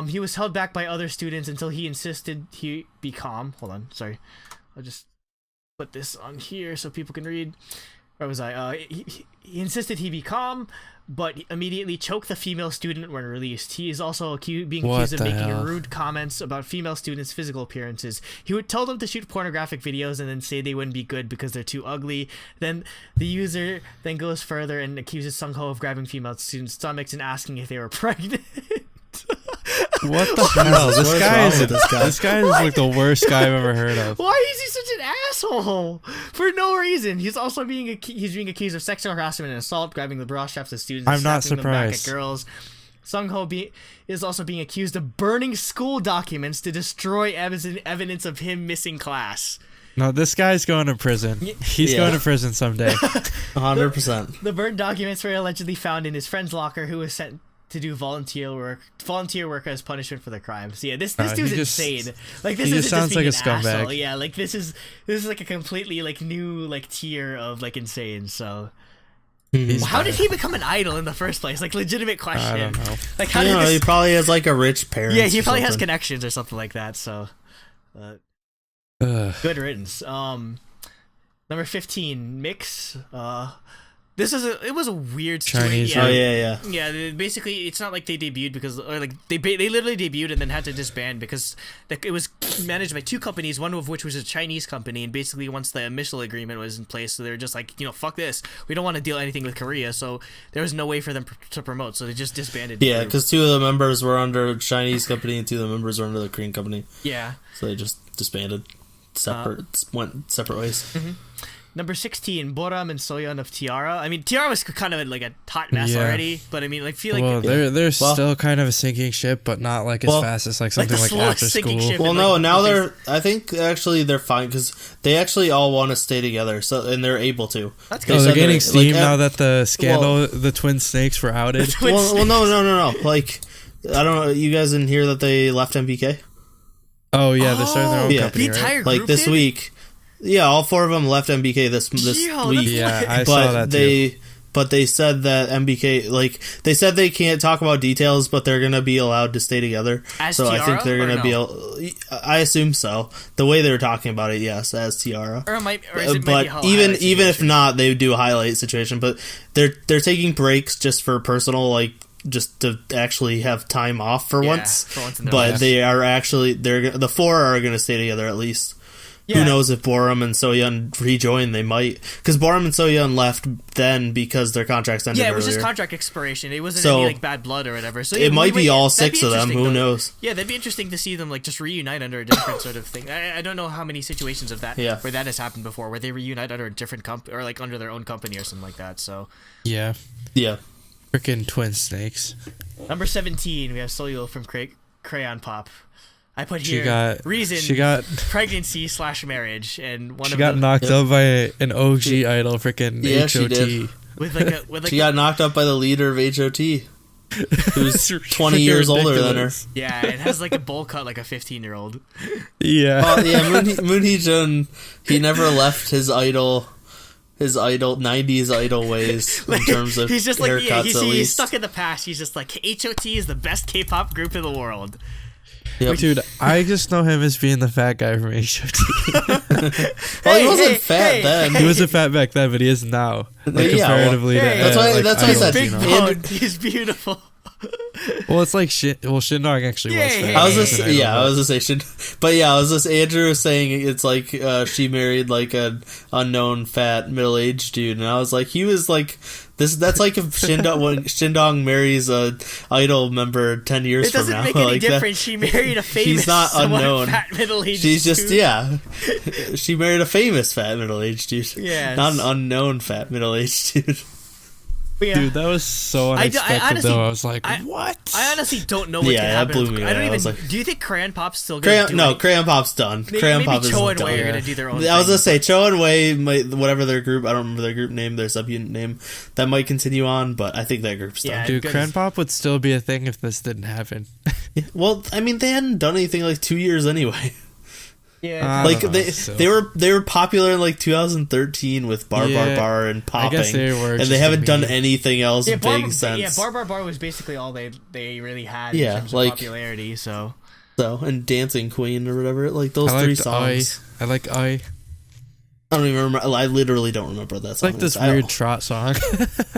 He was held back by other students until he insisted he be calm. Hold on, sorry. I'll just put this on here so people can read. Where was I? He insisted he be calm, but immediately choked the female student when released. He is also being accused of making rude comments about female students' physical appearances. He would tell them to shoot pornographic videos and then say they wouldn't be good because they're too ugly. Then the user then goes further and accuses Sung-ho of grabbing female students' stomachs and asking if they were pregnant. What the hell? This guy is like the worst guy I've ever heard of. Why is he such an asshole? For no reason. He's also being accused of sexual harassment and assault, grabbing the bra straps of students. I'm not them back at surprised. girls. Sung-ho is also being accused of burning school documents to destroy evidence of him missing class. No, this guy's going to prison. He's going to prison someday. 100%. The burned documents were allegedly found in his friend's locker, who was sent to do volunteer work as punishment for the crime. So yeah, this dude's insane. Like, this just sounds like a scumbag. Asshole. Yeah, like this is like a completely like new like tier of like insane. So how did he become an idol in the first place? Like, legitimate question. I don't know. Like, how did he probably has like a rich parent. Yeah, he probably has connections or something like that. So good riddance. Number 15, Mix. It was a weird Chinese. situation. Yeah, basically, it's not like they debuted because, or like they literally debuted and then had to disband because it was managed by two companies, one of which was a Chinese company, and basically once the initial agreement was in place, so they were just like, fuck this, we don't want to deal anything with Korea, so there was no way for them to promote, so they just disbanded. Yeah, because two of the members were under a Chinese company and two of the members were under the Korean company. Yeah. So they just disbanded. Went separate ways. Mm-hmm. Number 16, Boram and Soyeon of T-ara. I mean, T-ara was kind of like a hot mess already, but I mean, like, feel like they're still kind of a sinking ship, but not like as fast as like something like After School. Well, no, now they're. I think actually they're fine because they actually all want to stay together, so and they're able to. That's good. They're getting steam now that the scandal, the twin snakes were outed. Well, no. Like, I don't know. You guys didn't hear that they left MBK? Oh yeah, they're starting their own company, the entire right? group Like this week. Yeah, all four of them left MBK this week. Yeah, I saw that too. But they said that MBK, like, they said they can't talk about details, but they're gonna be allowed to stay together. As so T-ara, I think they're gonna be. I assume so. The way they were talking about it, yes, as T-ara. Or is it but even if not, they do a highlight situation. But they're taking breaks just for personal, like, just to actually have time off for once. For once in their but lives. they are actually the four are gonna stay together at least. Yeah. Who knows if Boram and Soyeon rejoin? They might, because Boram and Soyeon left then because their contracts ended. Yeah, it was earlier. just contract expiration. It wasn't any like bad blood or whatever. So it might be all six of them. Who knows? Yeah, that'd be interesting to see them like just reunite under a different sort of thing. I don't know how many situations of that where that has happened before, where they reunite under a different company or like under their own company or something like that. So yeah. Freaking twin snakes. Number 17, we have Soyeon from Crayon Pop. I put here reason she got pregnancy/marriage, and she got knocked up by an OG idol, freaking HOT. She did. With she got knocked up by the leader of HOT, who's 20 years older than her. Yeah, it has like a bowl cut like a 15-year-old. Yeah. Moon Hee-jun, he never left his 90s idol ways in terms of he's just like haircuts. He's stuck in the past. He's just like, HOT is the best K-pop group in the world. Yep. Dude, I just know him as being the fat guy from HOT. Well, he wasn't fat then. He wasn't fat back then, but he is now. Like, comparatively to that's why I said big bone. He's beautiful. Well, it's like Shindong actually was fat. I was just saying, but yeah, I was just Andrew was saying it's like she married like an unknown fat middle-aged dude, and I was like, he was like this. That's like if Shindong marries a idol member 10 years from now. It doesn't make any like difference. She married a famous, she's not unknown. Fat middle-aged. She's just dude. she married a famous fat middle-aged dude. Yeah, not an unknown fat middle-aged dude. Yeah. Dude, that was so unexpected. honestly, though. I was like, what? I honestly don't know what can that happen. blew me I away. don't I even. was like, Do you think Crayon Pop's still gonna do it? Crayon Pop's done. Crayon Pop is Cho done. and Wei are gonna do their own I was gonna thing. say Cho and Wei, whatever their group, I don't remember their group name, their subunit name, that might continue on, but I think that group's done. Yeah. Dude, because- Crayon Pop would still be a thing if this didn't happen. Well, I mean, they hadn't done anything like 2 years anyway. Yeah. Like don't know, they were popular in like 2013 with Bar Bar and Popping. I guess they were, and they haven't done anything else big since. Yeah, Bar was basically all they really had Yeah, in terms like- of popularity. So and Dancing Queen or whatever, like those I three liked songs. I like I. I don't even remember. I literally don't remember what that It's song. like this is. weird trot song.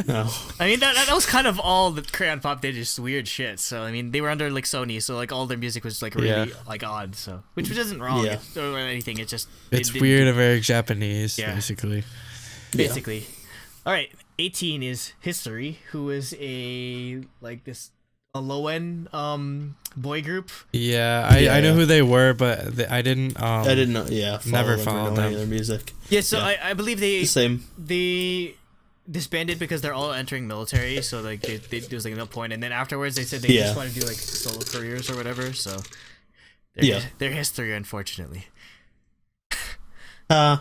No. I mean that was kind of all that Crayon Pop did, just weird shit. So I mean they were under like Sony, so like all their music was like really like odd. So which isn't wrong or anything. It's just It's it weird and very Japanese, basically. basically. All right, 18 is History, who is a low end boy group. Yeah, I know who they were, but I didn't. I didn't know. Yeah, never follow followed them. Or know any them. of their music. Yeah, so I believe Same. disbanded because they're all entering military, so like they there was like no point, and then afterwards they said they just want to do like solo careers or whatever. So their history, unfortunately. Number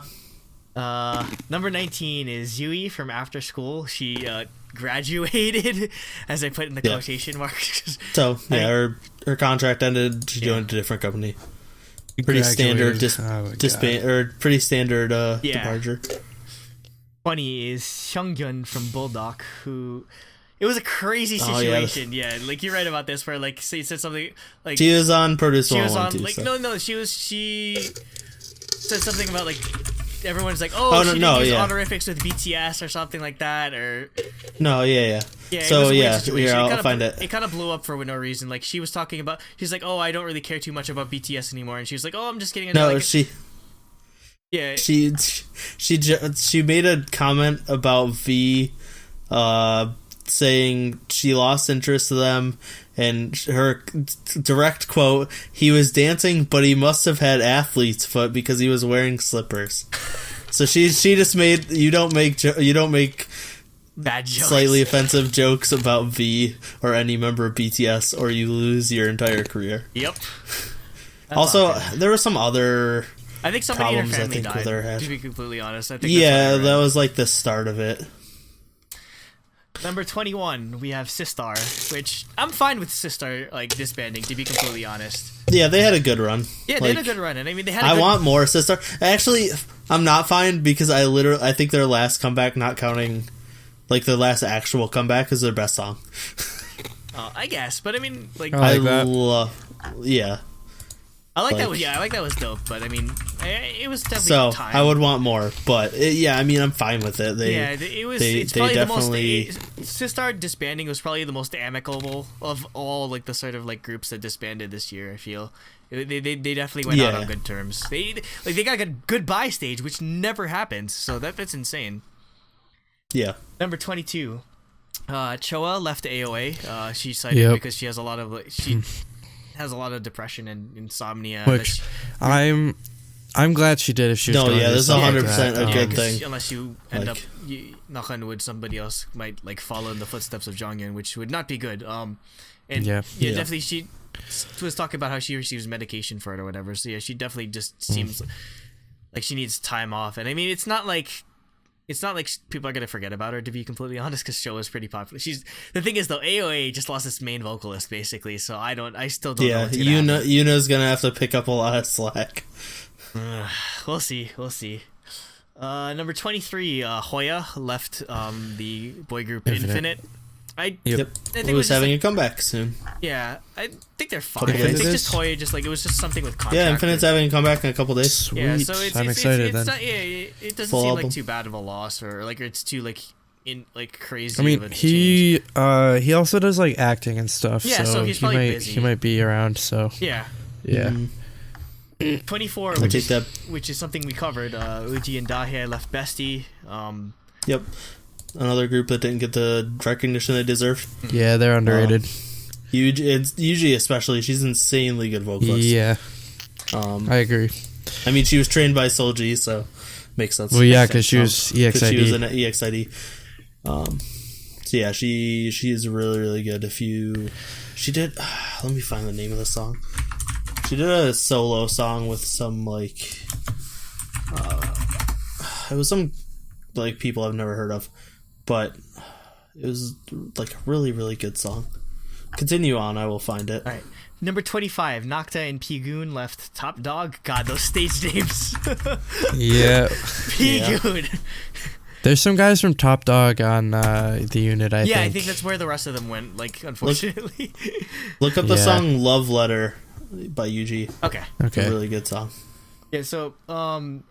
19 is Yui from After School. She graduated, as I put in the quotation marks. So her contract ended. She joined a different company. Pretty standard pretty standard departure. 20 is Seungyeon from Bulldog, who it was a crazy situation. Like you're right about this, where like so you said something like she was on Produce she was 112. on like so. she said something about like everyone's like she didn't use honorifics with BTS or something like that or yeah. So I'll find it. It kind of blew up for no reason. Like she was talking about, she's like, I don't really care too much about BTS anymore, and she was like, I'm just getting into she made a comment about V, saying she lost interest in them, and her direct quote: "He was dancing, but he must have had athlete's foot because he was wearing slippers." So she just made you don't make bad jokes. Slightly offensive jokes about V or any member of BTS, or you lose your entire career. Yep. Also, there were some other. I think somebody in her family died. To be completely honest, I think. Yeah, that was like the start of it. Number 21, we have Sistar, which I'm fine with Sistar like disbanding. To be completely honest. Yeah, they had a good run. Yeah, they had a good run, and I mean they had. I want more Sistar. Actually, I'm not fine because I think their last comeback, not counting, like their last actual comeback, is their best song. I guess, but I mean, like I like that. I like that was dope, but I mean, it was definitely so time. I would want more, but I mean, I'm fine with it. It was. It's probably definitely the most. Sistar disbanding was probably the most amicable of all like the sort of like groups that disbanded this year. I feel they definitely went out on good terms. They got a goodbye stage, which never happens. So that's insane. Yeah. Number 22, Choa left AOA. She cited because she has a lot of has a lot of depression and insomnia. Which I'm glad she did. If she was this is 100% a good thing. Unless you end up knocking with somebody else, might like follow in the footsteps of Jonghyun, which would not be good. Definitely she was talking about how she receives medication for it or whatever. So she definitely just seems like she needs time off. And I mean, it's not like people are gonna forget about her, to be completely honest, because Show is pretty popular. The thing is though, AOA just lost its main vocalist basically, so I still don't know what's gonna happen. Yuna's gonna have to pick up a lot of slack. We'll see. Number 23, Hoya left the boy group Infinite. I think it was having a comeback soon. Yeah, I think they're fine. I think just Hoya, it was just something with contract. Yeah, Infinite's having a comeback in a couple days. Sweet. Yeah, so I'm excited then. It doesn't seem like too bad of a loss, or like it's too crazy. I mean, of a he also does like acting and stuff. Yeah, so he's probably busy. He might be around. So yeah. 24, which is something we covered. Uji and Dahe left Bestie. Yep. Another group that didn't get the recognition they deserve. Yeah, they're underrated. Yuji especially, she's insanely good vocalist. Yeah, I agree. I mean, she was trained by Solji, so makes sense. Well, yeah, because she was EXID. She was in EXID. yeah, she's really, really good. She did, let me find the name of the song. She did a solo song with some, like, it was some, like, people I've never heard of, but it was, like, a really, really good song. Continue on, I will find it. All right. Number 25, Nocta and P-goon left Top Dog. God, those stage names. Yeah. P-goon. There's some guys from Top Dog on the unit, I think. Yeah, I think that's where the rest of them went, like, unfortunately. Look up the song Love Letter by UG. Okay. It's a really good song. Yeah, so, so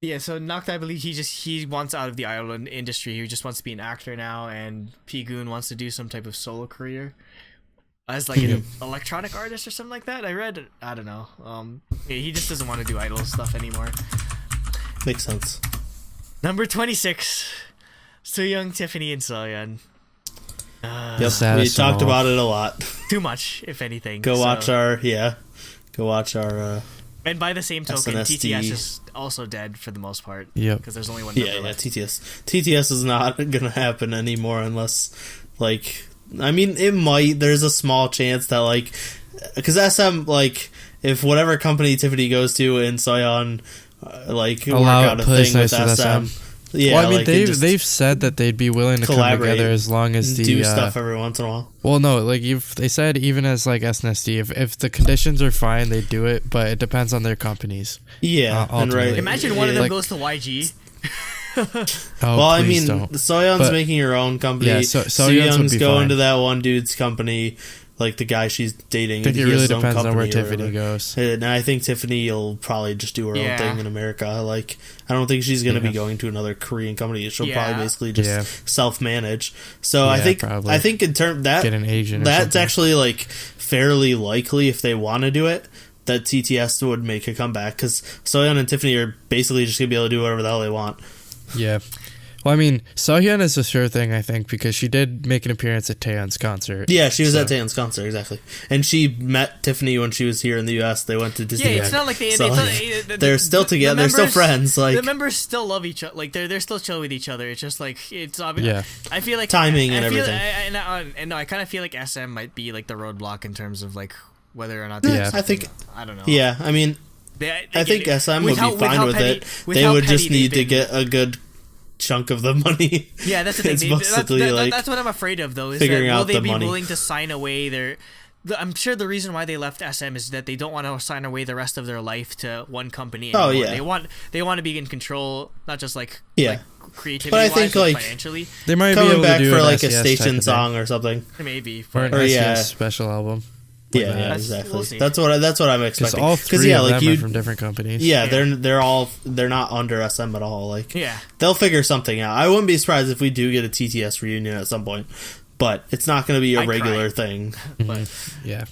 Nocta, I believe he wants out of the idol industry. He just wants to be an actor now, and P-goon wants to do some type of solo career as like an electronic artist or something like that. I don't know. He just doesn't want to do idol stuff anymore. Makes sense. Number 26, Sooyoung, Tiffany, and Soyeon. Yep, we talked about it a lot. Too much, if anything. Go watch our. And by the same token, SNSD. TTS is also dead for the most part. Yep. Because there's only one member left. TTS is not gonna happen anymore unless, like, I mean, it might. There's a small chance that, like, because SM, like, if whatever company Tiffany goes to and Soyeon, like, work out a thing with SM. Yeah, well, I mean, like, they've said that they'd be willing to come together as long as the do stuff every once in a while. Well, no, like they said, even as like SNSD, if the conditions are fine, they do it, but it depends on their companies. Yeah, and right. Imagine one of them goes to YG. Well, I mean, Soyeon's making her own company. Yeah, Sooyoung's going to that one dude's company. Like the guy she's dating. I think it really depends on where Tiffany goes. And I think Tiffany will probably just do her own thing in America. Like, I don't think she's going to be going to another Korean company. She'll probably basically just self-manage. So I think in terms that get an agent. That's actually like fairly likely if they want to do it. That TTS would make a comeback because Soyeon and Tiffany are basically just going to be able to do whatever the hell they want. Yeah. Well, I mean, Soyeon is a sure thing, I think, because she did make an appearance at Taeyeon's concert. Yeah, she was at Taeyeon's concert, exactly. And she met Tiffany when she was here in the U.S. They went to Disney. Yeah, it's not like they're still together. They're still friends. Like, the members still love each other. Like they're still chill with each other. It's just like it's obvious. Yeah. I feel like timing and everything. I kind of feel like SM might be like the roadblock in terms of like whether or not. I think. I don't know. Yeah, I mean, I think SM would be fine with it. They would just need to get a good chunk of the money. Yeah, that's the thing. That's what I'm afraid of, though. Is figuring that will out they the be money. willing to sign away their? I'm sure the reason why they left SM is that they don't want to sign away the rest of their life to one company anymore. Oh yeah, they want to be in control, not just like creativity, but I think like financially. They might coming be able back to do for like SES a station song or something. Maybe or an SES special album. Yeah, exactly. We'll that's what I'm expecting. Because all three of them are from different companies. Yeah, they're not under SM at all. Like, yeah, they'll figure something out. I wouldn't be surprised if we do get a TTS reunion at some point, but it's not going to be a regular thing. But yeah.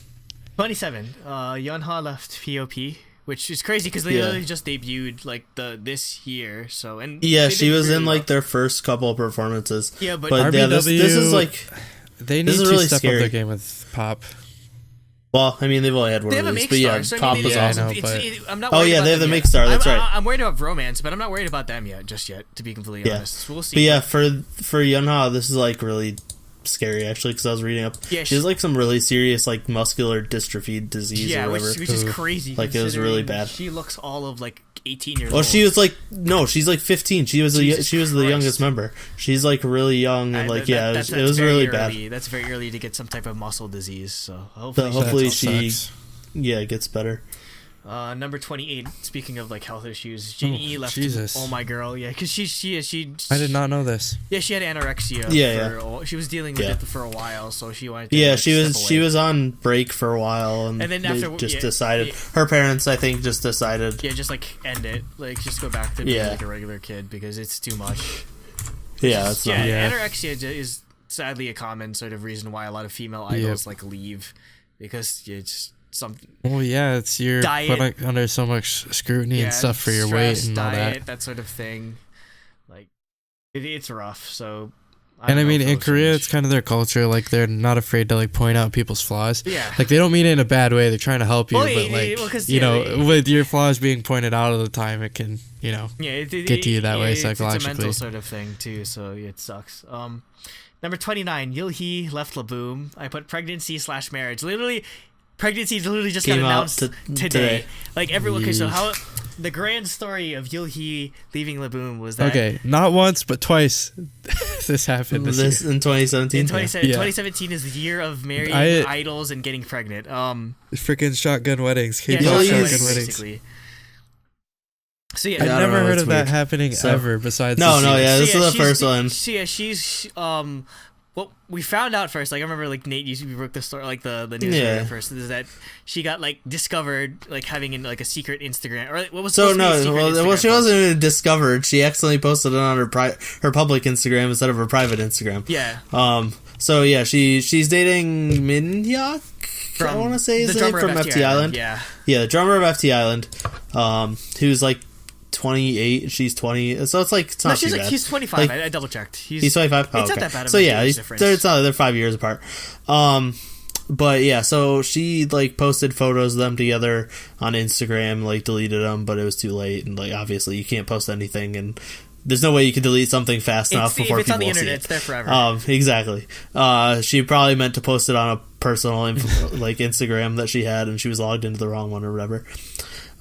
27. Younha left POP, which is crazy because they literally just debuted like this year. So she was in like their first couple of performances. Yeah, but RBW, this is like they need to really step scary. up their game with Pop. Well, I mean, they've only had one release, but yeah, Pop was awesome. I'm not worried about they have the them Make Star. That's right. I'm worried about Romance, but I'm not worried about them just yet. To be completely honest, so we'll see. But yeah, for Younha, this is like really scary actually because I was reading up. Yeah, she has like some really serious like muscular dystrophy disease or whatever. Which is crazy. Like it was really bad. She looks all of like 18 years old. Well, she was like she's like 15. She was the youngest member. She's like really young and like it was really bad. That's very early to get some type of muscle disease. So hopefully she gets better. Number 28. Speaking of like health issues, Jinnie left. Jesus. Oh my girl, yeah, because she. I did not know this. Yeah, she had anorexia. She was dealing with it for a while, so she wanted to. Yeah, she was on break for a while, and then after decided her parents, I think, just decided. Yeah, just like end it, like just go back to being like a regular kid because it's too much. Anorexia is sadly a common sort of reason why a lot of female idols like leave because it's. Something. Well, yeah, it's you're put under so much scrutiny and stuff for your weight and all that sort of thing. Like, it's rough. So, And I mean, in Korea, it's kind of their culture. Like, they're not afraid to like point out people's flaws. Yeah. Like, they don't mean it in a bad way. They're trying to help you, Well, but like, well, 'cause, you yeah, know, with your flaws being pointed out all the time, it can, you know, get to you that way psychologically. It's a mental sort of thing too, so it sucks. Number 29, Younha left Laboom. I put pregnancy/marriage. Literally, pregnancy literally just got announced today. Like everyone. Okay, so how the grand story of Younha leaving Laboom was that. Okay, not once but twice. This happened. This year. In 2017. 2017 is the year of marrying idols and getting pregnant. Freaking shotgun weddings. Yeah, K-pop shotgun weddings. Basically. So yeah, I've never heard of weird. that happening ever. Besides, this is the first one. So yeah, she's what we found out first, like I remember, like Nate, you broke the story, like the news story first, is that she got like discovered like having like a secret Instagram, or what was she wasn't even discovered. She accidentally posted it on her public Instagram instead of her private Instagram. Yeah. So yeah, she's dating Minhyuk. I want to say his name from FT Island. Yeah. Yeah, the drummer of FT Island. Who's like 28, she's 20, so it's like it's not too bad. He's 25. Like, I double checked. He's 25. Oh, it's okay. Not that bad of so a yeah, difference. they're 5 years apart. But yeah, so she like posted photos of them together on Instagram, like deleted them, but it was too late, and like obviously you can't post anything, and there's no way you can delete something fast enough before if it's people on the internet, see it. it's there forever. Exactly. She probably meant to post it on a personal like Instagram that she had, and she was logged into the wrong one or whatever.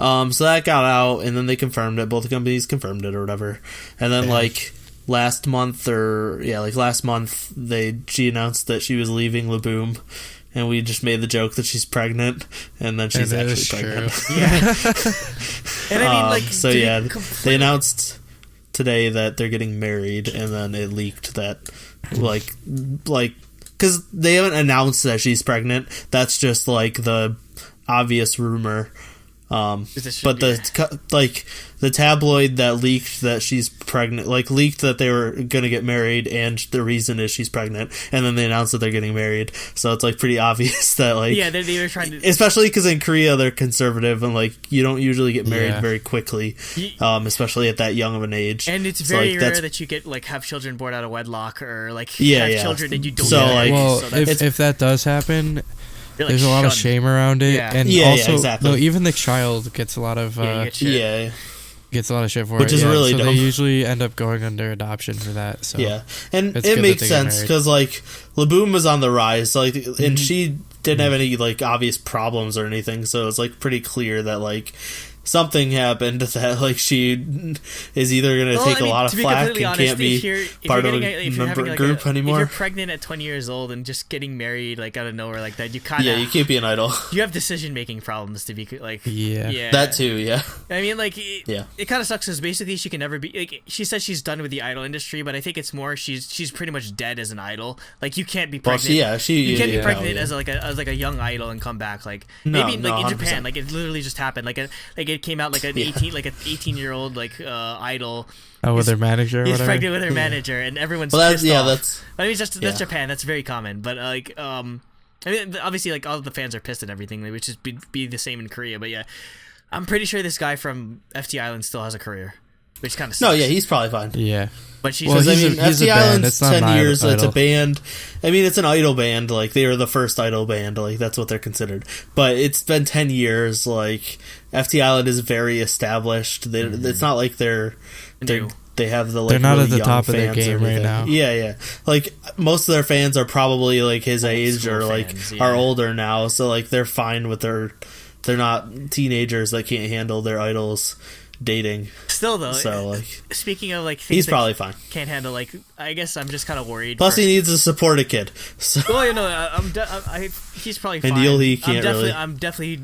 So that got out, and then they confirmed it. Both companies confirmed it or whatever. And then last month, she announced that she was leaving Laboom, and we just made the joke that she's pregnant, and then she's actually pregnant. Yeah. And I mean, so yeah, they announced today that they're getting married, and then it leaked that like because they haven't announced that she's pregnant. That's just like the obvious rumor. But the tabloid that leaked that she's pregnant, like leaked that they were gonna get married, and the reason is she's pregnant, and then they announced that they're getting married. So it's like pretty obvious that like they were trying to, especially because in Korea they're conservative and like you don't usually get married very quickly, especially at that young of an age. And it's very rare that you get like have children born out of wedlock or like have children and you don't. If that does happen. Like there's a lot of shame around it, and also exactly. No, even the child gets a lot of gets a lot of shit for which it. Is really dumb. They usually end up going under adoption for that. So and it makes sense because like Laboom was on the rise, like, and she didn't have any like obvious problems or anything, so it's like pretty clear that like something happened that like she is either going to take a lot of flack and honest, can't be part of a group anymore. If you're pregnant at 20 years old and just getting married like out of nowhere like that, you kind of you can't be an idol. You have decision making problems to be like that too. I mean like it kind of sucks because basically she can never be like, she says she's done with the idol industry, but I think it's more she's pretty much dead as an idol. Like you can't be pregnant. You can't be pregnant as a young idol and come back like maybe in 100%. Japan like it literally just happened like it came out like an 18-year-old like idol. Oh, with her manager. He's pregnant with her manager, and everyone's pissed off. I mean, that's Japan. That's very common. But like, I mean, obviously, like all the fans are pissed and everything, which is be the same in Korea. But yeah, I'm pretty sure this guy from FT Island still has a career, which kind of sucks. No, yeah, he's probably fine. Yeah. But she's FT Island's 10 years. It's a band. I mean, it's an idol band. Like they were the first idol band. Like that's what they're considered. But it's been 10 years. Like FT Island is very established. It's not like they have the like they're not really at the young top of their fans game right now. Yeah. Like most of their fans are probably like his age or like are older now. So like they're fine with they're not teenagers that can't handle their idols dating. Still though, so like speaking of like things he's probably fine. Can't handle like I guess I'm just kind of worried. Plus he needs to support a kid. So well, he's probably fine. And Younha can't I'm definitely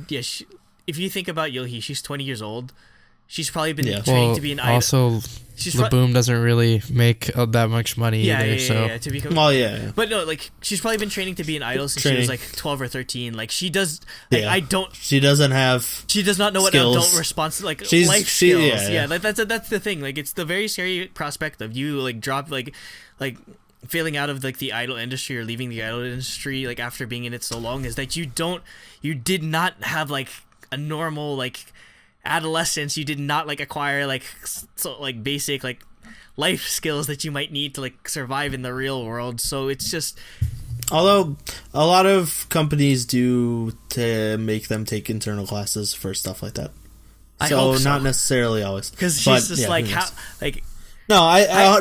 if you think about Younha, she's 20 years old. She's probably been trained to be an idol. Also, Laboom doesn't really make that much money either. To become, But no, like she's probably been training to be an idol since she was like 12 or 13. Like she does. Like, She doesn't have. She does not know skills. what adult response life skills. Like that's the thing. Like it's the very scary prospect of you like drop like failing out of like the idol industry or leaving the idol industry like after being in it so long is that you did not have like a normal like adolescence. You did not like acquire like basic like life skills that you might need to like survive in the real world. So it's just. Although a lot of companies do to make them take internal classes for stuff like that. I hope so. Not necessarily always. Because she's just like how like. No,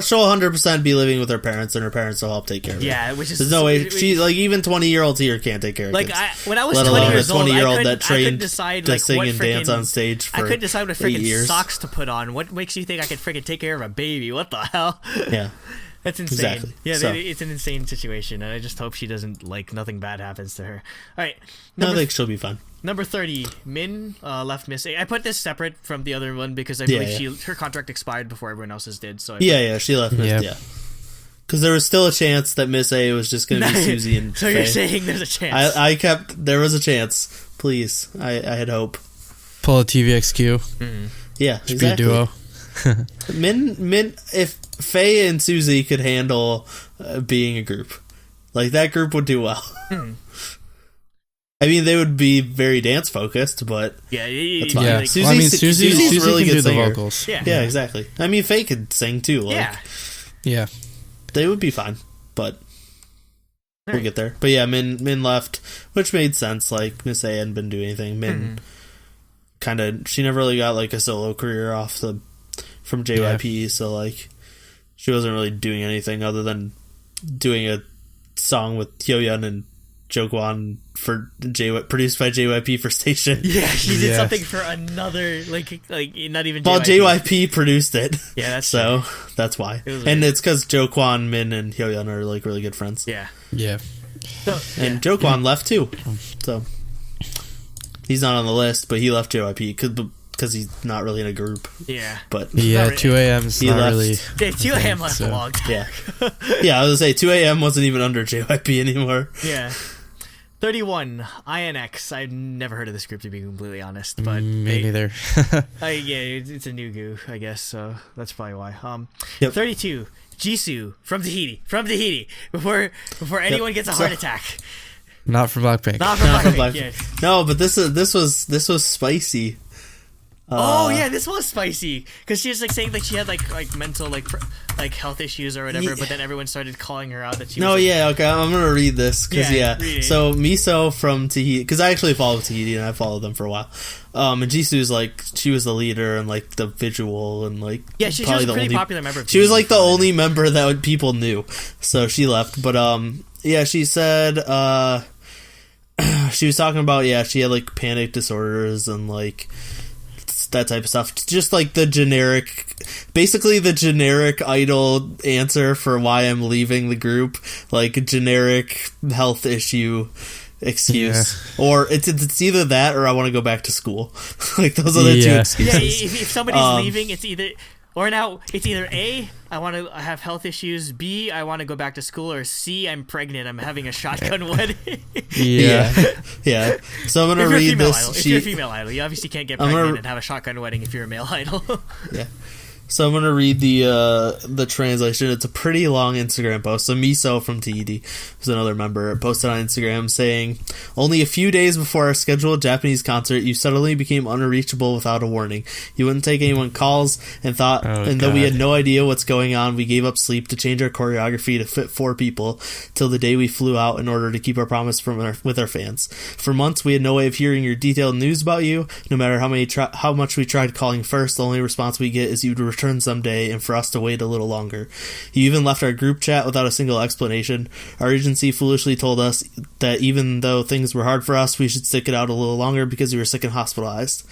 she'll 100% be living with her parents, and her parents will help take care of her. Yeah, which is there's no way she like even 20-year-olds here can't take care of like kids. When I was 20 years old, that trained decide, to like, sing and dance on stage. For I couldn't decide what freaking years. socks to put on. What makes you think I could freaking take care of a baby? What the hell? Yeah. That's insane. Exactly. Yeah, So. it's an insane situation, and I just hope she doesn't, like, nothing bad happens to her. All right. I think she'll be fine. Number 30, Min left Miss A. I put this separate from the other one because I believe her contract expired before everyone else's did. So she left Miss A. Because there was still a chance that Miss A was just going to be Susie and So Faye. you're saying there's a chance? There was a chance. Please. I had hope. Pull a TVXQ. Mm-hmm. Yeah, Should be a duo. Min, if Faye and Susie could handle being a group, like that group would do well. I mean, they would be very dance focused, but that's fine. Yeah. Like, Susie really can do the vocals. Yeah, exactly. I mean, Faye could sing too. Like, yeah. They would be fine, but we'll get there. But yeah, Min left, which made sense. Like Miss A hadn't been doing anything. Min she never really got like a solo career from JYP, so like she wasn't really doing anything other than doing a song with Hyoyeon and Jokwan for produced by JYP for Station. Yeah, she did something for another like not even. Well, JYP produced it. Yeah, that's so that's why, and it's because Jokwan, Min, and Hyoyeon are like really good friends. Yeah. And Jokwan left too, so he's not on the list, but he left JYP because he's not really in a group. Yeah, but 2 a.m.'s not really. Yeah, 2 a.m. left a long time. Yeah, I was gonna say 2 a.m. wasn't even under JYP anymore. Yeah. 31, INX. I've never heard of this group, to be completely honest. But me neither. It's a new goo, I guess, so that's probably why. 32, Jisoo from Tahiti. Before anyone gets a heart attack. Not from Blackpink. Blackpink. No, but this was spicy. This was spicy because she was like saying that she had like mental like health issues or whatever, but then everyone started calling her out that she. Okay, I'm gonna read this because so Miso from Tahiti, because I actually follow Tahiti and I followed them for a while. And Jisoo's like she was the leader and like the visual and like she was a pretty popular member. Of she was like the only member that people knew, so she left. But she said she was talking about she had like panic disorders and like that type of stuff. Just like the generic idol answer for why I'm leaving the group, like a generic health issue excuse, or it's either that or I want to go back to school. Like those are the two excuses. If somebody's leaving, it's either A, I want to have health issues, B, I want to go back to school, or C, I'm pregnant, I'm having a shotgun wedding. Yeah. So I'm going to read this. If you're a female idol, you obviously can't get pregnant and have a shotgun wedding if you're a male idol. Yeah. So I'm going to read the translation. It's a pretty long Instagram post. So Miso from Tahiti, who's another member, posted on Instagram saying, "Only a few days before our scheduled Japanese concert, you suddenly became unreachable without a warning. You wouldn't take anyone's calls and though we had no idea what's going on, we gave up sleep to change our choreography to fit 4 people till the day we flew out in order to keep our promise with our fans. For months, we had no way of hearing your detailed news about you. No matter how much we tried calling first, the only response we get is you'd return someday and for us to wait a little longer. You even left our group chat without a single explanation. Our agency foolishly told us that even though things were hard for us, we should stick it out a little longer because we were sick and hospitalized.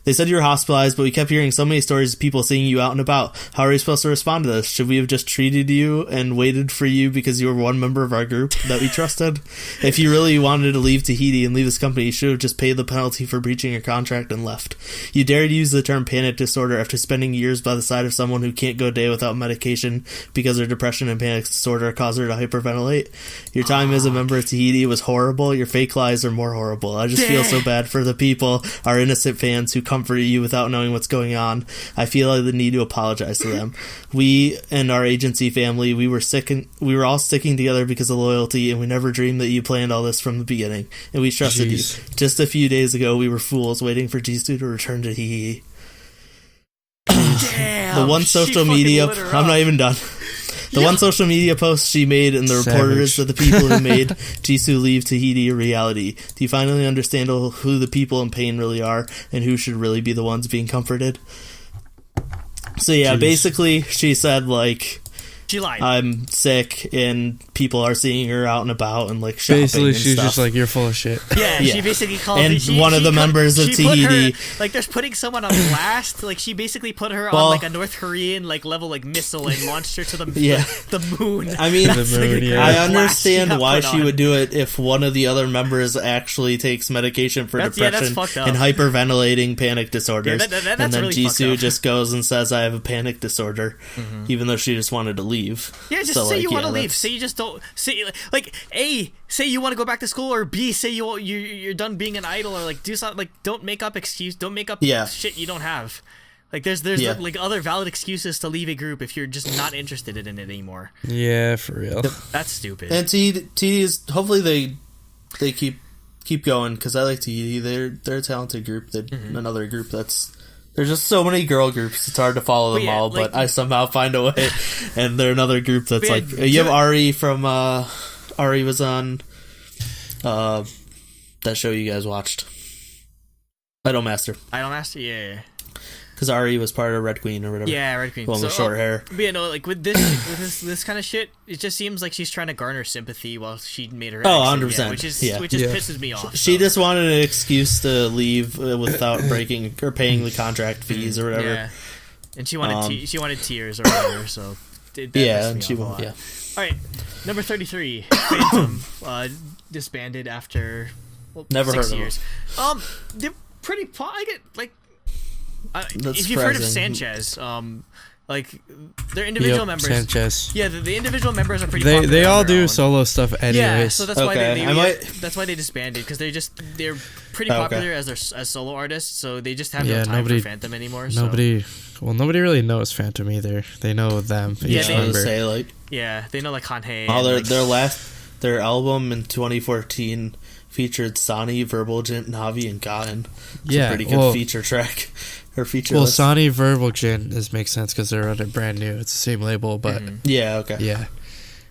They said you were hospitalized, but we kept hearing so many stories of people seeing you out and about. How are we supposed to respond to this? Should we have just treated you and waited for you because you were one member of our group that we trusted? If you really wanted to leave Tahiti and leave this company, you should have just paid the penalty for breaching your contract and left. You dared use the term panic disorder after spending years by the side of someone who can't go a day without medication because their depression and panic disorder caused her to hyperventilate. Your time as a member of Tahiti was horrible. Your fake lies are more horrible. I just feel so bad for the people, our innocent fans who comforted you without knowing what's going on. I feel like the need to apologize to them. We and our agency family, we were all sticking together because of loyalty, and we never dreamed that you planned all this from the beginning, and we trusted you. Just a few days ago, we were fools waiting for Jisoo to return to Tahiti." Damn. the one social media. I'm not even done. The one social media post she made and the reporters are the people who made Jisoo leave Tahiti a reality. Do you finally understand who the people in pain really are and who should really be the ones being comforted? So yeah, basically she said like, she lied. I'm sick and people are seeing her out and about and like shopping basically and she's stuff. just like, you're full of shit. Yeah, she basically called and one of the members of Tahiti, like there's putting someone on blast. Like she basically put her on like a North Korean like level like missile and launched her to the the moon. I mean, I understand why she would do it if one of the other members actually takes medication for depression and hyperventilating panic disorders. That's and then really Jisoo just goes and says, I have a panic disorder, even though she just wanted to leave. Yeah, just say you want to leave. Say you just don't. Say like A, say you want to go back to school, or B, say you're done being an idol, or like do something. Like don't make up don't make up shit you don't have. Like there's like other valid excuses to leave a group if you're just not interested in it anymore. Yeah, for real. That's stupid. And T is hopefully they keep going because I like T. They're a talented group. They're another group that's. There's just so many girl groups, it's hard to follow them all, but I somehow find a way. And they're another group that's like... You have Ari from... Ari was on... that show you guys watched. Idolmaster. Idolmaster, yeah. Because Ari was part of Red Queen or whatever. Yeah, Red Queen. One with short hair. But yeah, no, like with this kind of shit, it just seems like she's trying to garner sympathy while she made her. 100%. Which pisses me off. She just wanted an excuse to leave without breaking or paying the contract fees or whatever. Yeah, and she wanted tears or whatever. So All right, number 33, Phantom, disbanded after never 6 heard years. Of them. They're pretty. I get like. That's if you've heard of Sanchez, like their individual members, Sanchez. Yeah, the individual members are pretty. Popular they all do own. solo stuff anyways. Yeah, so that's why that's why they disbanded because they're pretty popular as solo artists. So they just have no time for Phantom anymore. Nobody really knows Phantom either. They know them. Yeah, they know like Hanhei. Oh, their album in 2014 featured Sani, Verbulgent, Navi, and Gaten. It's a pretty good feature track. Her feature list. Sani, Verbulgent makes sense because they're brand new. It's the same label, but yeah, okay, yeah.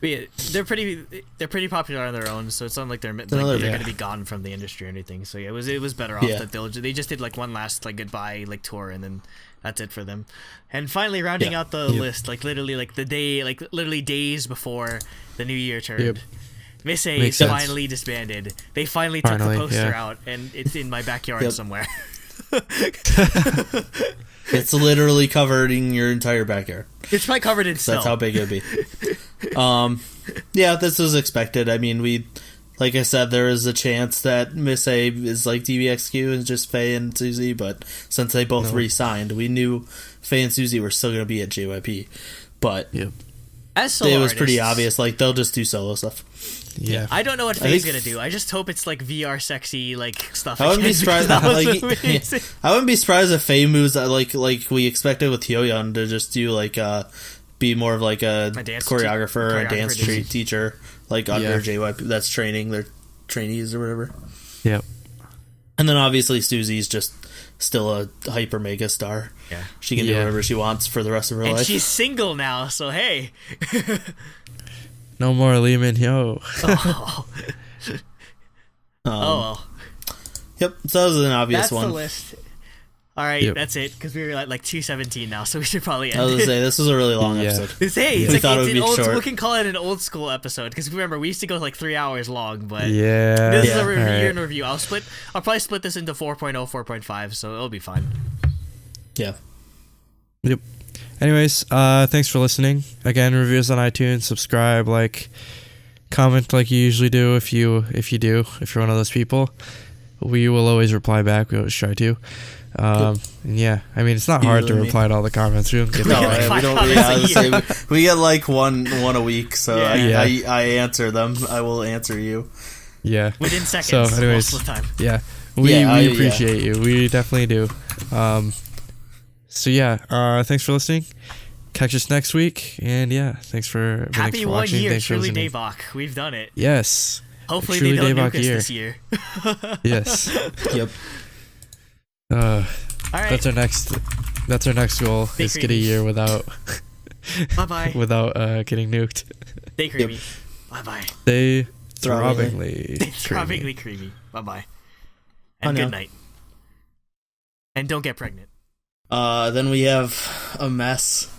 But yeah, they're pretty popular on their own, so it's not like they're going to be gone from the industry or anything. So yeah, it was better off that they just did like one last like goodbye like tour and then that's it for them. And finally rounding out the list, like literally days before the new year turned. Miss A is finally disbanded. They finally took the poster out, and it's in my backyard somewhere. It's literally covering your entire backyard. It's probably covered in snow. That's how big it'd be. Yeah, this was expected. I mean, like I said, there is a chance that Miss A is like DBXQ and just Faye and Suzy, but since they both re-signed, we knew Faye and Suzy were still going to be at JYP. But as solo it was pretty obvious, like they'll just do solo stuff. Yeah, I don't know what Faye's gonna do. I just hope it's like VR sexy like stuff. I wouldn't be surprised. I wouldn't be surprised if Faye moves like we expected with Hyoyeon to just do like be more of like a choreographer or a dance teacher like under JYP that's training their trainees or whatever. Yep. And then obviously Suzy's just still a hyper mega star. Yeah, she can do whatever she wants for the rest of her life. And she's single now, so hey. No more Lee Min-hyo. Yep, so that was an obvious one. That's the list. All right, that's it, because we were at like 2:17 now, so we should probably end it. I was going to say, this was a really long episode. It's we can call it an old school episode, because remember, we used to go like 3 hours long, but this is a year in review. I'll probably split this into 4.0, 4.5, so it'll be fine. Yeah. Yep. Anyways, thanks for listening. Again, reviews on iTunes, subscribe, like, comment like you usually do if you're one of those people. We will always reply back. We always try to. And yeah, I mean, it's not hard to reply to all the comments. We don't get we get like one a week, so I answer them. I will answer you. Yeah. Within seconds. So anyways, most of the time. Yeah. We appreciate you. We definitely do. So yeah, thanks for listening. Catch us next week, and thanks for happy for 1 year, thanks truly Daebak. We've done it. Yes. Hopefully they don't nuke us this year. Yes. Yep. All right. That's our next That's our next goal. Stay is get a creamy. year without Bye-bye. without getting nuked. Stay creamy. Bye-bye. Stay Throbbingly. Throbbingly creamy. Bye-bye. And no. good night. And don't get pregnant. Then we have a mess.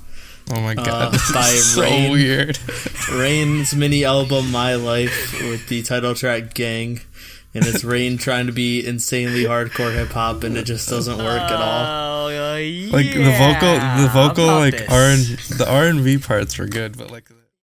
Oh my god, this by is so Rain. weird. Rain's mini album My Life with the title track Gang, and it's Rain trying to be insanely hardcore hip hop, and it just doesn't work at all. Oh, yeah. Like the vocal How like about this? the R&B parts were good, but like